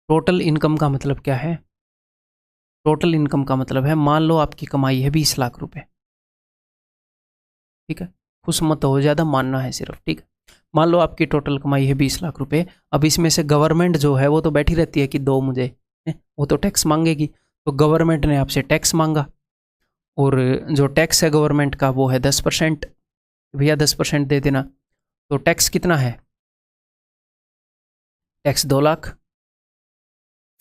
टोटल इनकम का मतलब क्या है? टोटल इनकम का मतलब है, मान लो आपकी कमाई है 20 लाख रुपए, ठीक है, खुश मत हो ज़्यादा, मानना है सिर्फ, ठीक है। मान लो आपकी टोटल कमाई है 20 लाख रुपए। अब इसमें से गवर्नमेंट जो है वो तो बैठी रहती है कि दो मुझे, वो तो टैक्स मांगेगी। तो गवर्नमेंट ने आपसे टैक्स मांगा, और जो टैक्स है गवर्नमेंट का वो है 10%। भैया 10% दे देना। तो टैक्स कितना है? टैक्स 2 लाख।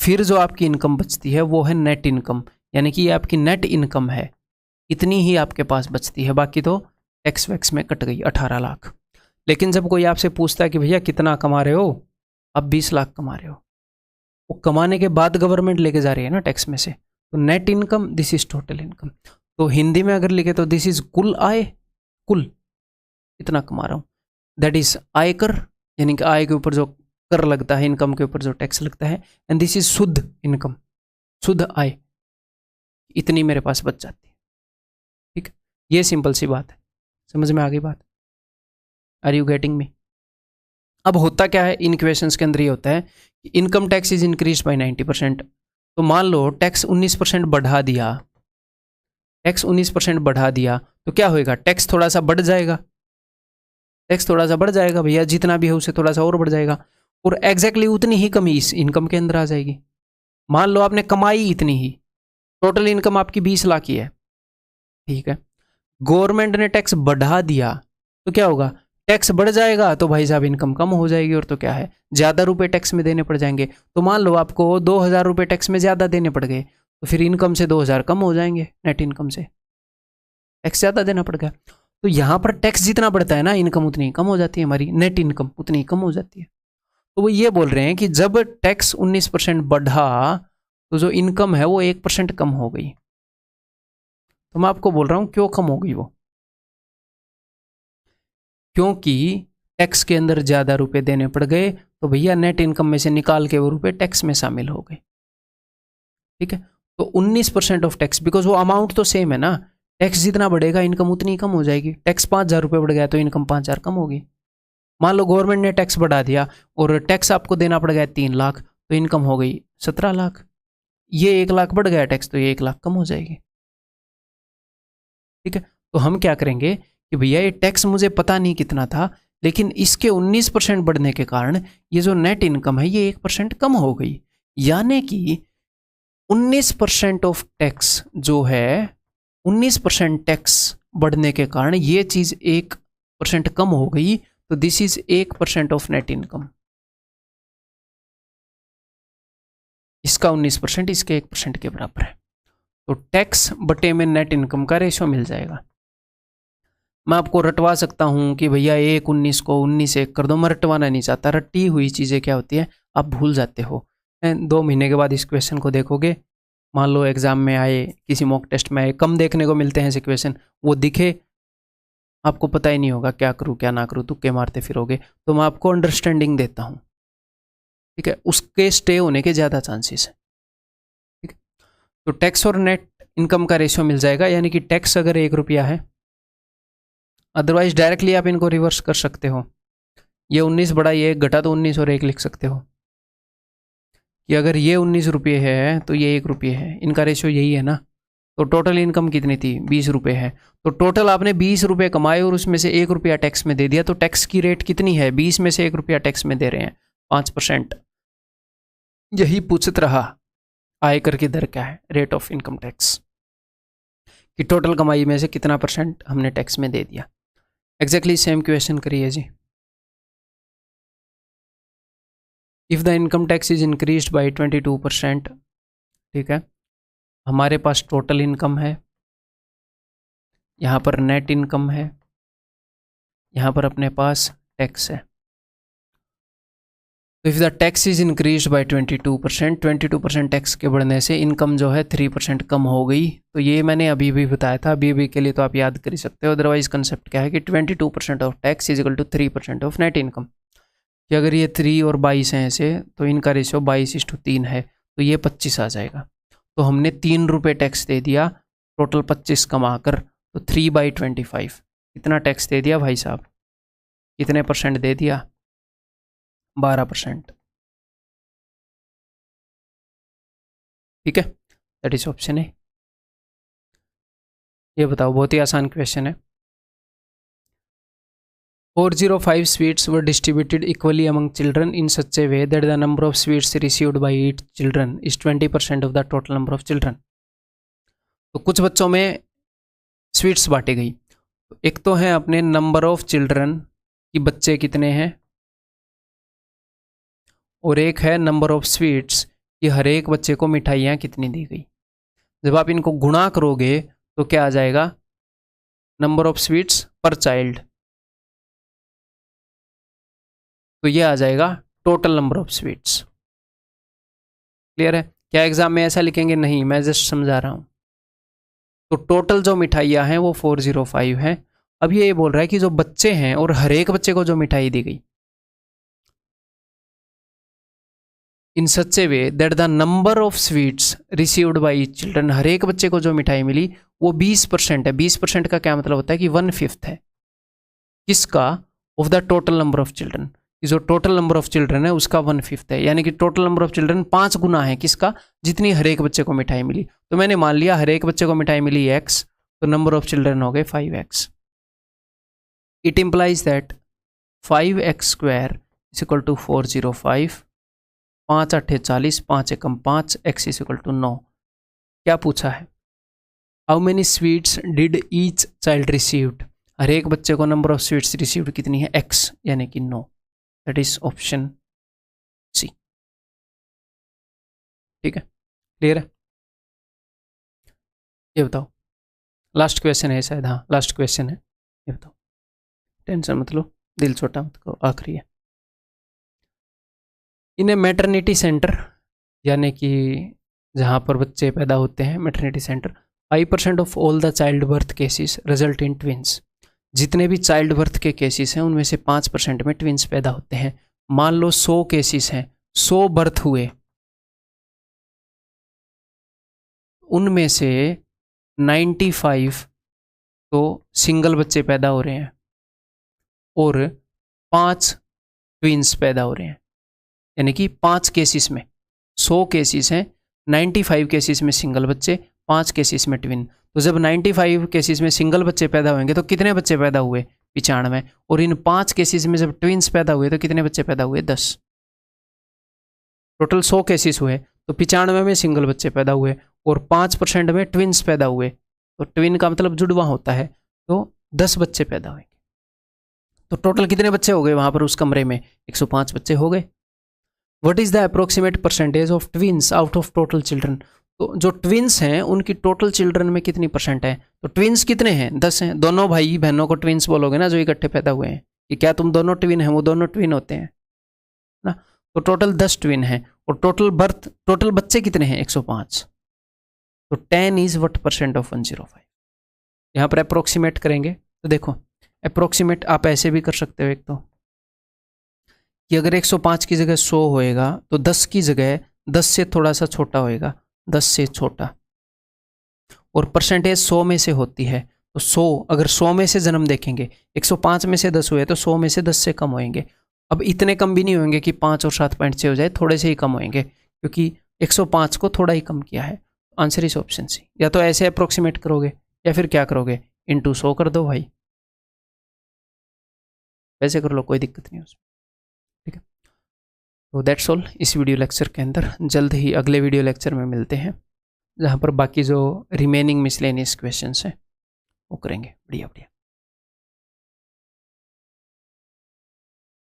फिर जो आपकी इनकम बचती है वो है नेट इनकम, यानी कि ये आपकी नेट इनकम है, इतनी ही आपके पास बचती है, बाकी तो टैक्स वैक्स में कट गई 18 लाख। लेकिन जब कोई आपसे पूछता है कि भैया कितना कमा रहे हो, आप 20 लाख कमा रहे हो, वो कमाने के बाद गवर्नमेंट लेके जा रही है ना टैक्स में से, तो net income this is total income. तो हिंदी में अगर लिखे तो दिस इज कुल आय, कुल इतना कमा रहा हूँ, दैट इज आयकर, यानी कि आय के ऊपर जो कर लगता है, इनकम के ऊपर जो टैक्स लगता है, एंड दिस इज शुद्ध इनकम, शुद्ध आय, इतनी मेरे पास बच जाती है। ठीक, ये सिंपल सी बात है, समझ में आ गई बात? Are you getting me? अब होता क्या है इन क्वेश्चंस के अंदर, ये होता है कि income tax is increase by 90%। तो मान लो टैक्स 19% बढ़ा दिया, टैक्स 19% बढ़ा दिया, तो क्या होएगा, टैक्स थोड़ा सा बढ़ जाएगा, टैक्स थोड़ा सा बढ़ जाएगा भैया, जितना भी है उससे थोड़ा सा और बढ़ जाएगा, और एग्जैक्टली उतनी ही कमी इस इनकम के अंदर आ जाएगी। मान लो आपने कमाई इतनी ही, टोटल इनकम आपकी 20 लाख की है, ठीक है, गवर्नमेंट ने टैक्स बढ़ा दिया, तो क्या होगा, टैक्स बढ़ जाएगा तो भाई साहब इनकम कम हो जाएगी, और तो क्या है, ज़्यादा रुपए टैक्स में देने पड़ जाएंगे। तो मान लो आपको 2000 रुपये टैक्स में ज़्यादा देने पड़ गए, तो फिर इनकम से 2000 कम हो जाएंगे, नेट इनकम से टैक्स ज़्यादा देना पड़ गया। तो यहाँ पर टैक्स जितना बढ़ता है ना, इनकम उतनी कम हो जाती है, हमारी नेट इनकम उतनी कम हो जाती है। तो वो ये बोल रहे हैं कि जब टैक्स 19% बढ़ा, तो जो इनकम है वो 1% कम हो गई। तो मैं आपको बोल रहा हूँ क्यों कम हो गई वो, क्योंकि टैक्स के अंदर ज़्यादा रुपए देने पड़ गए, तो भैया नेट इनकम में से निकाल के वो रुपए टैक्स में शामिल हो गए। ठीक है, तो 19% ऑफ टैक्स, बिकॉज वो अमाउंट तो सेम है ना, टैक्स जितना बढ़ेगा इनकम उतनी कम हो जाएगी। टैक्स 5000 रुपये बढ़ गया तो इनकम 5000 कम होगी। मान लो गवर्नमेंट ने टैक्स बढ़ा दिया और टैक्स आपको देना पड़ गया 3 लाख, तो इनकम हो गई 17 लाख। ये 1 लाख बढ़ गया टैक्स, तो ये 1 लाख कम हो जाएगी। ठीक है, तो हम क्या करेंगे कि भैया ये टैक्स मुझे पता नहीं कितना था, लेकिन इसके 19% बढ़ने के कारण ये जो नेट इनकम है ये 1% कम हो गई। यानी कि 19% ऑफ टैक्स जो है, 19% टैक्स बढ़ने के कारण ये चीज 1% कम हो गई, तो this is 1% of net income. इसका 19% इसके 1% के बराबर है, तो टैक्स बटे में नेट इनकम का रेशियो मिल जाएगा। मैं आपको रटवा सकता हूं कि भैया 1/19 को 19/1 कर दो, मैं रटवाना नहीं चाहता। रटी हुई चीज़ें क्या होती है आप भूल जाते हो। 2 महीने के बाद इस क्वेश्चन को देखोगे, मान लो एग्जाम में आए, किसी मॉक टेस्ट में आए, कम देखने को मिलते हैं ऐसे क्वेश्चन, वो दिखे आपको पता ही नहीं होगा क्या करूँ क्या ना करूँ, तुक्के मारते फिरोगे। तो मैं आपको अंडरस्टैंडिंग देता हूँ, ठीक है, उसके स्टे होने के ज़्यादा चांसेस है। ठीक है, तो टैक्स और नेट इनकम का रेशियो मिल जाएगा, यानी कि टैक्स अगर 1 रुपया है, अदरवाइज डायरेक्टली आप इनको रिवर्स कर सकते हो, ये 19 बड़ा ये 1 घटा तो 19 और 1 लिख सकते हो कि अगर ये 19 रुपये है तो ये 1 रुपये है, इनका रेशियो यही है ना। तो टोटल इनकम कितनी थी, 20 रुपये है, तो टोटल आपने 20 रुपये कमाए और उसमें से 1 रुपया टैक्स में दे दिया, तो टैक्स की रेट कितनी है, 20 में से 1 रुपया टैक्स में दे रहे हैं, 5%। यही पूछत रहा आयकर की दर क्या है, रेट ऑफ इनकम टैक्स, कि टोटल कमाई में से कितना % हमने टैक्स में दे दिया। एग्जैक्टली सेम क्वेश्चन करिए जी। If the income tax is increased by 22%, ठीक है, हमारे पास टोटल इनकम है, यहाँ पर नेट इनकम है, यहाँ पर अपने पास टैक्स है। तो if the tax is increase by 22%, 22% tax के बढ़ने से इनकम जो है 3% कम हो गई। तो ये मैंने अभी भी बताया था, अभी के लिए तो आप याद कर ही सकते हो। अदरवाइज कंसेप्ट क्या है कि 22% of tax is equal to 3% of net income, कि अगर ये 3 और 22 हैं ऐसे, तो इनका रेशियो 22:3 है, तो ये 25 आ जाएगा। तो हमने 3 रुपये टैक्स दे दिया, टोटल 25 कमा कर, तो 3/25 कितना टैक्स दे दिया भाई साहब, कितने % दे दिया, 12%। ठीक है, दैट इज ऑप्शन ए। ये बताओ, बहुत ही आसान क्वेश्चन है। 405 sweets were distributed equally among children in such a way that the number of sweets received by each children is 20% of the total number of children। तो कुछ बच्चों में sweets बांटी गई, एक तो है अपने नंबर ऑफ चिल्ड्रन कि बच्चे कितने हैं, और एक है नंबर ऑफ स्वीट्स कि हर एक बच्चे को मिठाइयाँ कितनी दी गई। जब आप इनको गुणा करोगे तो क्या आ जाएगा, नंबर ऑफ स्वीट्स पर चाइल्ड, तो ये आ जाएगा total number of sweets. Clear है? क्या एग्जाम में ऐसा लिखेंगे? नहीं, मैं जस्ट समझा रहा हूँ। तो टोटल जो मिठाइयाँ हैं वो 405 हैं। अब ये बोल रहा है कि जो बच्चे हैं और हर एक बच्चे को जो मिठाई दी गई, in such a way that the number of sweets received by children, हर एक बच्चे को जो मिठाई मिली वो 20% है। 20% का क्या मतलब होता है कि 1/5 है। किसका? Of the total number of children, जो टोटल नंबर ऑफ चिल्ड्रन है उसका 1/5 है। यानी कि टोटल नंबर ऑफ चिल्ड्रन 5 गुना है किसका? जितनी हर एक बच्चे को मिठाई मिली। तो मैंने मान लिया हर एक बच्चे को मिठाई मिली x, तो नंबर ऑफ चिल्ड्रन हो गए 5x। It implies that 5x² is equal to 405, 5 8 40, 5 Ekam 5, x is equal to 9। क्या पूछा है? How many sweets did each child received, हर एक बच्चे को नंबर ऑफ स्वीट्स रिसीव्ड कितनी है? x, यानी कि 9। That is option C. ठीक है, क्लियर है? ये बताओ, लास्ट क्वेश्चन है शायद, हाँ लास्ट क्वेश्चन है। ये बताओ, टेंशन मत लो, दिल छोटा मत करो, आखिरी है। इन ए मैटरनिटी सेंटर, यानी कि जहाँ पर बच्चे पैदा होते हैं, maternity centre, 5% of all the child birth cases result in twins. जितने भी चाइल्ड बर्थ के केसेस हैं उनमें से 5% में ट्विंस पैदा होते हैं। मान लो 100 केसेस हैं, 100 बर्थ हुए, उनमें से 95 तो सिंगल बच्चे पैदा हो रहे हैं और 5 ट्विंस पैदा हो रहे हैं। यानी कि 5 केसेस में, 100 केसेस हैं, 95 केसेस में सिंगल बच्चे, 5 केसेस में ट्विन। तो जब 95 केसेस में सिंगल बच्चे पैदा होंगे तो कितने बच्चे पैदा हुए? 95। और इन 5 केसेस में जब ट्विंस पैदा हुए तो कितने बच्चे पैदा हुए? 10। टोटल 100 केसेस हुए तो 95 में सिंगल बच्चे पैदा हुए और 5% में ट्विंस पैदा हुए। तो ट्विन का मतलब जुड़वा होता है, तो 10 बच्चे पैदा हुए। तो टोटल कितने बच्चे हो गए वहाँ पर उस कमरे में? 105 बच्चे हो गए। What is the approximate percentage of twins out of total children? तो जो ट्विंस हैं उनकी टोटल चिल्ड्रन में कितनी परसेंट है? तो ट्विंस कितने हैं? 10 हैं। दोनों भाई बहनों को ट्विंस बोलोगे ना, जो इकट्ठे पैदा हुए हैं, कि क्या तुम दोनों ट्विन हैं? वो दोनों ट्विन होते हैं ना। तो टोटल 10 ट्विन हैं और टोटल बच्चे कितने हैं? 105। तो 10 इज व्हाट परसेंट ऑफ 105? यहाँ पर अप्रोक्सीमेट करेंगे तो देखो, अप्रोक्सीमेट आप ऐसे भी कर सकते हो। एक तो कि अगर 105 की जगह 100 होएगा तो 10 की जगह 10 से थोड़ा सा छोटा होएगा, 10 से छोटा, और परसेंटेज 100 में से होती है। तो 100, अगर 100 में से जन्म देखेंगे, 105 में से 10 हुए तो 100 में से 10 से कम होंगे। अब इतने कम भी नहीं होंगे कि 5 और 7.6 हो जाए, थोड़े से ही कम होंगे, क्योंकि 105 को थोड़ा ही कम किया है। Answer is option C. या तो ऐसे अप्रोक्सीमेट करोगे या फिर क्या करोगे, इंटू 100 कर दो भाई, वैसे कर लो, कोई दिक्कत नहीं उसमें। ठीक है, तो दैट्स ऑल इस वीडियो लेक्चर के अंदर। जल्द ही अगले वीडियो लेक्चर में मिलते हैं, जहाँ पर बाकी जो रिमेनिंग मिसलेनियस क्वेश्चंस हैं वो करेंगे। बढ़िया बढ़िया।